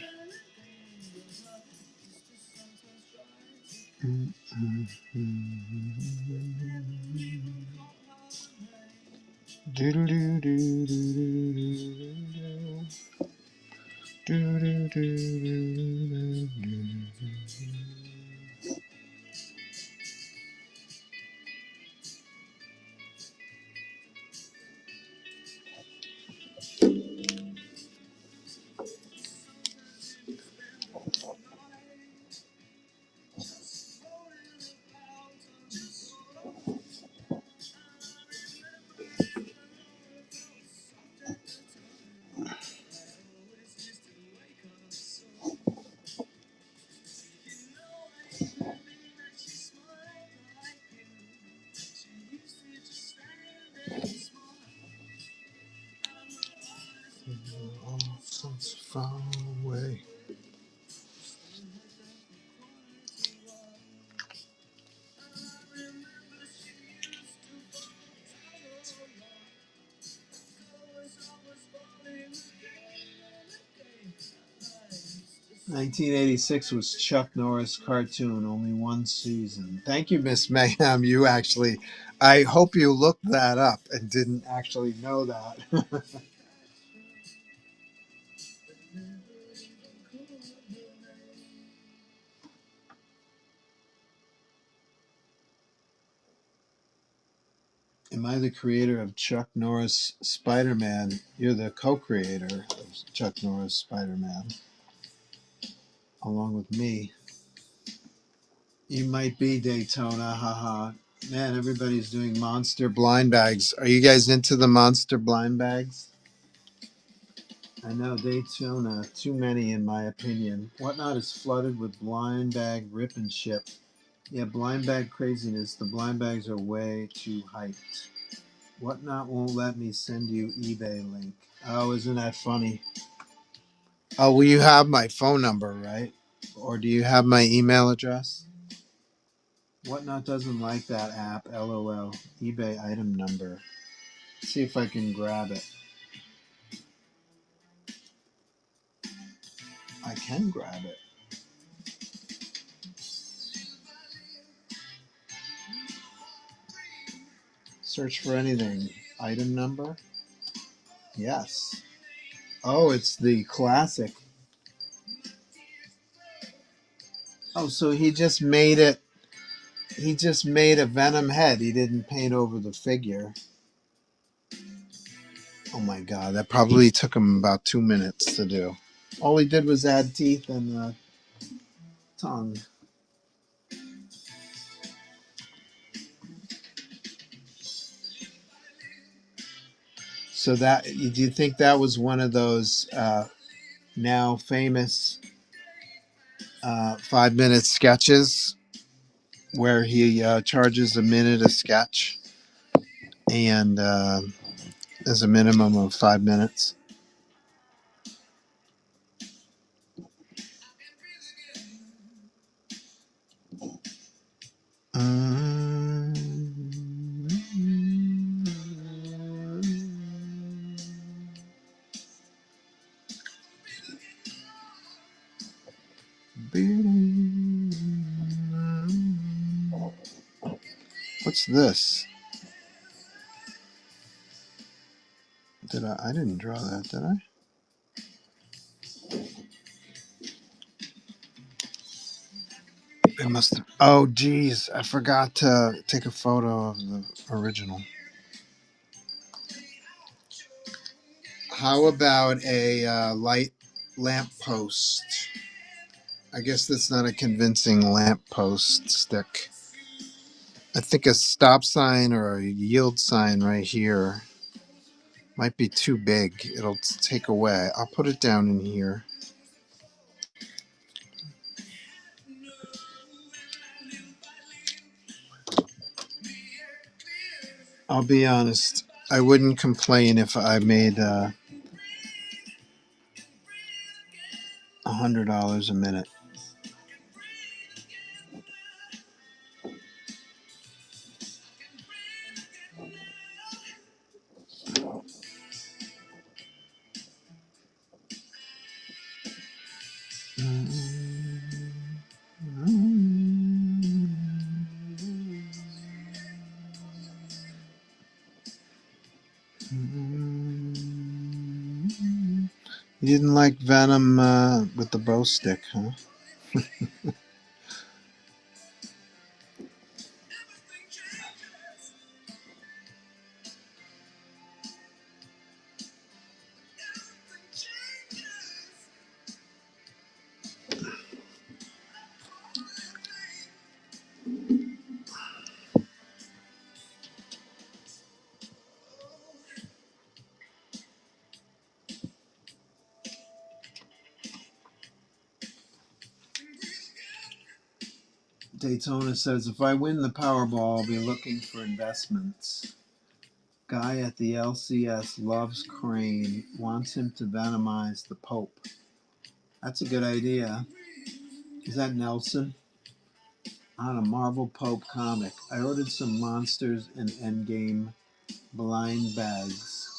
Do-do-do-do-do-do-do. 1986 was Chuck Norris cartoon, only one season. Thank you, Miss Mayhem. You actually, I hope you looked that up and didn't actually know that. Am I the creator of Chuck Norris Spider-Man? You're the co-creator of Chuck Norris Spider-Man, along with me. You might be Daytona, haha. Man, everybody's doing monster blind bags. Are you guys into the monster blind bags? I know Daytona, too many in my opinion. Whatnot is flooded with blind bag rip and ship. Yeah, blind bag craziness. The blind bags are way too hyped. Whatnot won't let me send you eBay link. Oh, isn't that funny? Oh, well, you have my phone number, right? Or do you have my email address? Whatnot doesn't like that app. LOL. eBay item number. Let's see if I can grab it. I can grab it. Search for anything. Item number? Yes. Oh, it's the classic. Oh, so he just made it. He just made a Venom head. He didn't paint over the figure. Oh my god, that probably took him about 2 minutes to do. All he did was add teeth and tongue. So that, do you think that was one of those now famous 5-minute sketches where he charges a minute a sketch and there's a minimum of 5 minutes? What's this? I didn't draw that, did I? It must have. Oh, geez. I forgot to take a photo of the original. How about a light lamp post? I guess that's not a convincing lamp post stick. I think a stop sign or a yield sign right here might be too big. It'll take away. I'll put it down in here. I'll be honest. I wouldn't complain if I made $100 a minute. You didn't like Venom with the bow stick, huh? Daytona says, if I win the Powerball, I'll be looking for investments. Guy at the LCS loves Crane, wants him to venomize the Pope. That's a good idea. Is that Nelson? On a Marvel Pope comic. I ordered some Monsters and Endgame blind bags.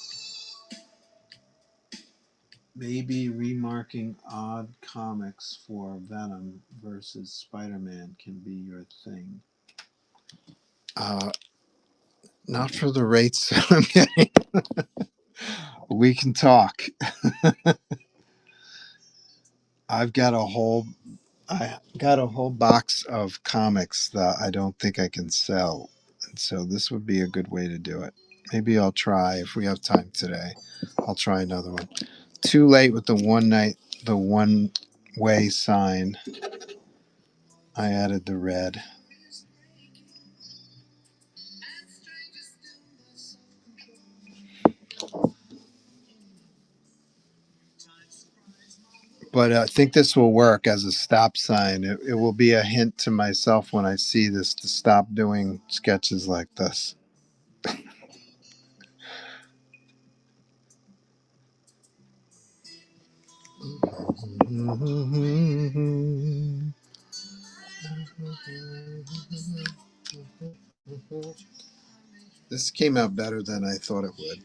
Maybe remarking odd comics for Venom versus Spider-Man can be your thing. Not for the rates I'm getting. We can talk. I've got a whole I got a whole box of comics that I don't think I can sell. And so this would be a good way to do it. Maybe I'll try if we have time today. I'll try another one. Too late with the one way sign. I added the red. But I think this will work as a stop sign. It will be a hint to myself when I see this to stop doing sketches like this. This came out better than I thought it would.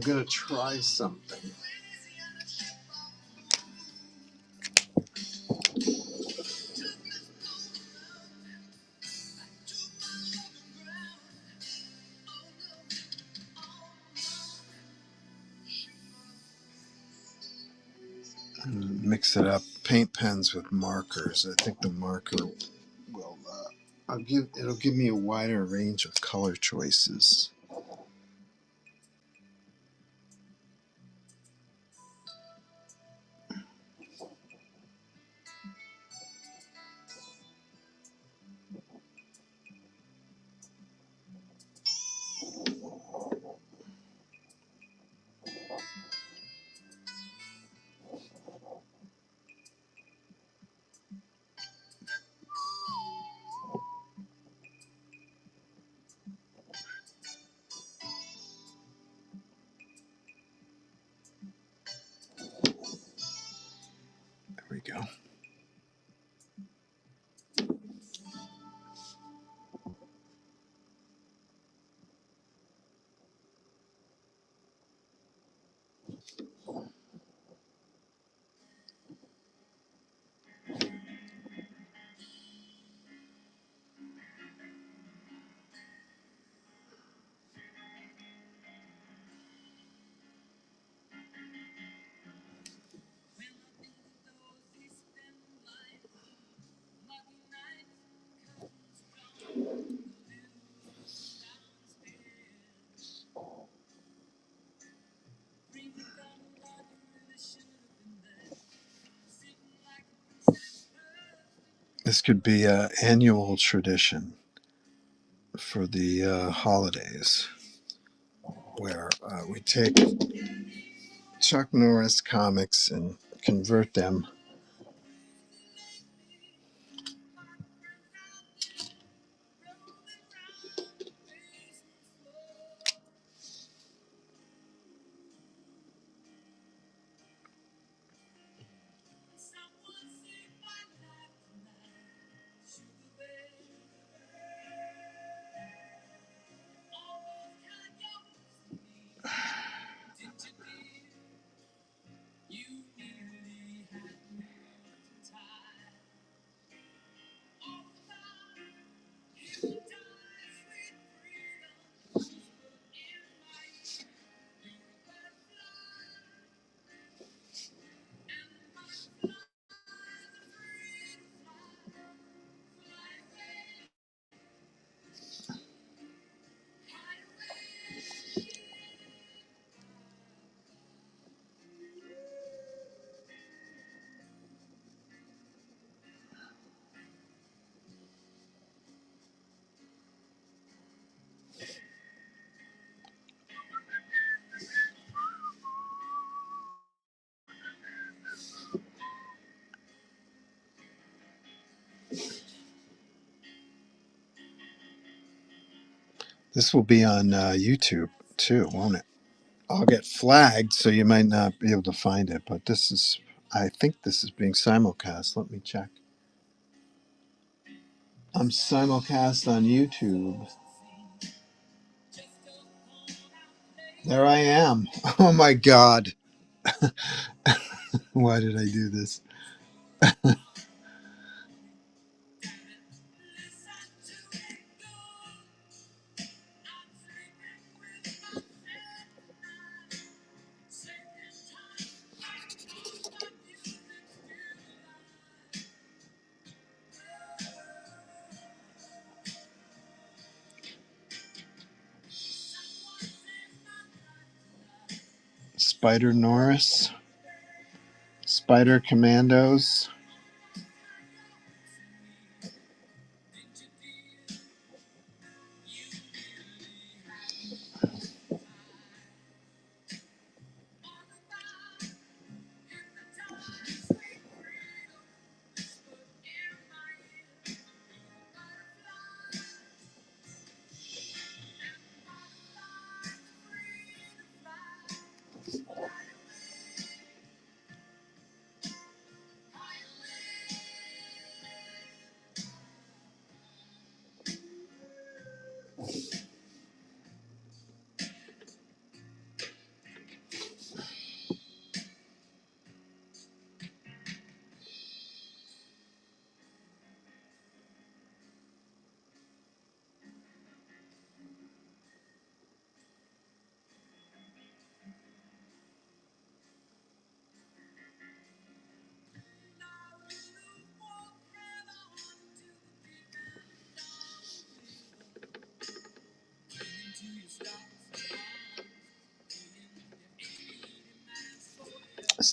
going to try something. Mix it up. Paint pens with markers. I think the marker will. It'll give me a wider range of color choices. There we go. This could be an annual tradition for the holidays, where we take Chuck Norris comics and convert them. This will be on YouTube too, won't it? I'll get flagged, so you might not be able to find it. But I think this is being simulcast. Let me check. I'm simulcast on YouTube. There I am. Oh my God. Why did I do this? Spider Norris, Spider Commandos.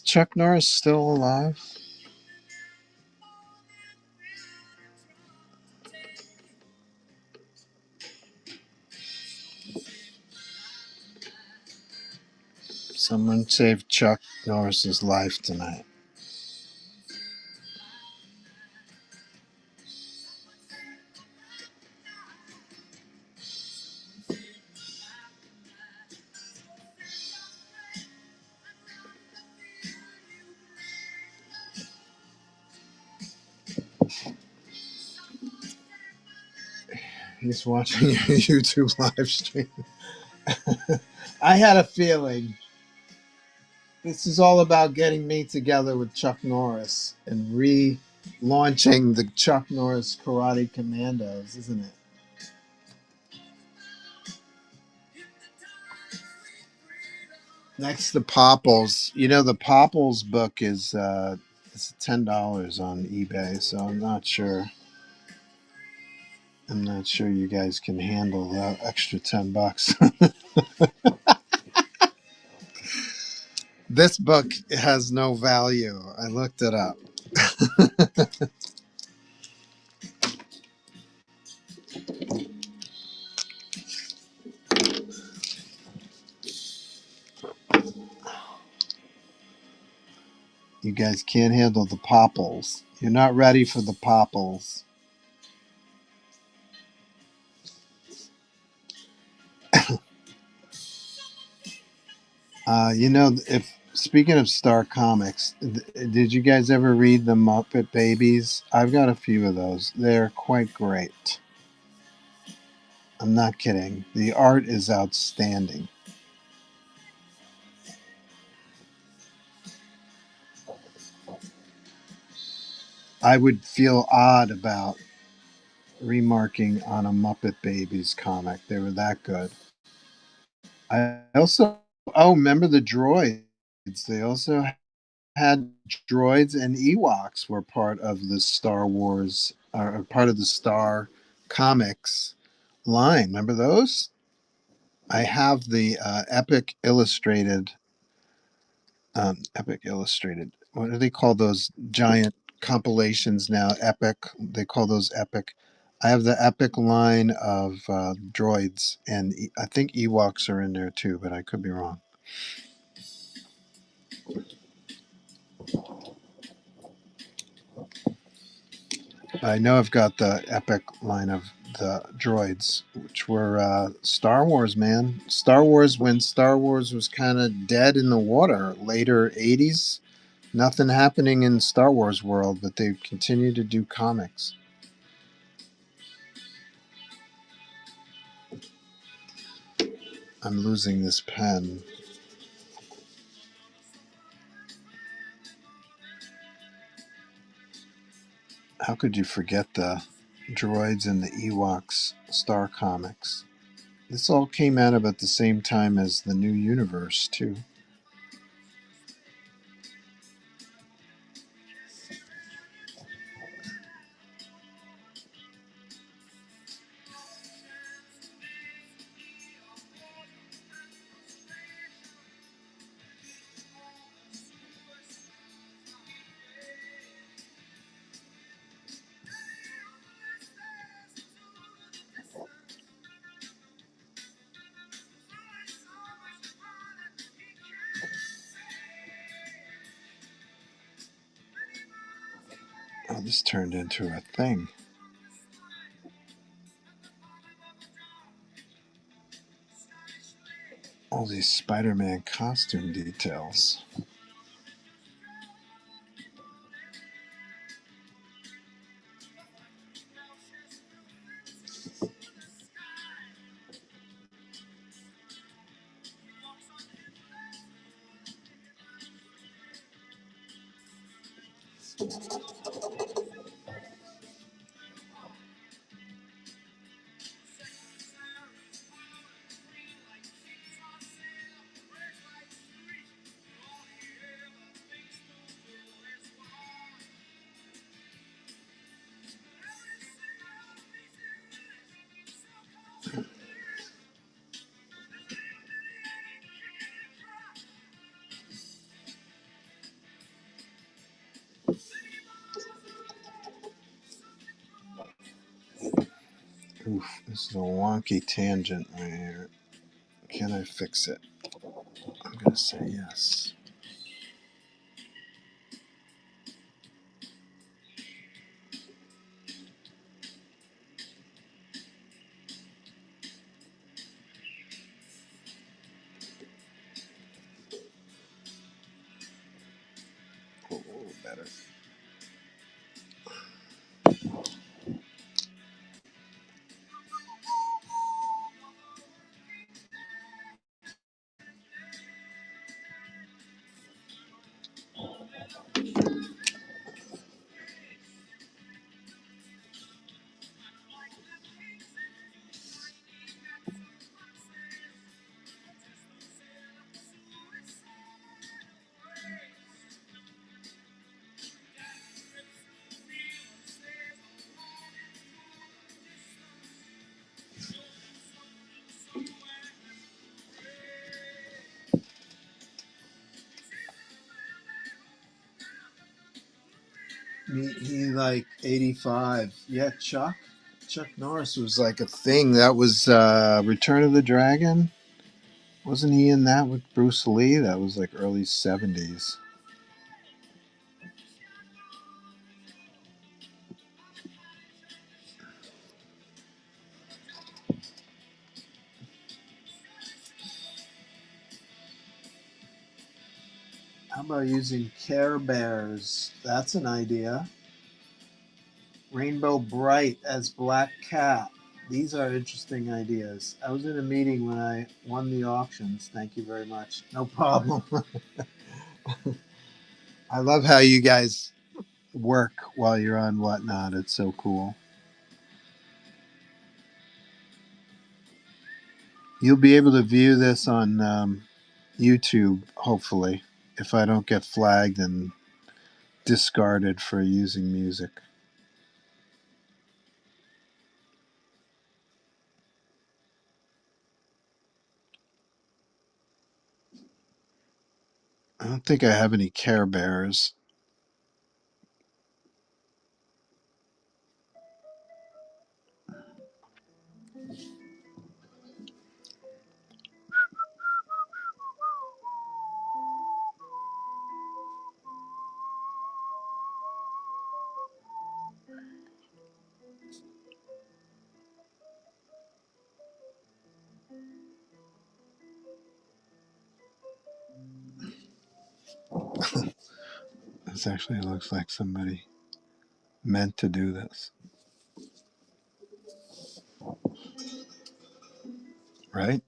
Chuck Norris still alive? Someone saved Chuck Norris's life tonight. He's watching your YouTube live stream. I had a feeling this is all about getting me together with Chuck Norris and relaunching the Chuck Norris Karate Commandos, isn't it? Next, the Popples. You know, the Popples book is it's $10 on eBay, so I'm not sure. I'm not sure you guys can handle that extra $10. This book has no value. I looked it up. You guys can't handle the Popples. You're not ready for the Popples. You know, if speaking of Star Comics, did you guys ever read the Muppet Babies? I've got a few of those. They're quite great. I'm not kidding. The art is outstanding. I would feel odd about remarking on a Muppet Babies comic. They were that good. I also, oh, remember the droids? They also had droids, and Ewoks were part of the Star Wars, or part of the Star Comics line. Remember those? I have the Epic Illustrated. What do they call those giant compilations now? Epic. They call those Epic. I have the Epic line of droids, and I think Ewoks are in there too, but I could be wrong. I know I've got the Epic line of the droids, which were Star Wars, man. Star Wars, when Star Wars was kind of dead in the water, later 80s. Nothing happening in Star Wars world, but they continue to do comics. I'm losing this pen. How could you forget the droids and the Ewoks Star Comics? This all came out about the same time as the new universe, too. Oh, this turned into a thing. All these Spider-Man costume details. Oof, this is a wonky tangent right here. Can I fix it? I'm going to say yes. A little better. He like 85. Yeah, Chuck Norris was like a thing. That was Return of the Dragon. Wasn't he in that with Bruce Lee? That was like early 70s. How about using Care Bears? That's an idea. Rainbow Bright as Black Cat. These are interesting ideas. I was in a meeting when I won the auctions. Thank you very much. No problem. I love how you guys work while you're on Whatnot. It's so cool. You'll be able to view this on YouTube, hopefully, if I don't get flagged and discarded for using music. I don't think I have any Care Bears. This actually looks like somebody meant to do this, right?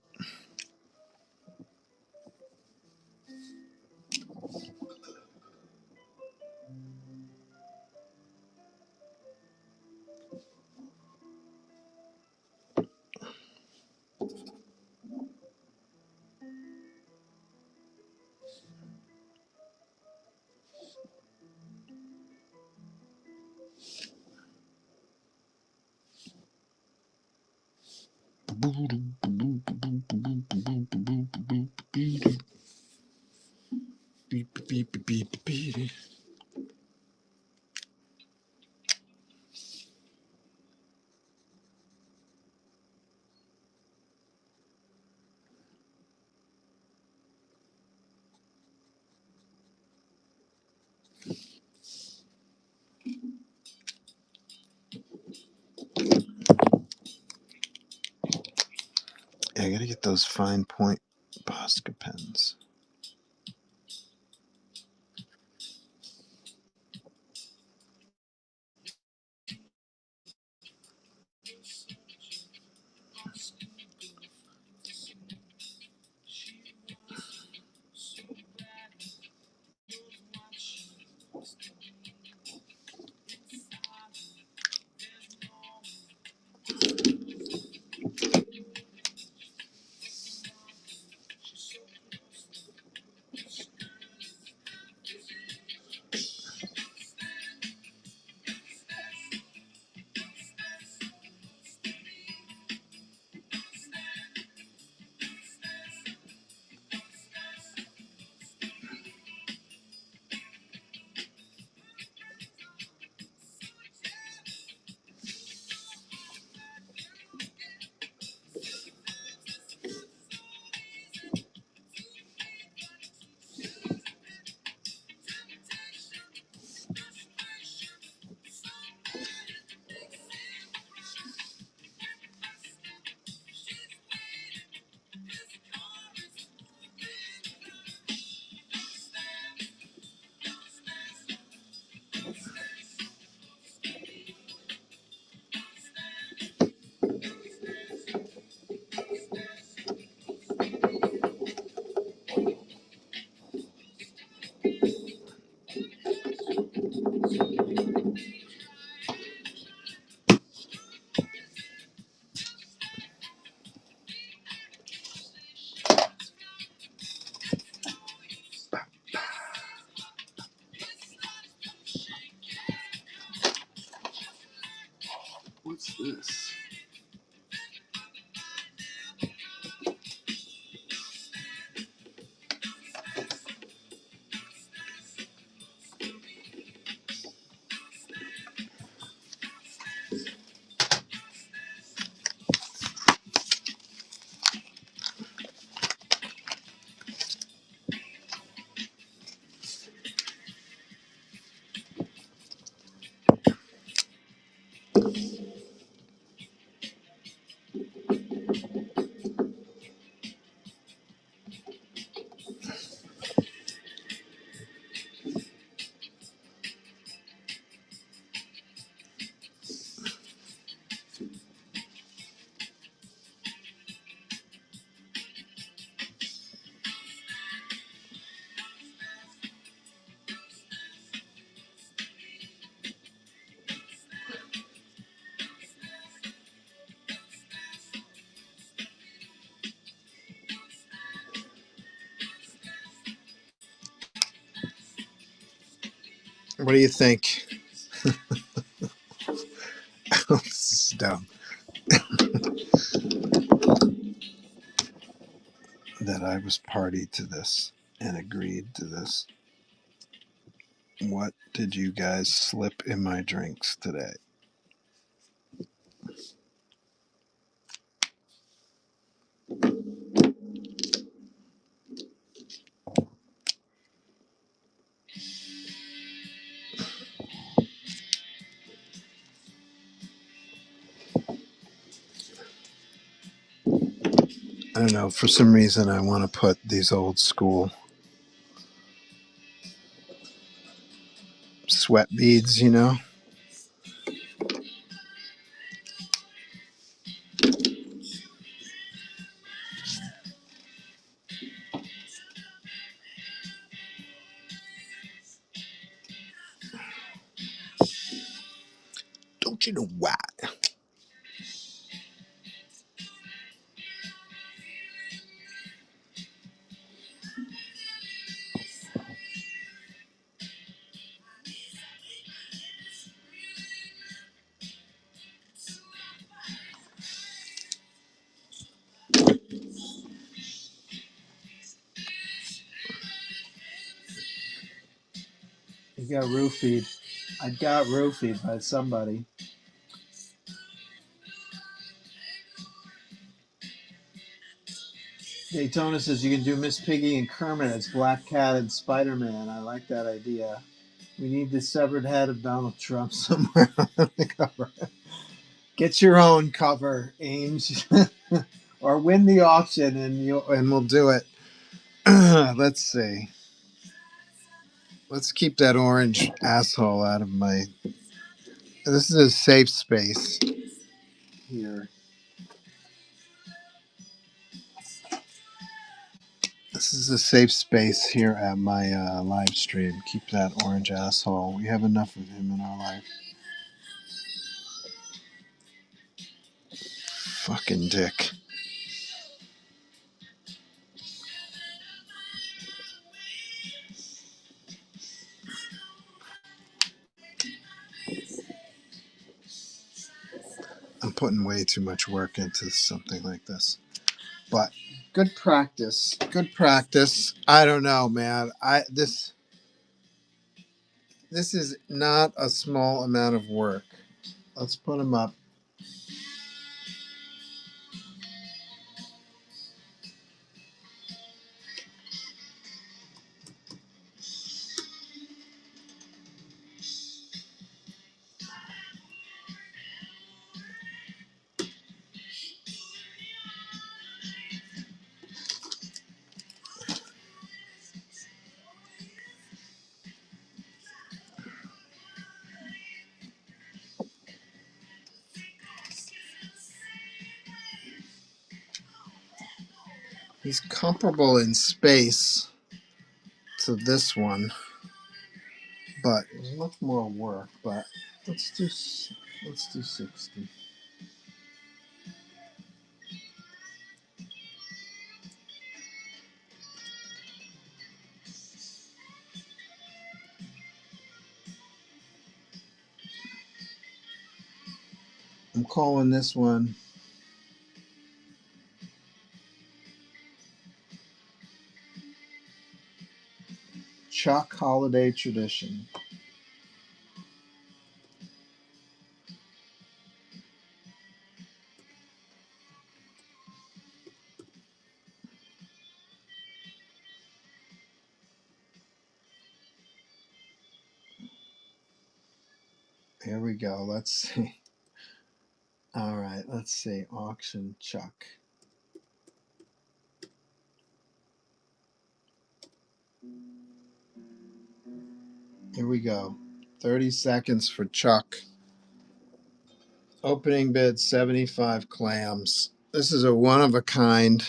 Yeah, I gotta get those fine point Posca pens. What's this? What do you think? This is dumb. That I was party to this and agreed to this. What did you guys slip in my drinks today? I don't know. For some reason, I want to put these old school sweat beads, you know? Don't you know why? You got roofied. I got roofied by somebody. Daytona says you can do Miss Piggy and Kermit as Black Cat and Spider-Man. I like that idea. We need the severed head of Donald Trump somewhere on the cover. Get your own cover, Ames, or win the auction, and we'll do it. Let's see. Let's keep that orange asshole out of my. This is a safe space here. This is a safe space here at my live stream. Keep that orange asshole. We have enough of him in our life. Fucking dick. I'm putting way too much work into something like this. But good practice. Good practice. I don't know, man. This is not a small amount of work. Let's put him up. He's comparable in space to this one, but there's much more work. But let's do 60. I'm calling this one Chuck Holiday Tradition. Here we go. Let's see. All right, let's see. Auction Chuck. Here we go. 30 seconds for Chuck. Opening bid 75 clams. This is a one of a kind.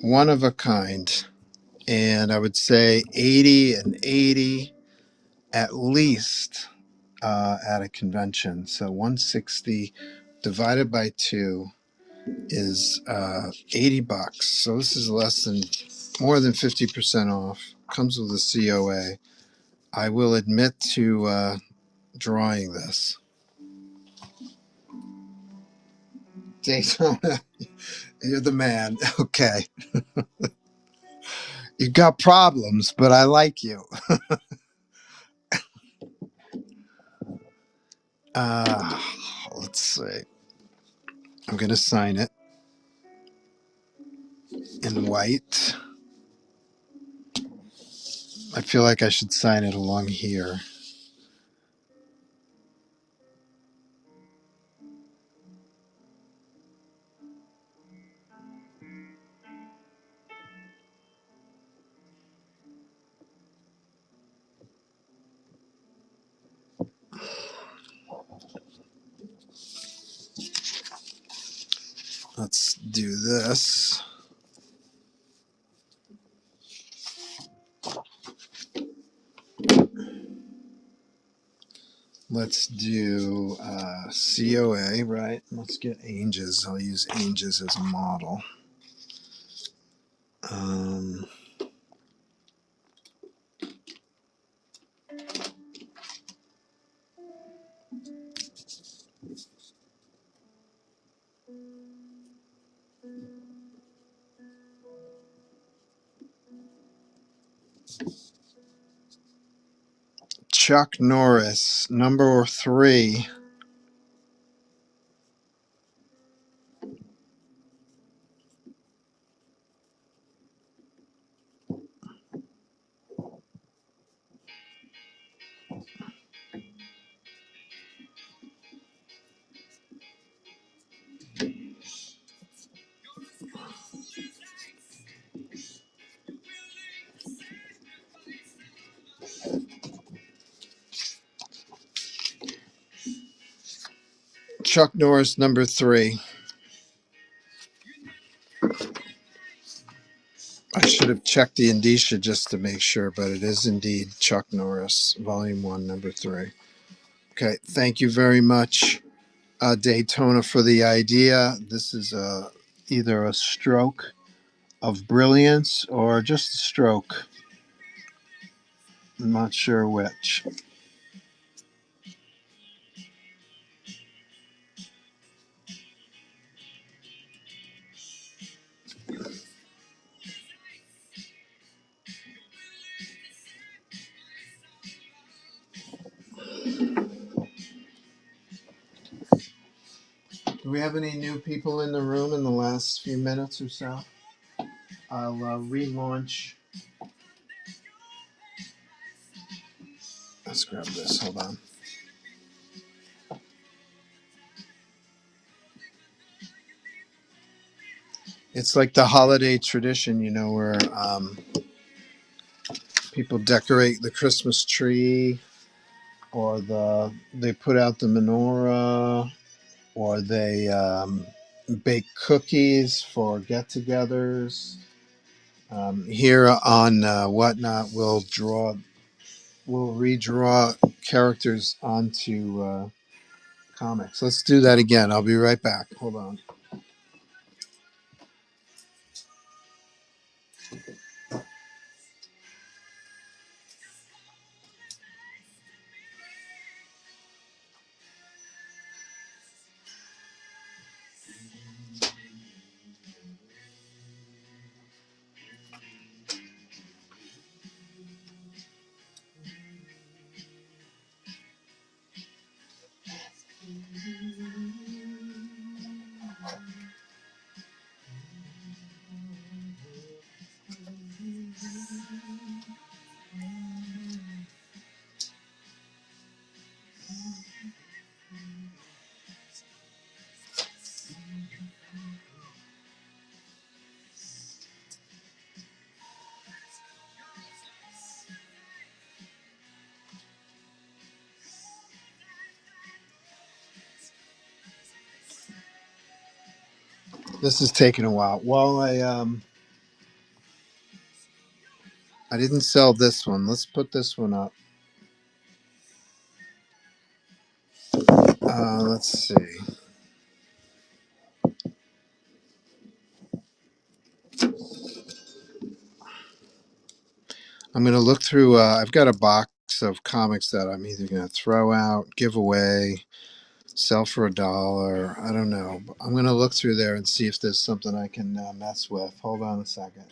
One of a kind. And I would say 80 and 80 at least at a convention. So 160 divided by 2 is $80. So this is more than 50% off. Comes with a COA. I will admit to drawing this. Daytona, you're the man. Okay. You've got problems, but I like you. Uh, let's see. I'm going to sign it in white. I feel like I should sign it along here. Let's do this. Let's do COA, right? Let's get Ainges. I'll use Ainges as a model. Um, Chuck Norris, number 3. Chuck Norris, number 3. I should have checked the indicia just to make sure, but it is indeed Chuck Norris, Volume 1, number 3. Okay, thank you very much, Daytona, for the idea. This is either a stroke of brilliance or just a stroke. I'm not sure which. Do we have any new people in the room in the last few minutes or so? I'll relaunch. Let's grab this. Hold on. It's like the holiday tradition, where people decorate the Christmas tree, or they put out the menorah, or they bake cookies for get-togethers. Here on Whatnot, we'll redraw characters onto comics. Let's do that again. I'll be right back. Hold on. This is taking a while. Well, I didn't sell this one. Let's put this one up. Let's see. I'm going to look through. I've got a box of comics that I'm either going to throw out, give away, sell for $1. I don't know. I'm going to look through there and see if there's something I can mess with. Hold on a second.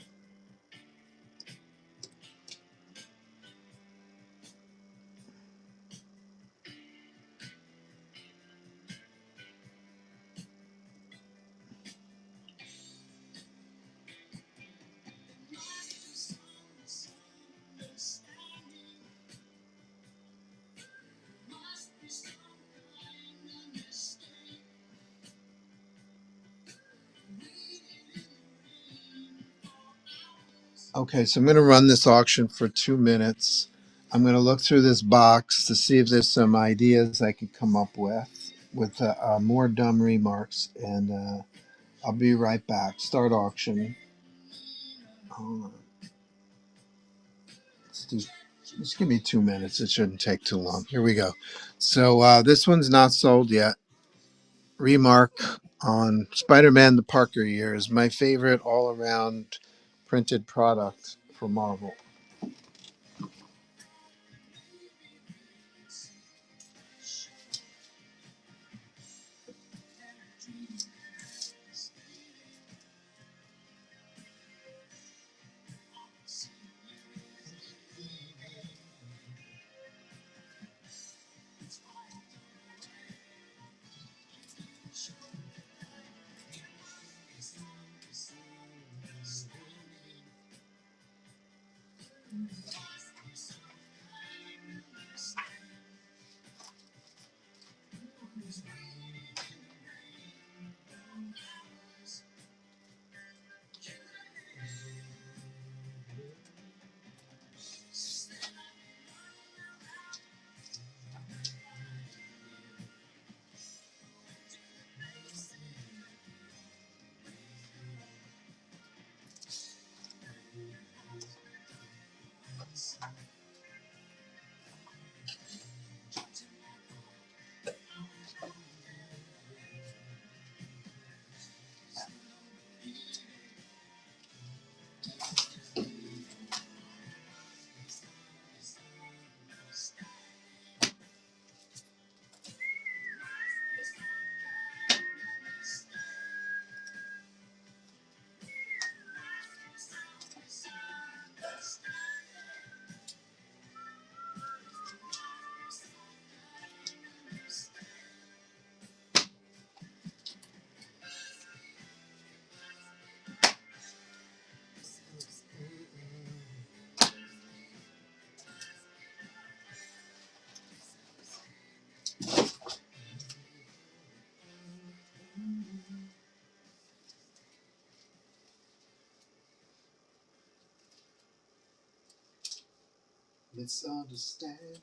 Okay, so I'm going to run this auction for 2 minutes. I'm going to look through this box to see if there's some ideas I could come up with more dumb remarks, and I'll be right back. Start auction. Hold on. Just give me 2 minutes. It shouldn't take too long. Here we go. So this one's not sold yet. Remark on Spider-Man: The Parker Year is my favorite all-around printed product for Marvel. Misunderstanding.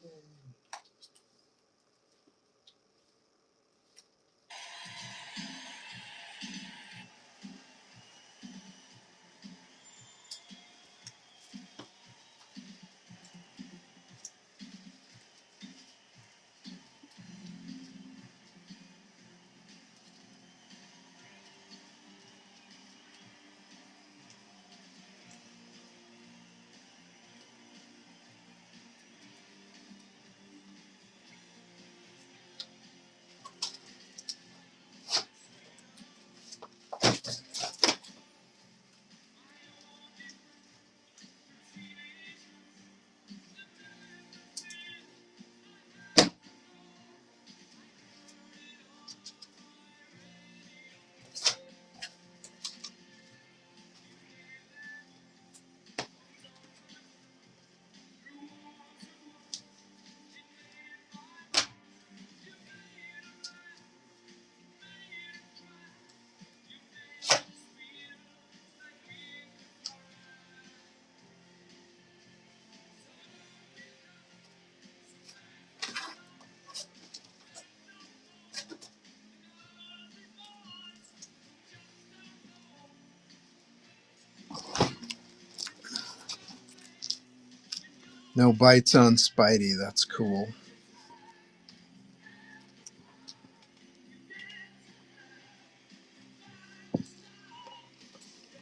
No bites on Spidey. That's cool.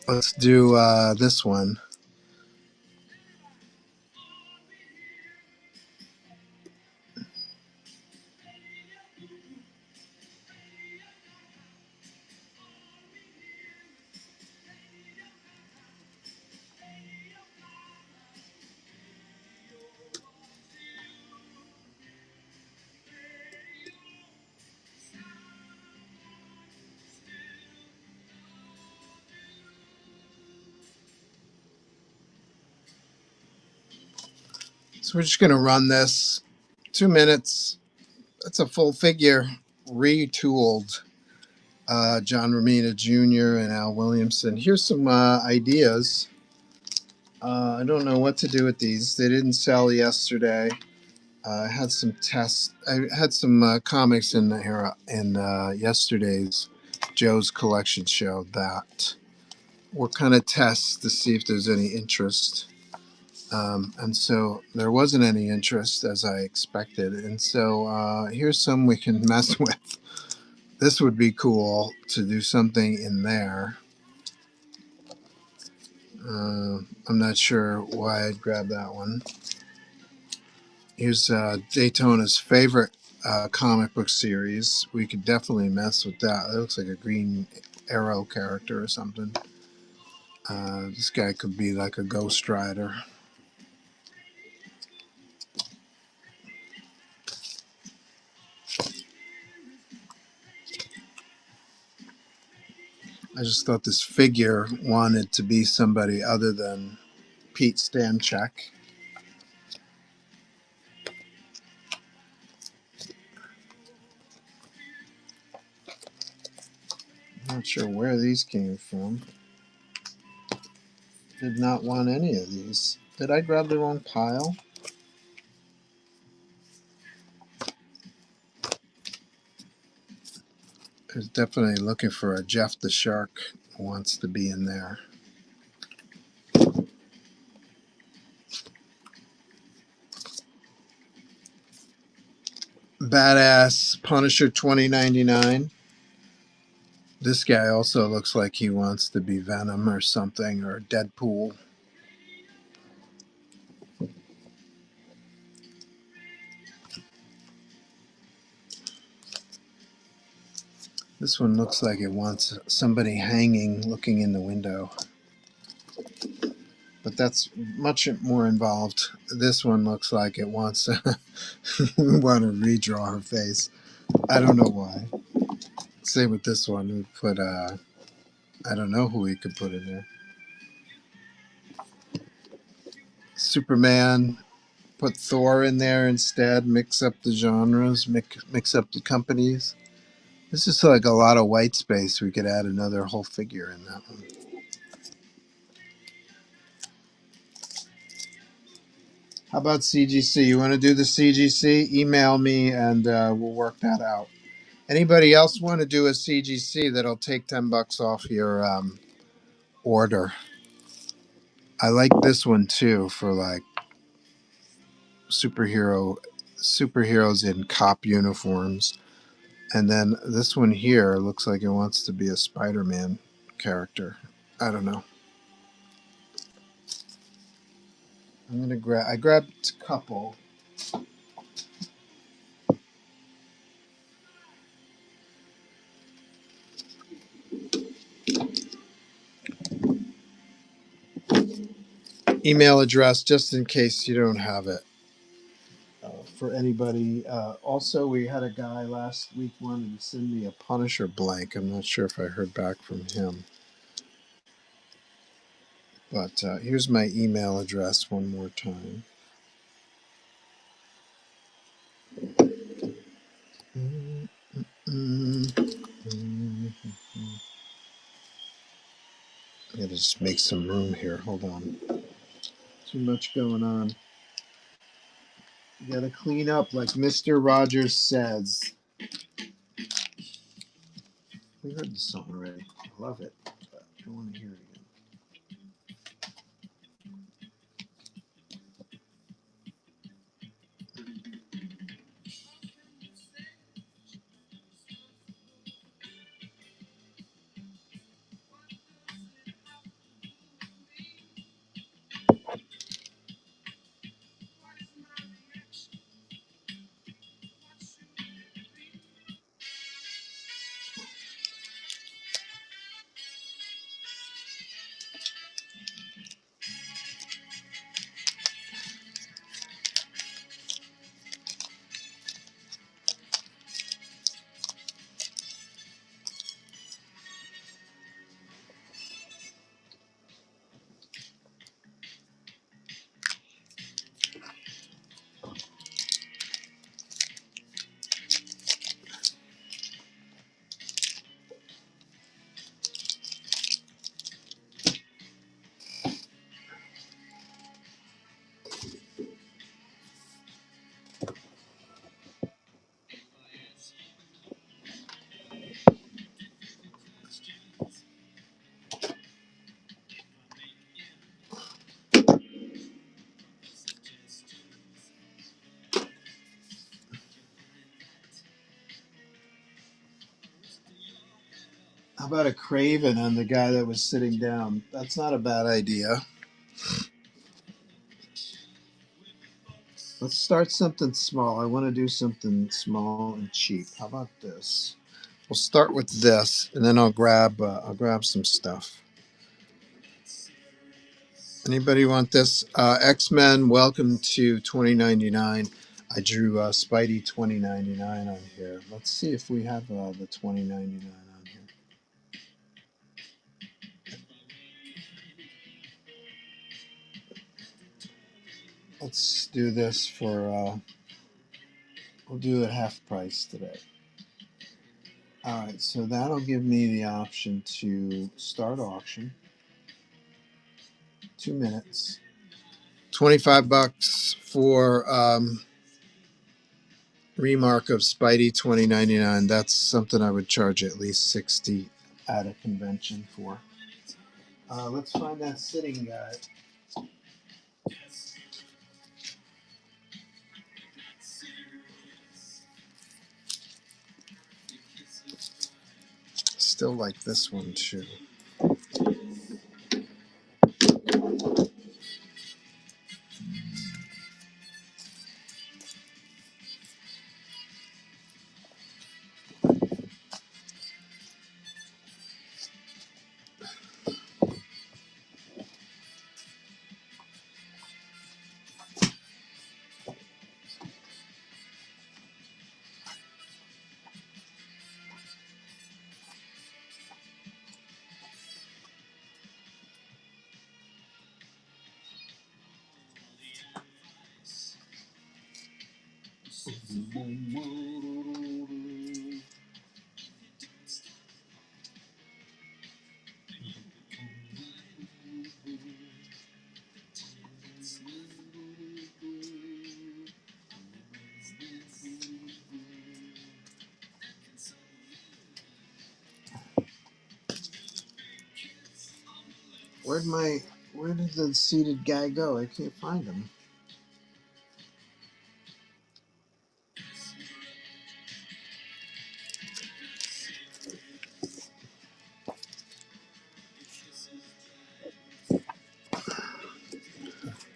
Let's do this one. So we're just going to run this 2 minutes. That's a full figure, retooled. John Romita Jr. and Al Williamson. Here's some ideas. I don't know what to do with these. They didn't sell yesterday. I had some tests. I had some comics in here in yesterday's Joe's collection show that were kind of tests to see if there's any interest. And so there wasn't any interest as I expected. And so here's some we can mess with. This would be cool to do something in there. I'm not sure why I'd grab that one. Here's Daytona's favorite comic book series. We could definitely mess with that. It looks like a Green Arrow character or something. This guy could be like a Ghost Rider. I just thought this figure wanted to be somebody other than Pete Stanchek. I'm not sure where these came from. Did not want any of these. Did I grab the wrong pile? I was definitely looking for a Jeff the Shark who wants to be in there. Badass Punisher 2099. This guy also looks like he wants to be Venom or something, or Deadpool. This one looks like it wants somebody hanging, looking in the window. But that's much more involved. This one looks like it wants to want to redraw her face. I don't know why. Same with this one. We put I don't know who we could put in there. Superman. Put Thor in there instead. Mix up the genres. Mix up the companies. This is like a lot of white space. We could add another whole figure in that one. How about CGC? You want to do the CGC? Email me and we'll work that out. Anybody else want to do a CGC that'll take $10 off your order? I like this one too for like superheroes in cop uniforms. And then this one here looks like it wants to be a Spider-Man character. I don't know. I grabbed a couple. Email address just in case you don't have it. For anybody. Also, we had a guy last week wanted to send me a Punisher blank. I'm not sure if I heard back from him. But here's my email address one more time. I gotta just make some room here. Hold on. Too much going on. You gotta clean up, like Mr. Rogers says. We heard this song already. I love it, but I don't want to hear it again. How about a Craven on the guy that was sitting down? That's not a bad idea. Let's start something small. I want to do something small and cheap. How about this? We'll start with this, and then I'll grab some stuff. Anybody want this? X-Men, welcome to 2099. I drew Spidey 2099 on here. Let's see if we have the 2099 on here. Let's do this for, we'll do it half price today. All right, so that'll give me the option to start auction. 2 minutes. $25 for remark of Spidey 2099. That's something I would charge at least 60 at a convention for. Let's find that sitting guy. Still like this one too. Where did the seated guy go? I can't find him.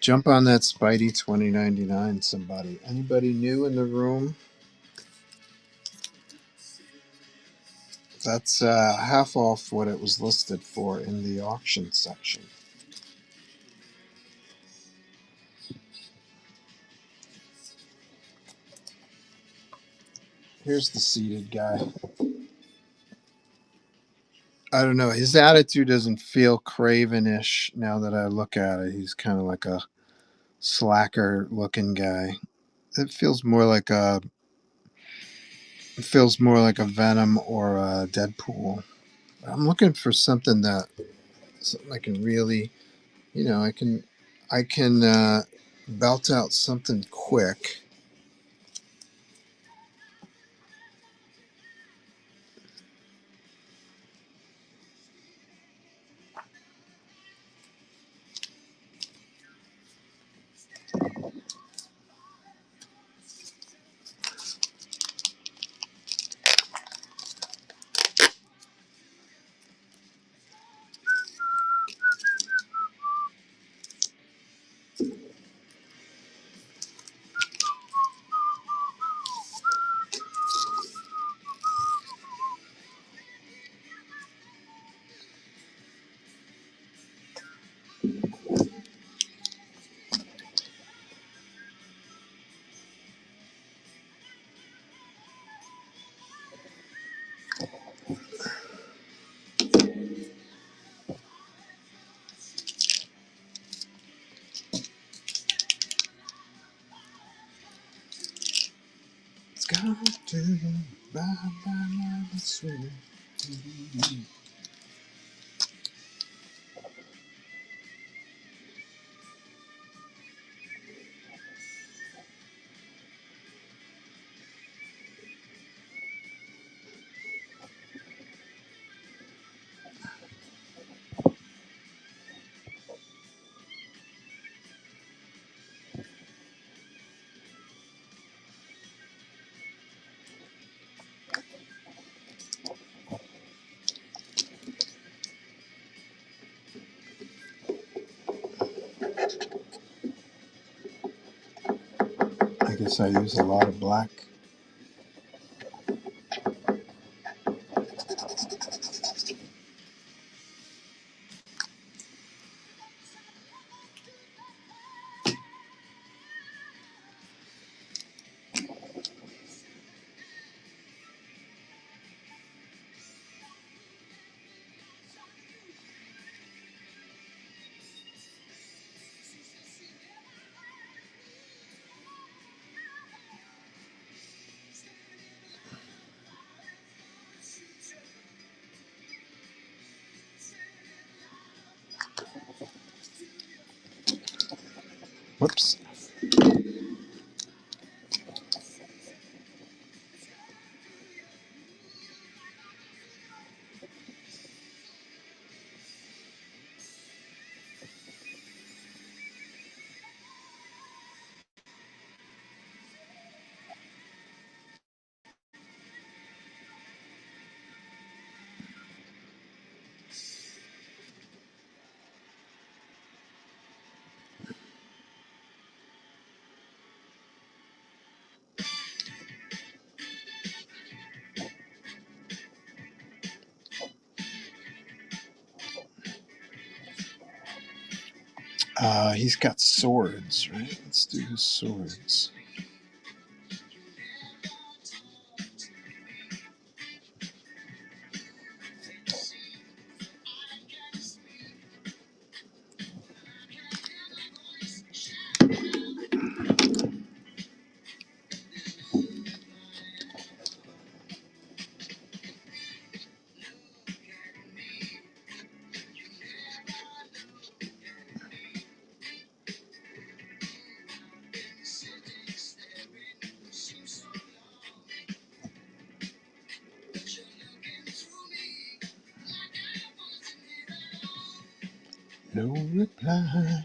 Jump on that Spidey 2099, somebody. Anybody new in the room? That's half off what it was listed for in the auction section. Here's the seated guy. I don't know. His attitude doesn't feel Cravenish now that I look at it. He's kind of like a slacker looking guy. It feels more like a Venom or a Deadpool. I'm looking for something I can really, I can belt out something quick. It's got to bye bye sweet. guess I use a lot of black. Whoops. He's got swords, right? Let's do his swords. No reply.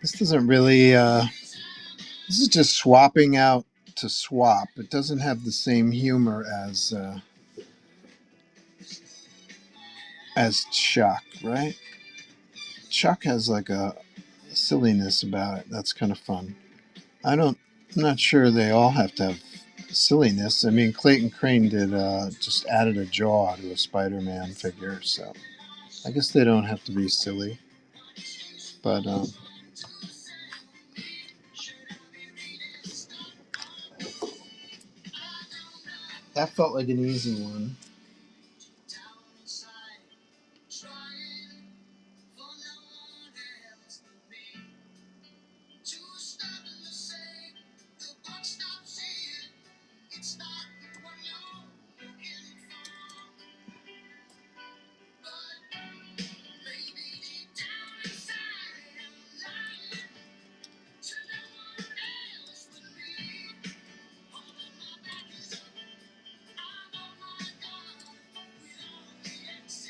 This doesn't really. This is just swapping out to swap. It doesn't have the same humor as Chuck, right? Chuck has like a silliness about it. That's kind of fun. I'm not sure they all have to have silliness. I mean, Clayton Crane did just added a jaw to a Spider-Man figure, so I guess they don't have to be silly. But that felt like an easy one.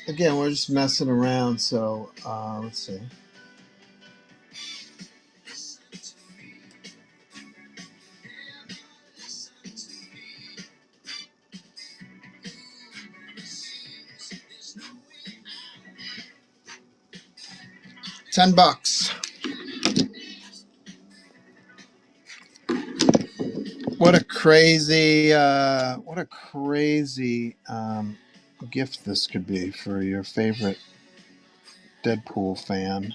Again, we're just messing around, so let's see. $10. What a crazy gift this could be for your favorite Deadpool fan.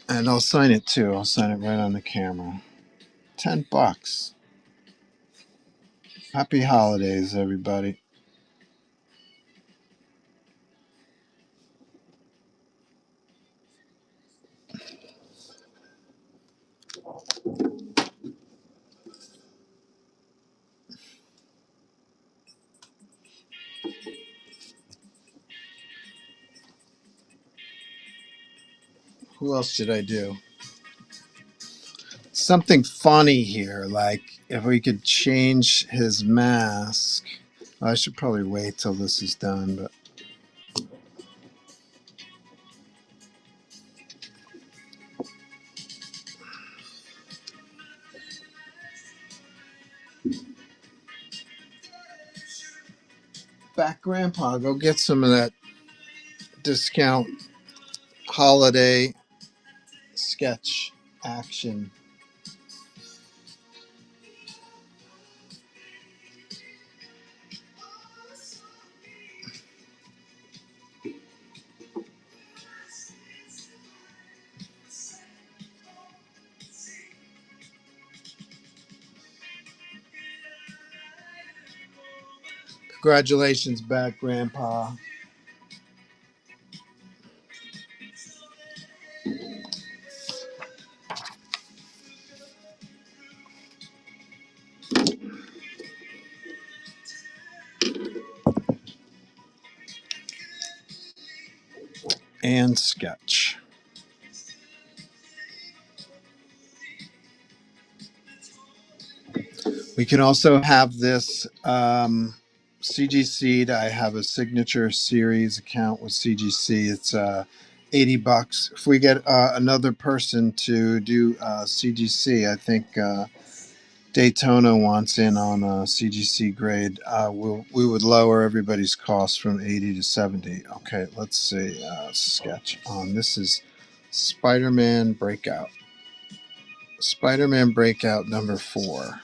And I'll sign it too. I'll sign it right on the camera. $10. Happy holidays, everybody. Who else did I do? Something funny here, like if we could change his mask. I should probably wait till this is done, but back grandpa, go get some of that discount holiday sketch action. Congratulations back grandpa. And sketch. We can also have this CGC. I have a signature series account with CGC. It's $80. If we get another person to do CGC, I think Daytona wants in on a CGC grade. We would lower everybody's cost from 80 to 70. Okay, let's see. Sketch on. This is Spider-Man Breakout. Spider-Man Breakout number 4.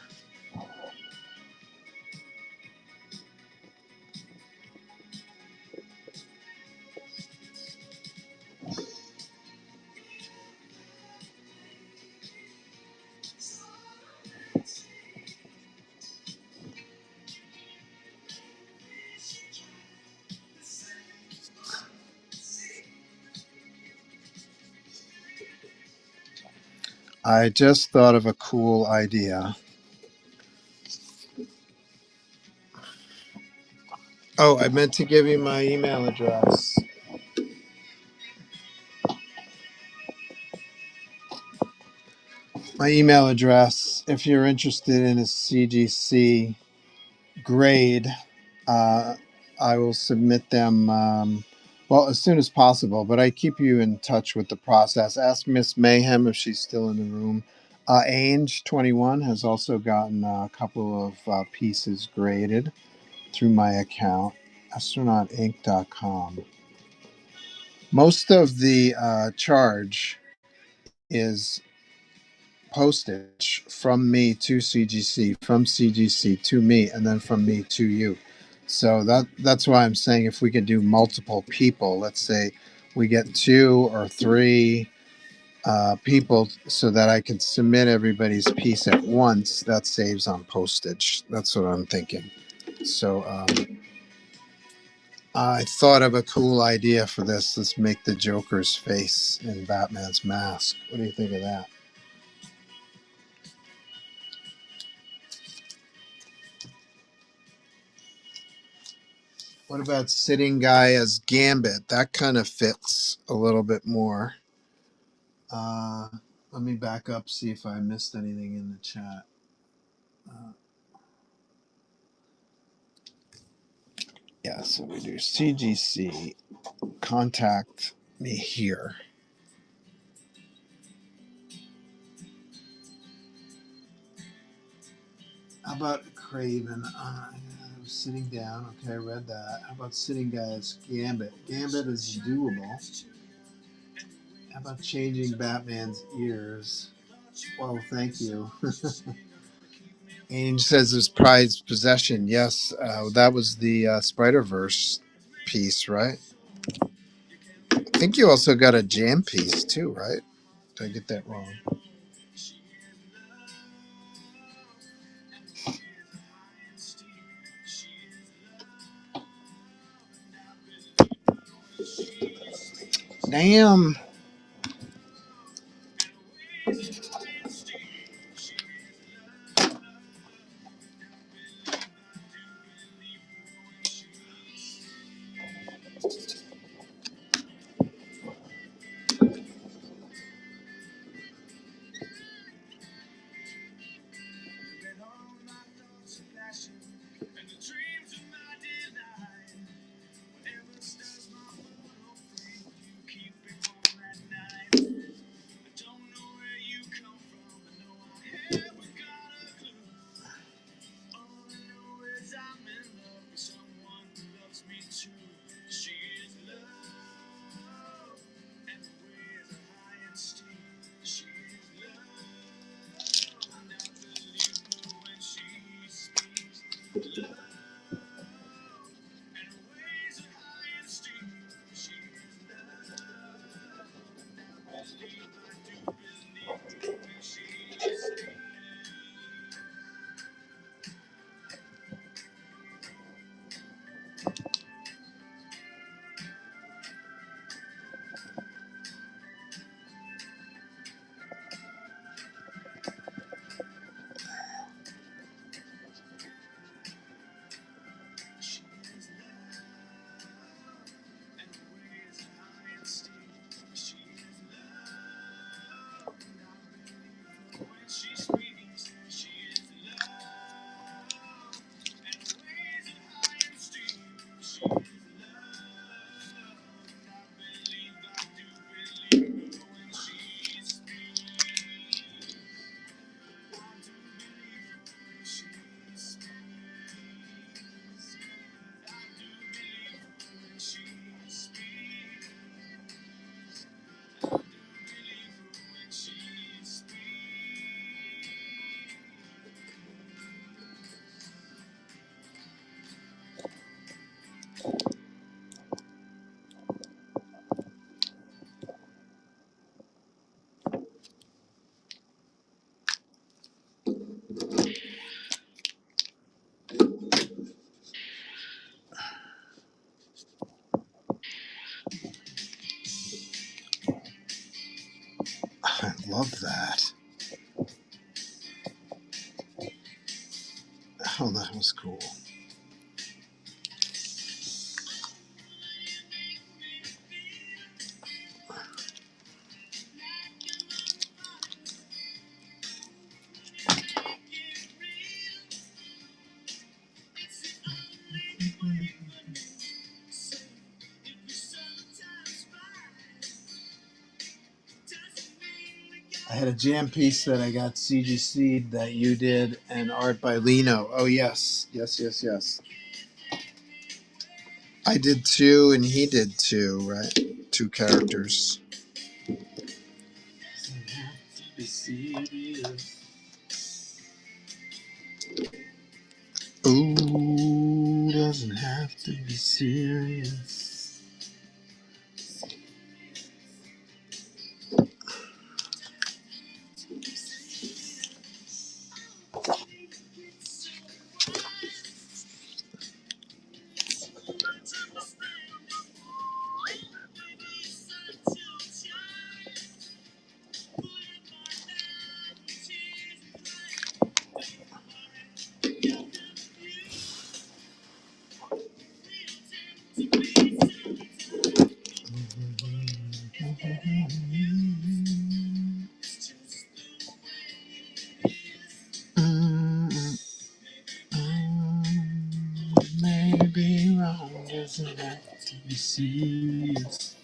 I just thought of a cool idea. Oh, I meant to give you my email address. My email address, if you're interested in a CGC grade, uh, I will submit them, well, as soon as possible, but I keep you in touch with the process. Ask Miss Mayhem if she's still in the room. Ange21 has also gotten a couple of pieces graded through my account, astronautinc.com. Most of the charge is postage from me to CGC, from CGC to me, and then from me to you. So that's why I'm saying if we could do multiple people, let's say we get 2 or 3 people, so that I can submit everybody's piece at once, that saves on postage. That's what I'm thinking. So I thought of a cool idea for this. Let's make the Joker's face in Batman's mask. What do you think of that? What about sitting guy as Gambit? That kind of fits a little bit more. Uh, Let me back up, see if I missed anything in the chat. Yeah, so we do CGC. contact me here. How about Craven? I was sitting down. Okay, I read that. How about Sitting Guys Gambit? Gambit is doable. How about changing Batman's ears? Well, thank you. Ainge says his prized possession. Yes, that was the Spider-Verse piece, right? I think you also got a jam piece too, right? Did I get that wrong? Damn. I love that. Oh, that was cool. I had a jam piece that I got CGC'd that you did and art by Lino. Oh, yes. Yes, yes, yes. I did two and he did two, right? Two characters. Ooh, doesn't have to be serious. doesn't have to be serious.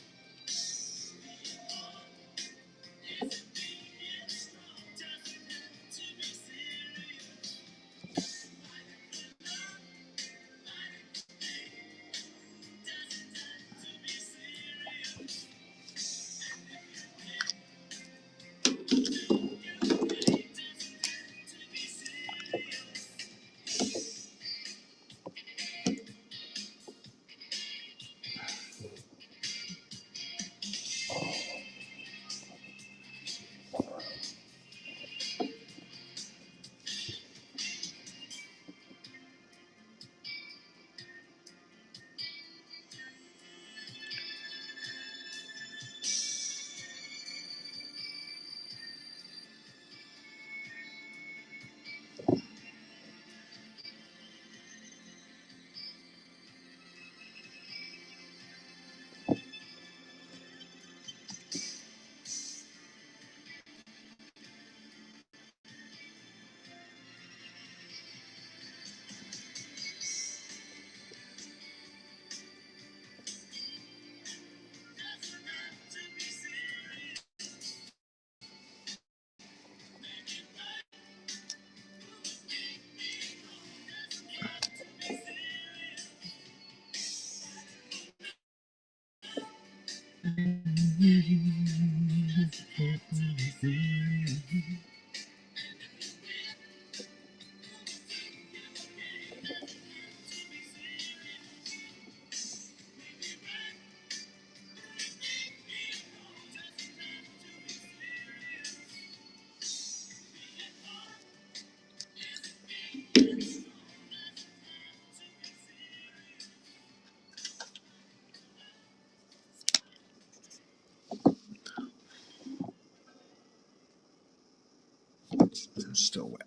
I'm still wet.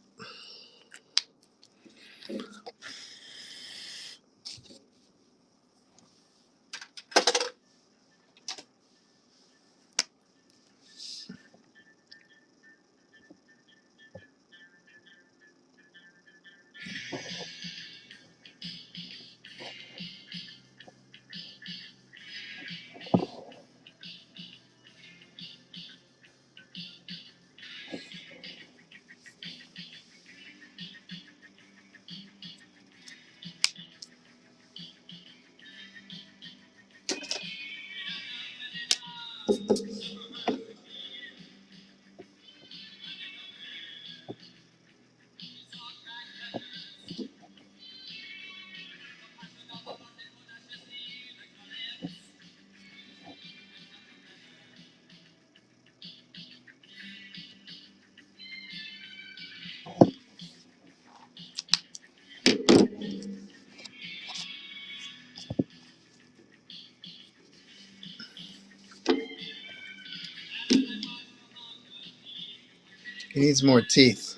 He needs more teeth.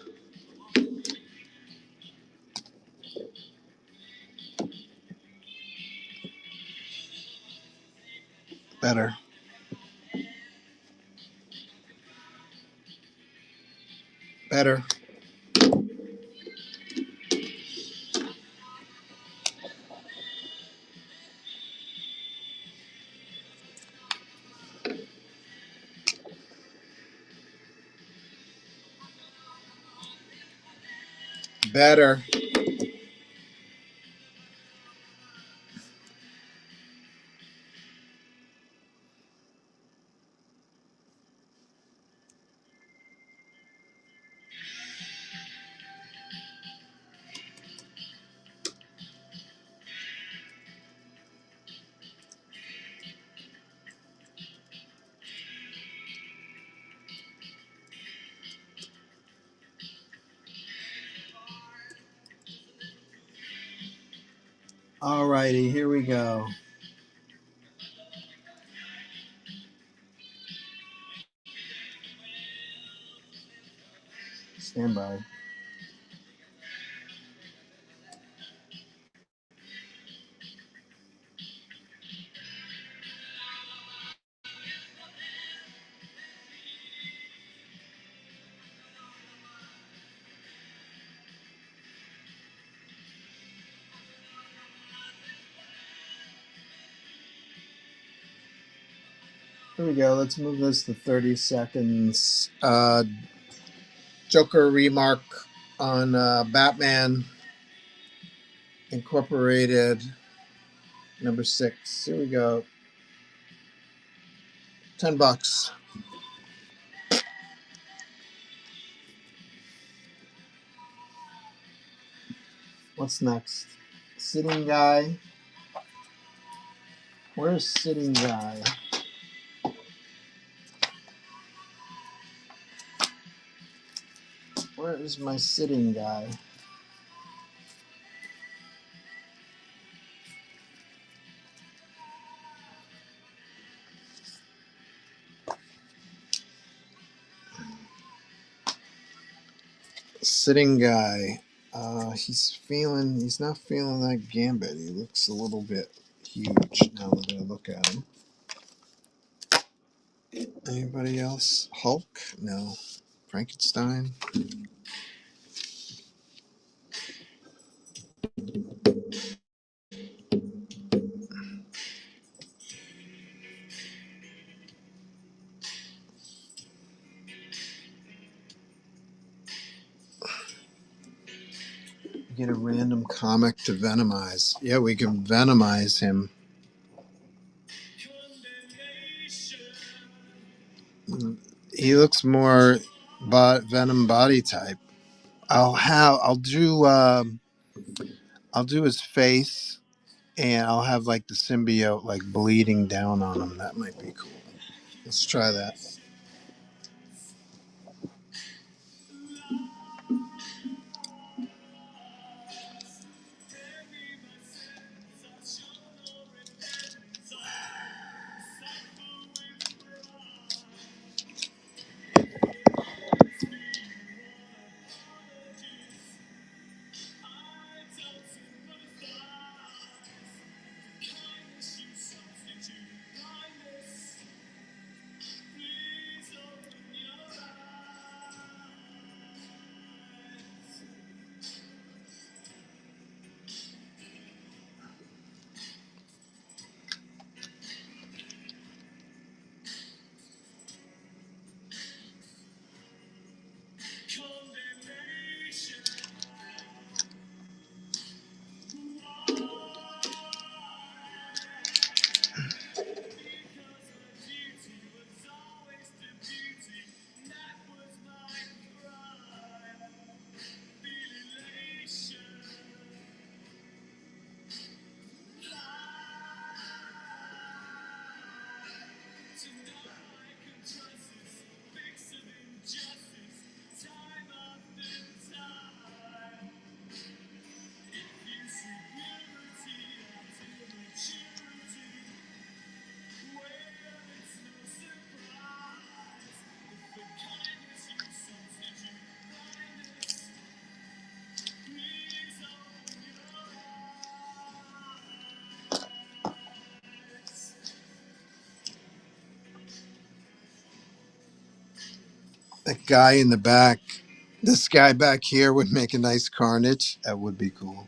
Better. Better. Better. All righty, here we go. Stand by. Here we go. Let's move this to 30 seconds. Joker remark on Batman Incorporated number 6. Here we go. $10. What's next? Sitting Guy. Where's Sitting Guy? Where is my Sitting Guy? Sitting Guy. He's not feeling that Gambit. He looks a little bit huge now that I look at him. Anybody else? Hulk? No. Frankenstein? Get a random comic to Venomize. Yeah, we can Venomize him. He looks more Venom body type. I'll do his face, and I'll have like the symbiote like bleeding down on him. That might be cool. Let's try that. That guy in the back, this guy back here would make a nice Carnage. That would be cool.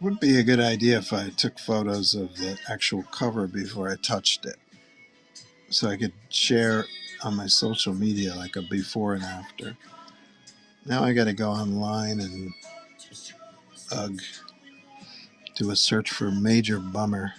Would be a good idea if I took photos of the actual cover before I touched it, so I could share on my social media like a before and after. Now I got to go online and do a search for Major Bummer.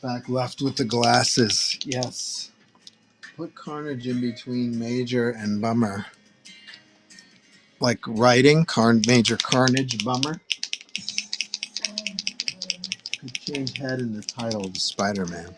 Back left with the glasses. Yes. Put Carnage in between Major and Bummer. Like writing, Major Carnage, Bummer. Could change head in the title to Spider-Man.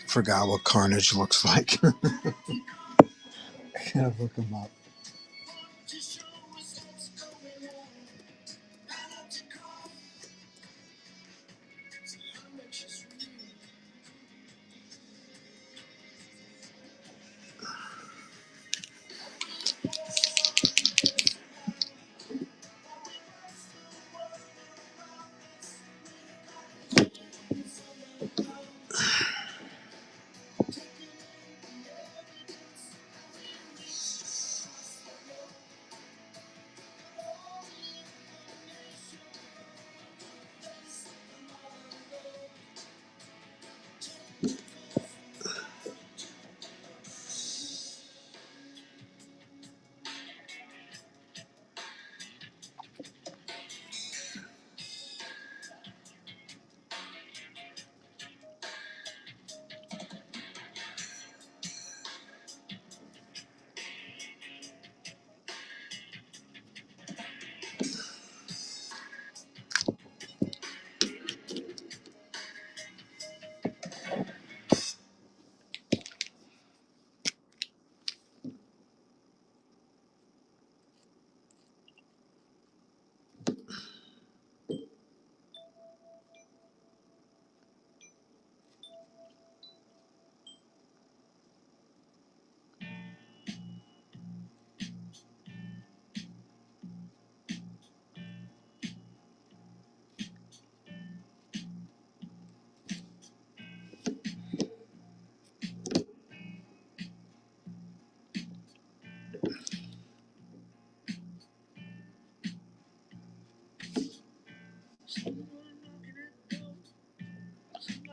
Forgot what Carnage looks like. I gotta look him up.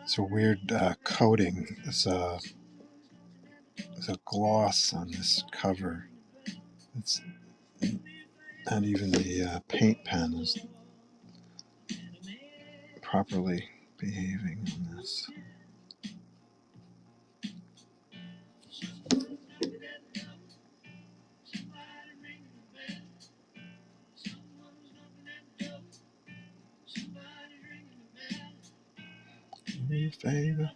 It's a weird coating. It's a gloss on this cover. It's not even the paint pen is properly behaving on this. favor.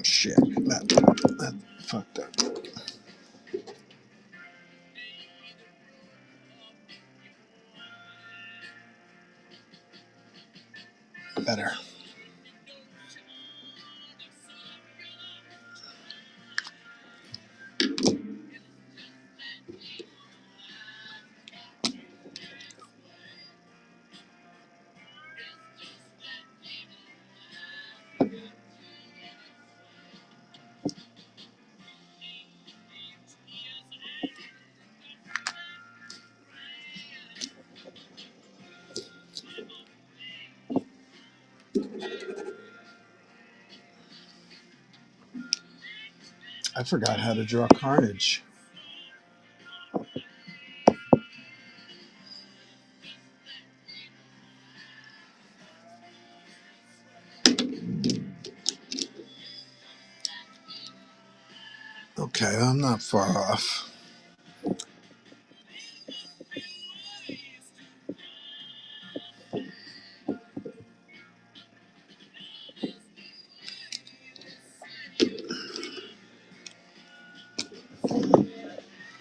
Shit, that fucked up. Better. I forgot how to draw Carnage. Okay, I'm not far off.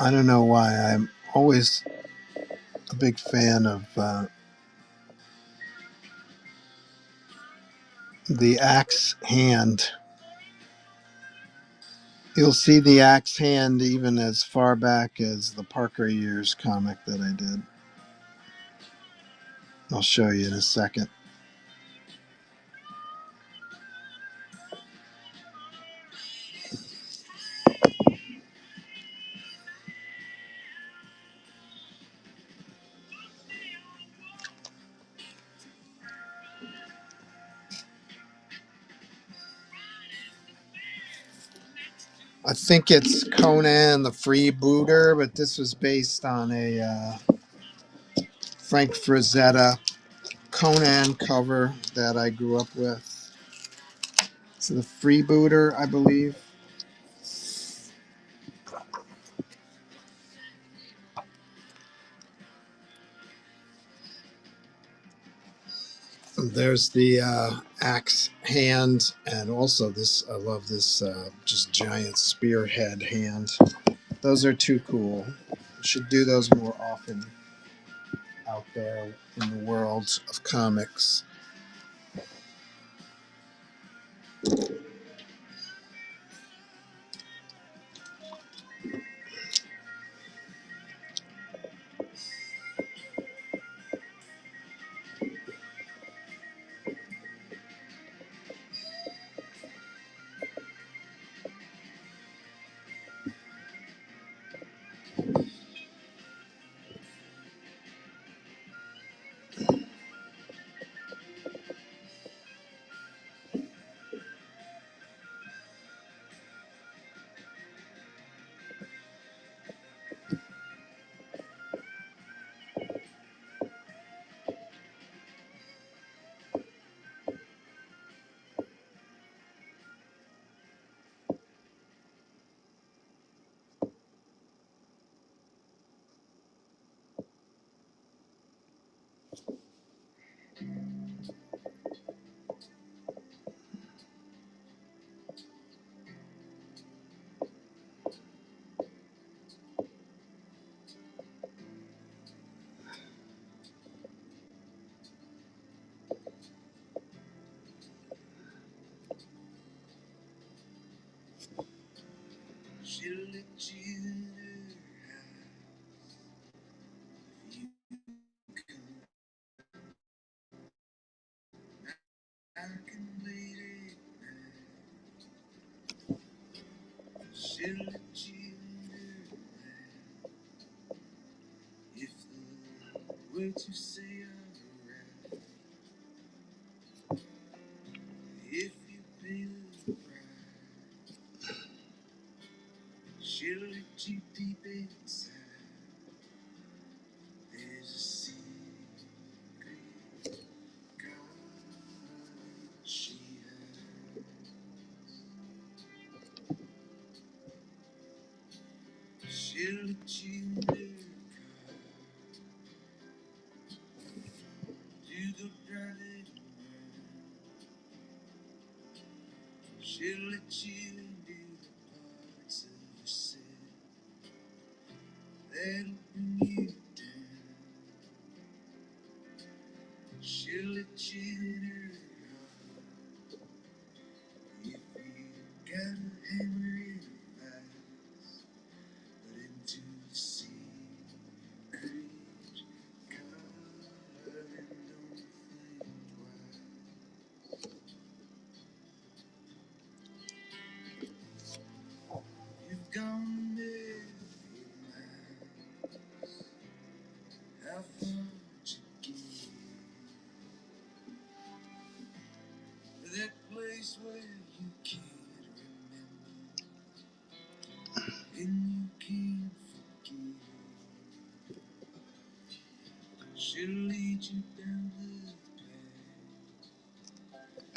I don't know why I'm always a big fan of the axe hand. You'll see the axe hand even as far back as the Parker Years comic that I did. I'll show you in a second. I think it's Conan the Freebooter, but this was based on a Frank Frazetta Conan cover that I grew up with. It's the Freebooter, I believe. There's the axe hand, and also this. I love this just giant spearhead hand. Those are too cool. Should do those more often out there in the world of comics.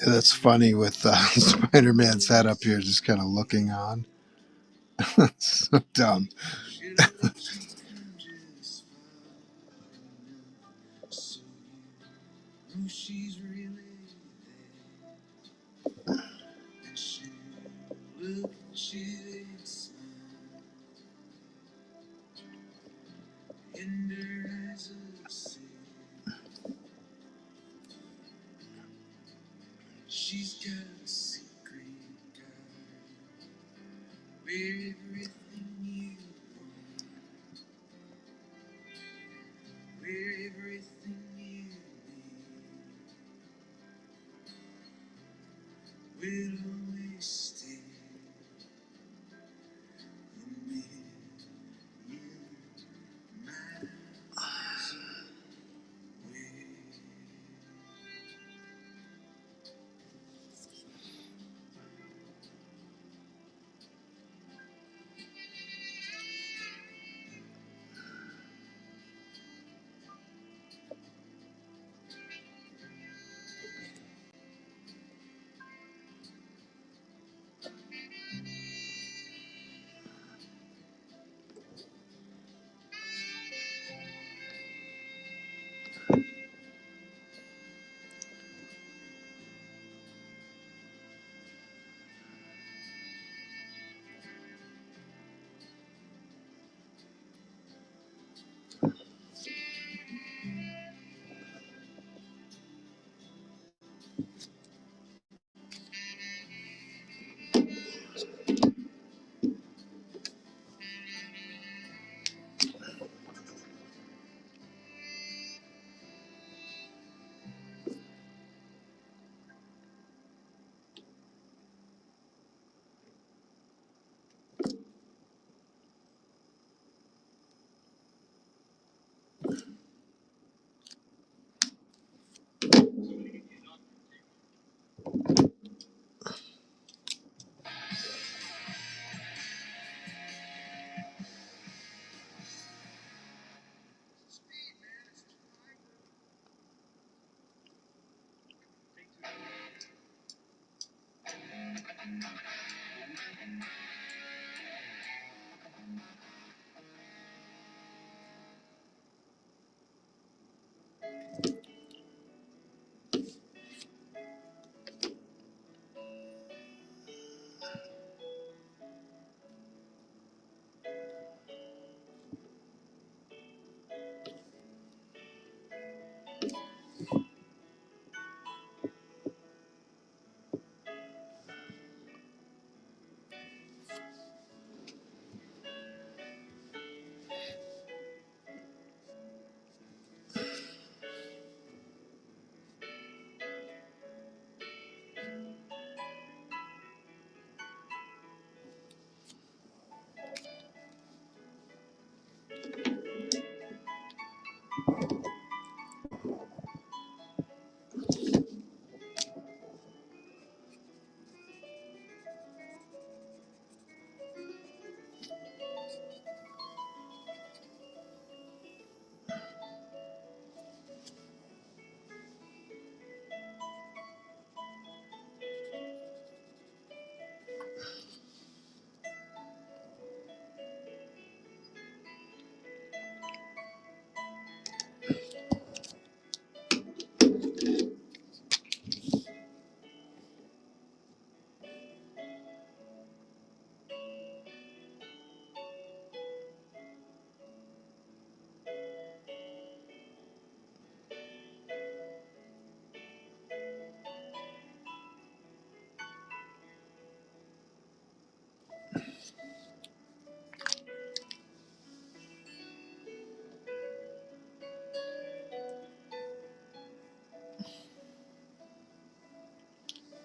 That's funny with Spider-Man's head up here just kind of looking on. So dumb.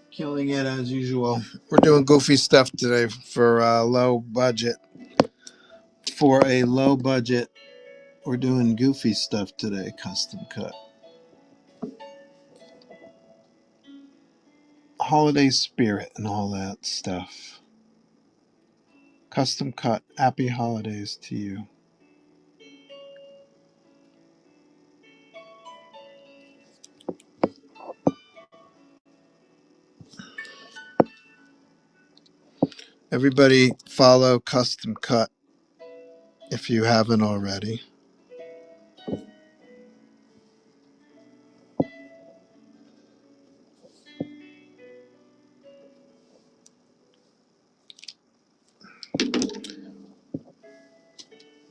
Killing it as usual. We're doing goofy stuff today for low budget. For a low budget, we're doing goofy stuff today. Custom cut, holiday spirit, and all that stuff. Custom cut. Happy holidays to you. Everybody follow Custom Cut if you haven't already.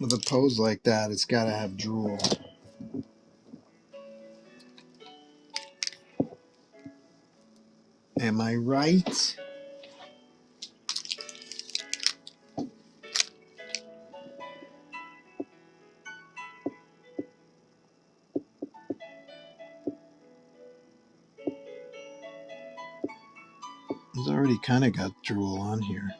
With a pose like that, it's got to have drool. Am I right? It's already kind of got drool on here.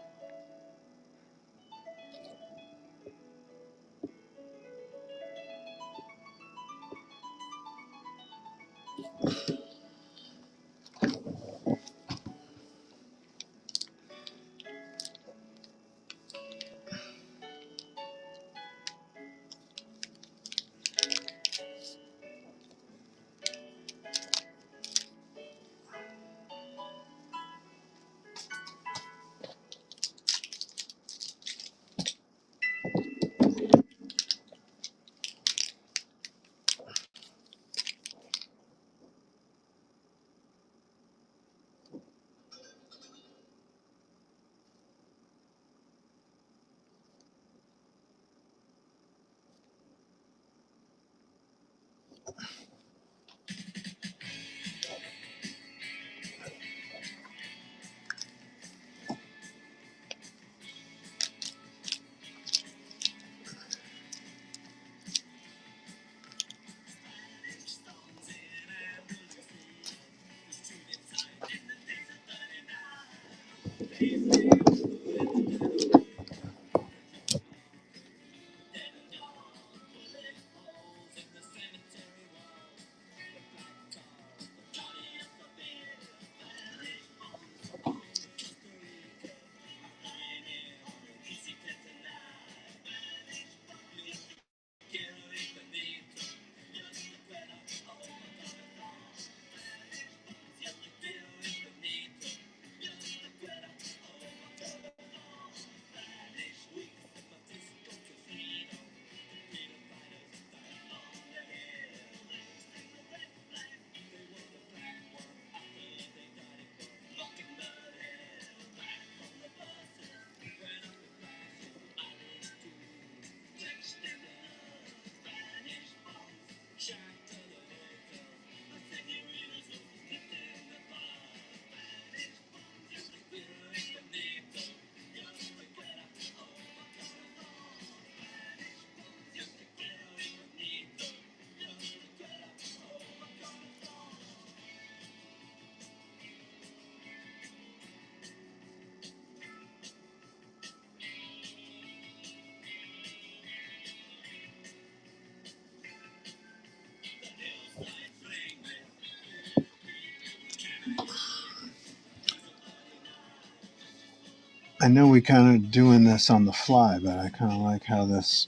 I know we kind of doing this on the fly, but I kind of like how this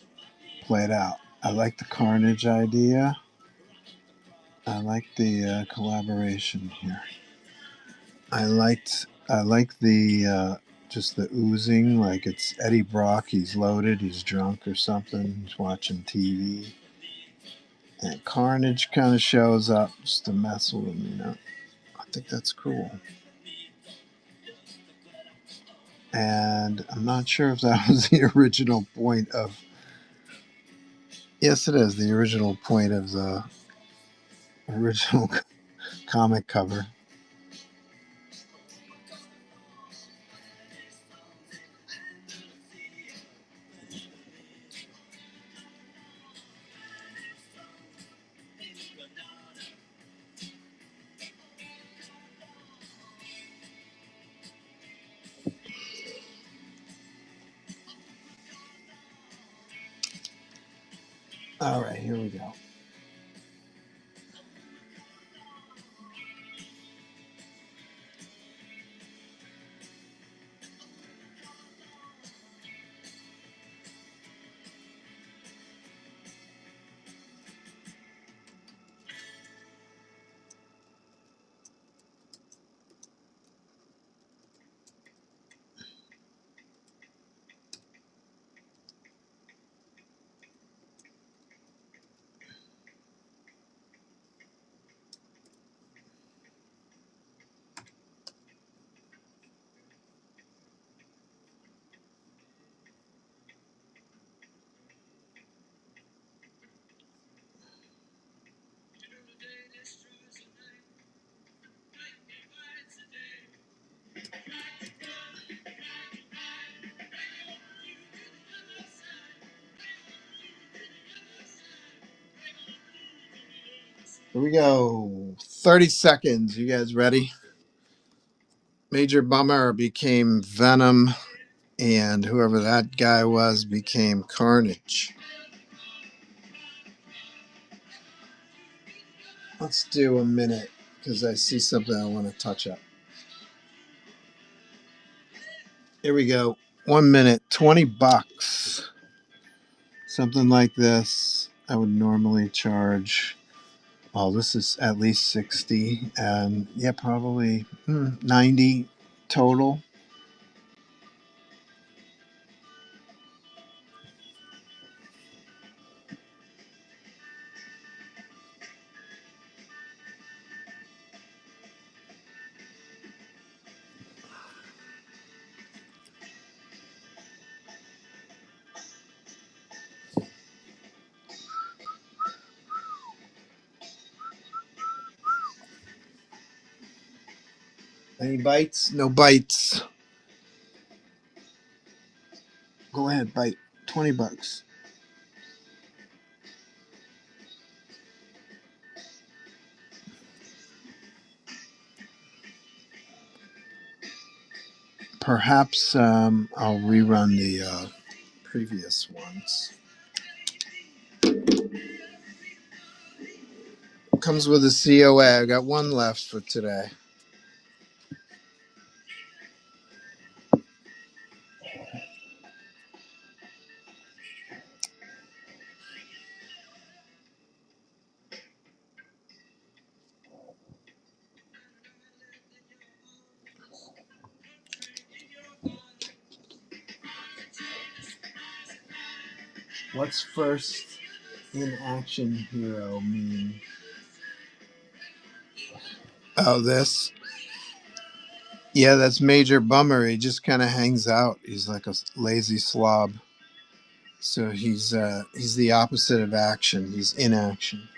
played out. I like the Carnage idea. I like the collaboration here. I like the just the oozing, like it's Eddie Brock. He's loaded. He's drunk or something. He's watching TV, and Carnage kind of shows up just to mess with him. I think that's cool. And I'm not sure if that was the original point of. Yes, it is the original point of the original comic cover. All right, here we go. Here we go. 30 seconds. You guys ready? Major Bummer became Venom, and whoever that guy was became Carnage. Let's do a minute because I see something I want to touch up. Here we go. 1 minute, $20. Something like this. I would normally charge. Oh, this is at least 60, and yeah, probably 90 total. Any bites? No bites. Go ahead, bite. $20. Perhaps I'll rerun the previous ones. Comes with a COA. I got one left for today. What's first in action hero mean? Oh, this? Yeah, that's Major Bummer. He just kind of hangs out. He's like a lazy slob. So he's the opposite of action. He's inaction.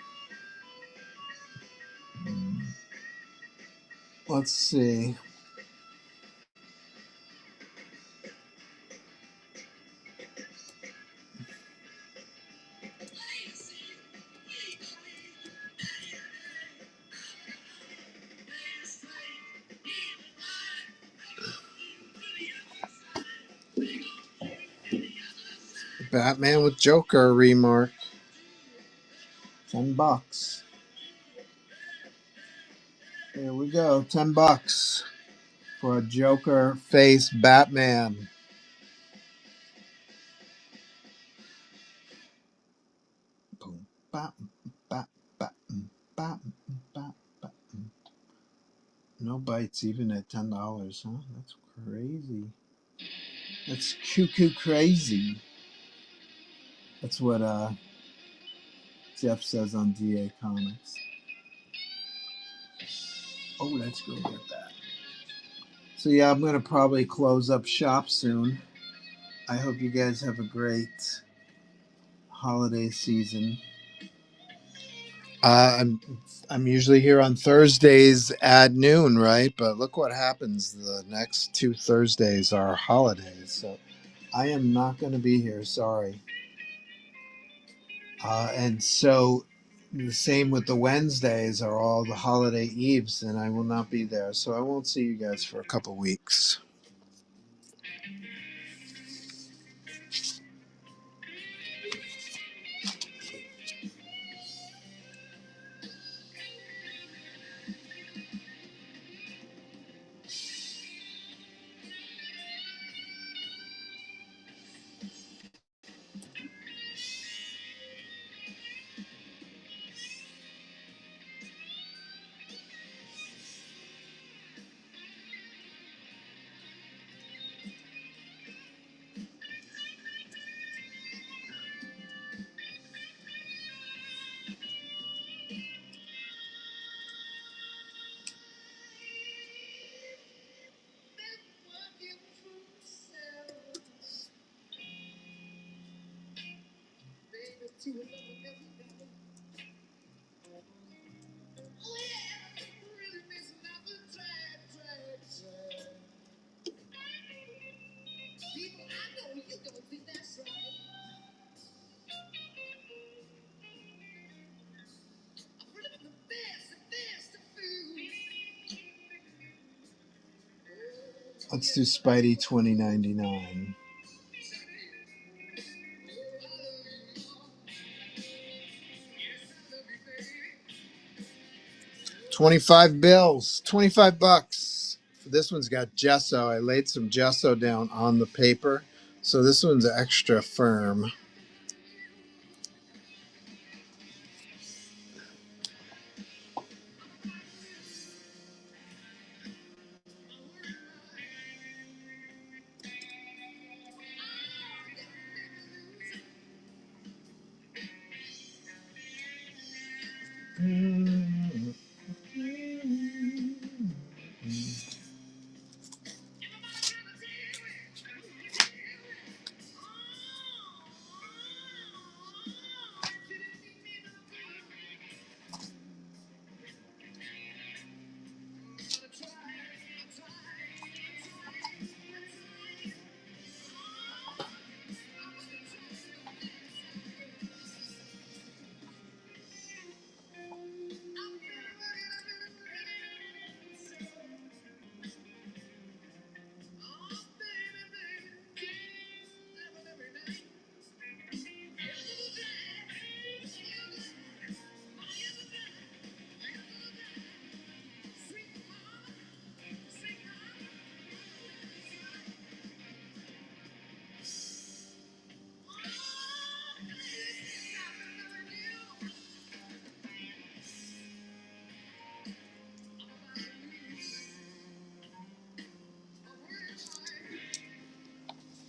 Let's see. Batman with Joker remark. $10. Here we go. $10 for a Joker face Batman. Boom, bop, bop, bop, bop, bop, bop. No bites even at $10, huh? That's crazy. That's cuckoo crazy. That's what Jeff says on DA Comics. Oh, let's go get that. So yeah, I'm gonna probably close up shop soon. I hope you guys have a great holiday season. I'm usually here on Thursdays at noon, right? But look what happens. The next 2 Thursdays are holidays, so I am not going to be here. Sorry. And so the same with the Wednesdays are all the holiday eves, and I will not be there. So I won't see you guys for a couple weeks. Let's do Spidey 2099. 25 bills, 25 bucks. This one's got gesso. I laid some gesso down on the paper. So this one's extra firm.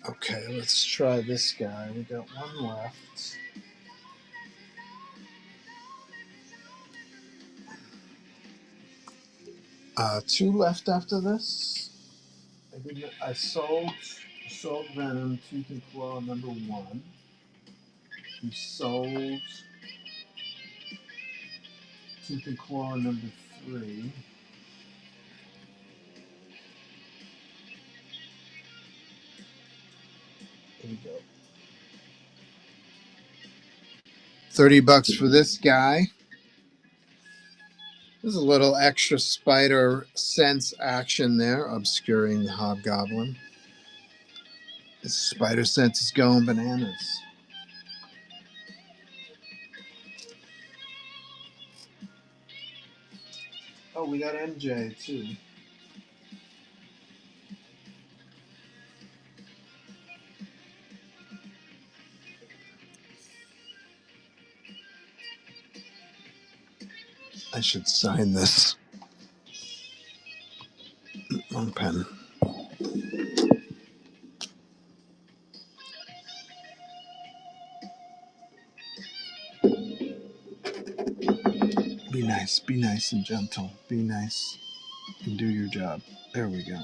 Okay, let's try this guy. We got one left. Two left after this. I sold Venom Tooth and Claw number 1. We sold Tooth and Claw number 3. Here we go. 30 bucks for this guy. There's a little extra spider sense action there, obscuring the Hobgoblin. This spider sense is going bananas. Oh, we got MJ too. I should sign this. Wrong pen. Be nice and gentle. Be nice and do your job. There we go.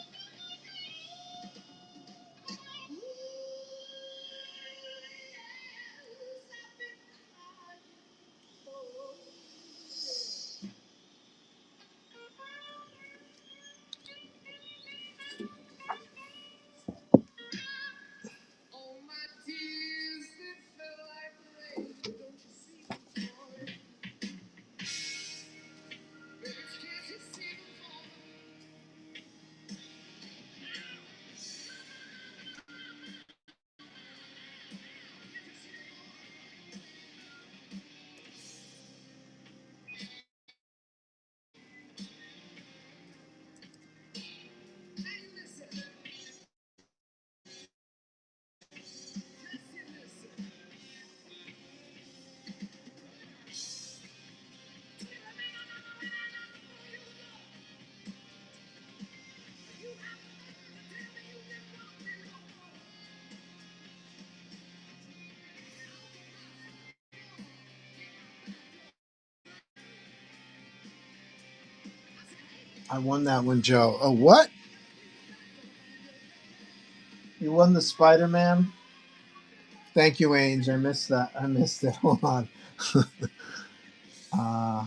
I won that one, Joe. Oh, what? You won the Spider-Man? Thank you, Ainge. I missed that. I missed it. Hold on. uh,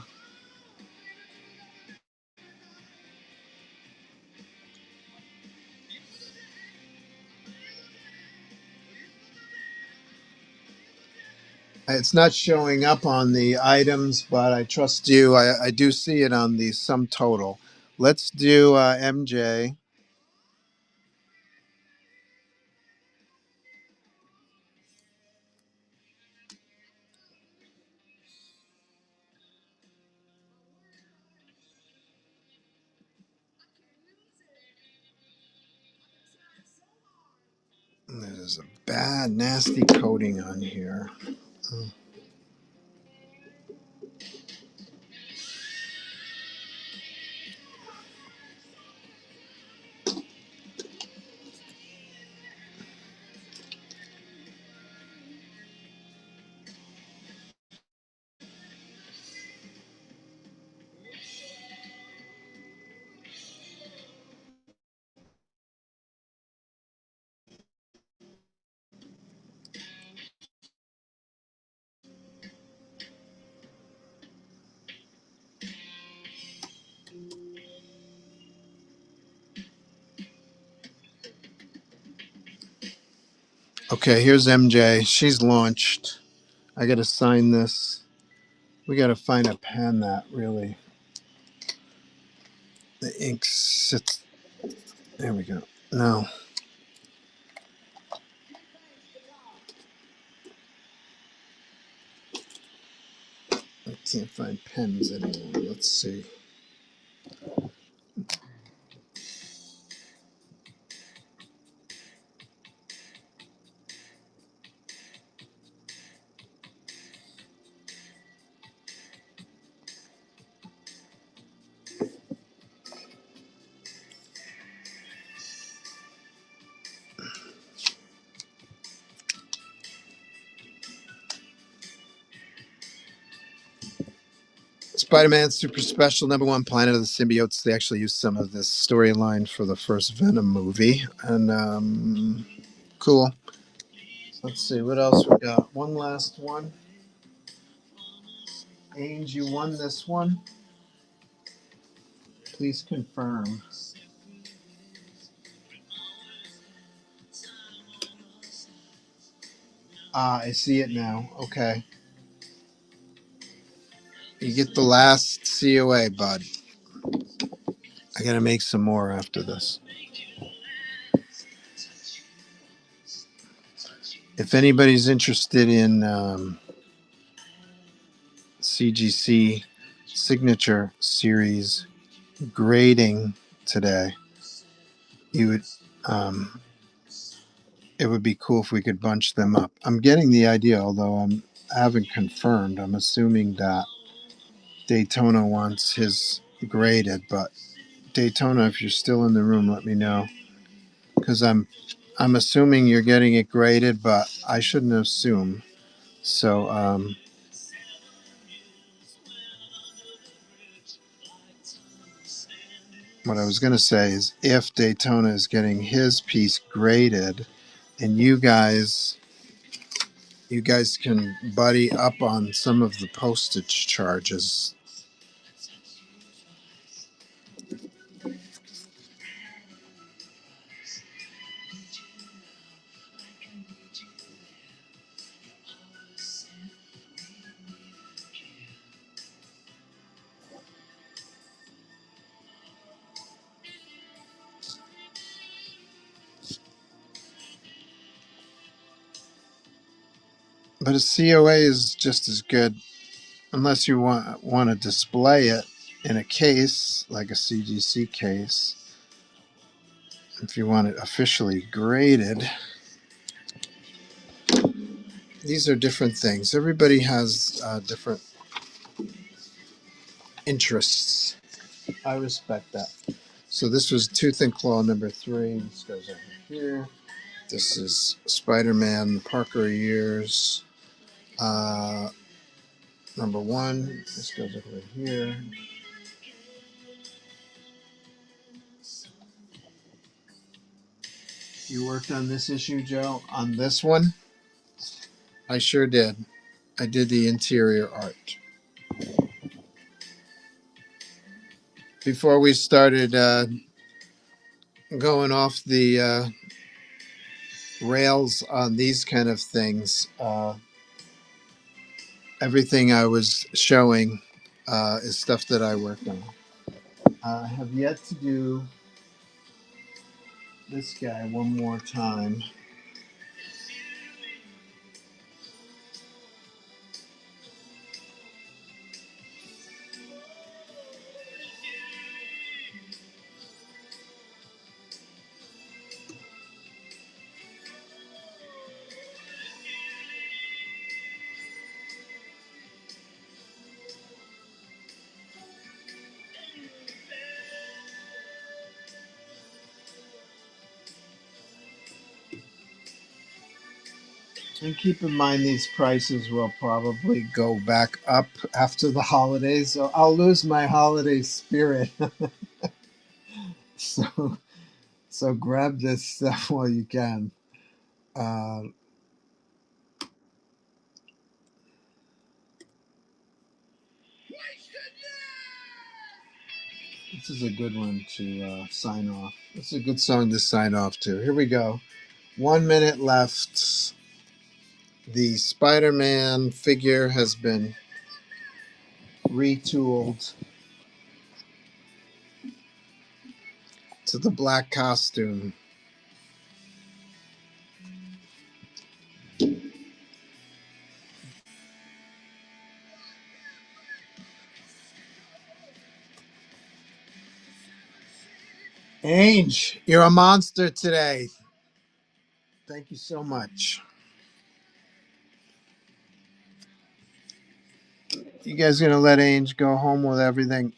it's not showing up on the items, but I trust you. I do see it on the sum total. Let's do MJ. There's a bad, nasty coating on here. Okay, here's MJ. She's launched. I got to sign this. We got to find a pen that really the ink sits. There we go. No, I can't find pens anymore. Let's see. Spider-Man Super Special #1 Planet of the Symbiotes. They actually used some of this storyline for the first Venom movie. And cool. Let's see, what else we got? One last one. Ainge, you won this one. Please confirm. Ah, I see it now. Okay. You get the last COA, bud. I gotta make some more after this. If anybody's interested in CGC Signature Series grading today, you would it would be cool if we could bunch them up. I'm getting the idea, although I haven't confirmed. I'm assuming that Daytona wants his graded, but Daytona, if you're still in the room, let me know, because I'm assuming you're getting it graded, but I shouldn't assume. So what I was going to say is, if Daytona is getting his piece graded, and you guys can buddy up on some of the postage charges. But a COA is just as good, unless you want to display it in a case, like a CGC case. If you want it officially graded, these are different things. Everybody has different interests. I respect that. So this was Tooth and Claw #3. This goes over here. This is Spider-Man Parker Years #1. This goes over here. You worked on this issue, Joe? On this one? I sure did. I did the interior art. Before we started going off the rails on these kind of things, everything I was showing is stuff that I worked on. I have yet to do this guy one more time. And keep in mind these prices will probably go back up after the holidays, so I'll lose my holiday spirit. so so grab this stuff while you can. Uh, this is a good one to sign off. It's a good song to sign off to. Here we go. 1 minute left. The Spider-Man figure has been retooled to the black costume. Ange, you're a monster today. Thank you so much. You guys gonna let Ange go home with everything?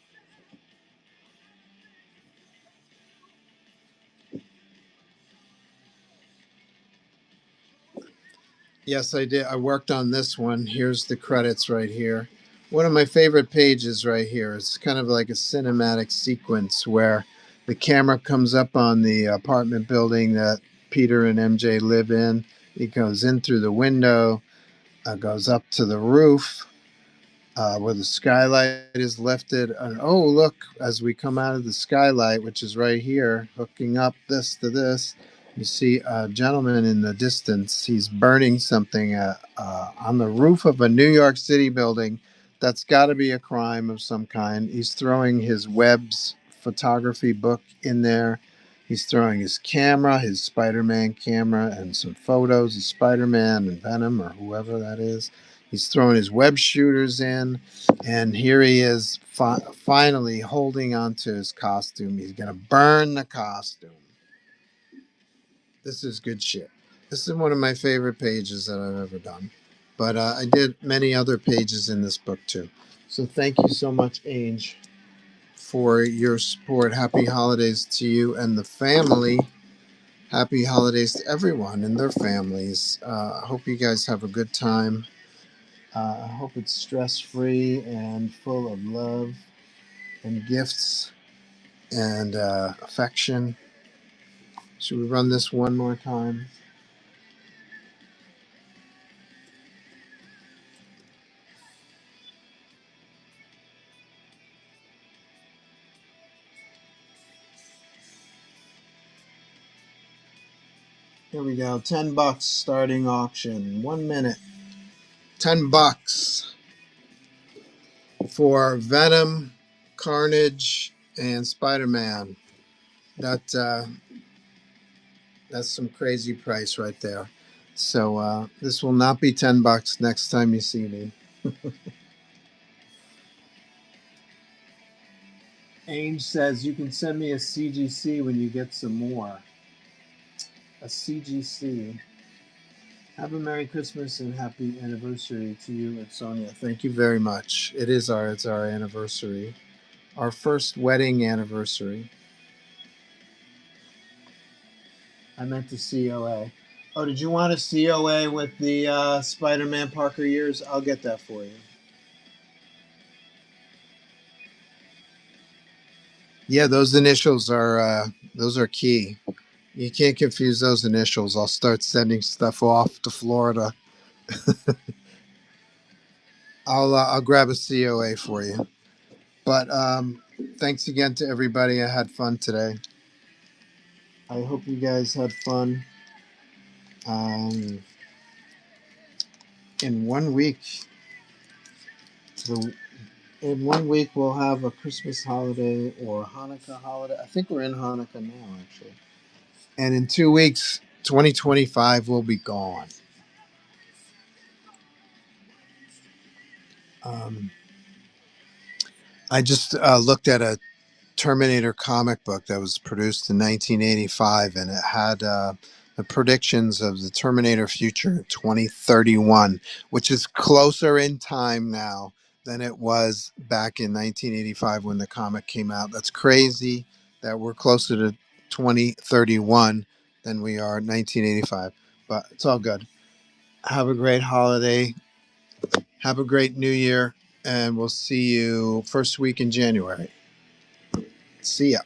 Yes, I did. I worked on this one. Here's the credits right here. One of my favorite pages right here. It's kind of like a cinematic sequence where the camera comes up on the apartment building that Peter and MJ live in. It goes in through the window, goes up to the roof, where the skylight is lifted. And oh, look, as we come out of the skylight, which is right here, hooking up this to this, you see a gentleman in the distance. He's burning something on the roof of a New York City building. That's got to be a crime of some kind. He's throwing his Webb's photography book in there. He's throwing his camera, his Spider Man camera, and some photos of Spider Man and Venom or whoever that is. He's throwing his web shooters in, and here he is finally holding onto his costume. He's going to burn the costume. This is good shit. This is one of my favorite pages that I've ever done. But I did many other pages in this book too. So thank you so much, Ange, for your support. Happy holidays to you and the family. Happy holidays to everyone and their families. I hope you guys have a good time. I hope it's stress free and full of love and gifts and affection. Should we run this one more time? Here we go. $10 starting auction. 1 minute. $10 for Venom, Carnage, and Spider-Man. That that's some crazy price right there. So this will not be $10 next time you see me. Ainge says you can send me a CGC when you get some more. A CGC. Have a Merry Christmas and Happy Anniversary to you and Sonia. Thank you very much. It's our anniversary, our first wedding anniversary. I meant the COA. Oh, did you want a COA with the Spider-Man Parker years? I'll get that for you. Yeah, those are key. You can't confuse those initials. I'll start sending stuff off to Florida. I'll grab a COA for you. But thanks again to everybody. I had fun today. I hope you guys had fun. Um, in 1 week, the in 1 week we'll have a Christmas holiday or Hanukkah holiday. I think we're in Hanukkah now, actually. And in 2 weeks, 2025 will be gone. Um, I just looked at a Terminator comic book that was produced in 1985, and it had the predictions of the Terminator future in 2031, which is closer in time now than it was back in 1985 when the comic came out. That's crazy that we're closer to 2031 than we are 1985, but it's all good. Have a great holiday. Have a great new year. And we'll see you first week in January. See ya.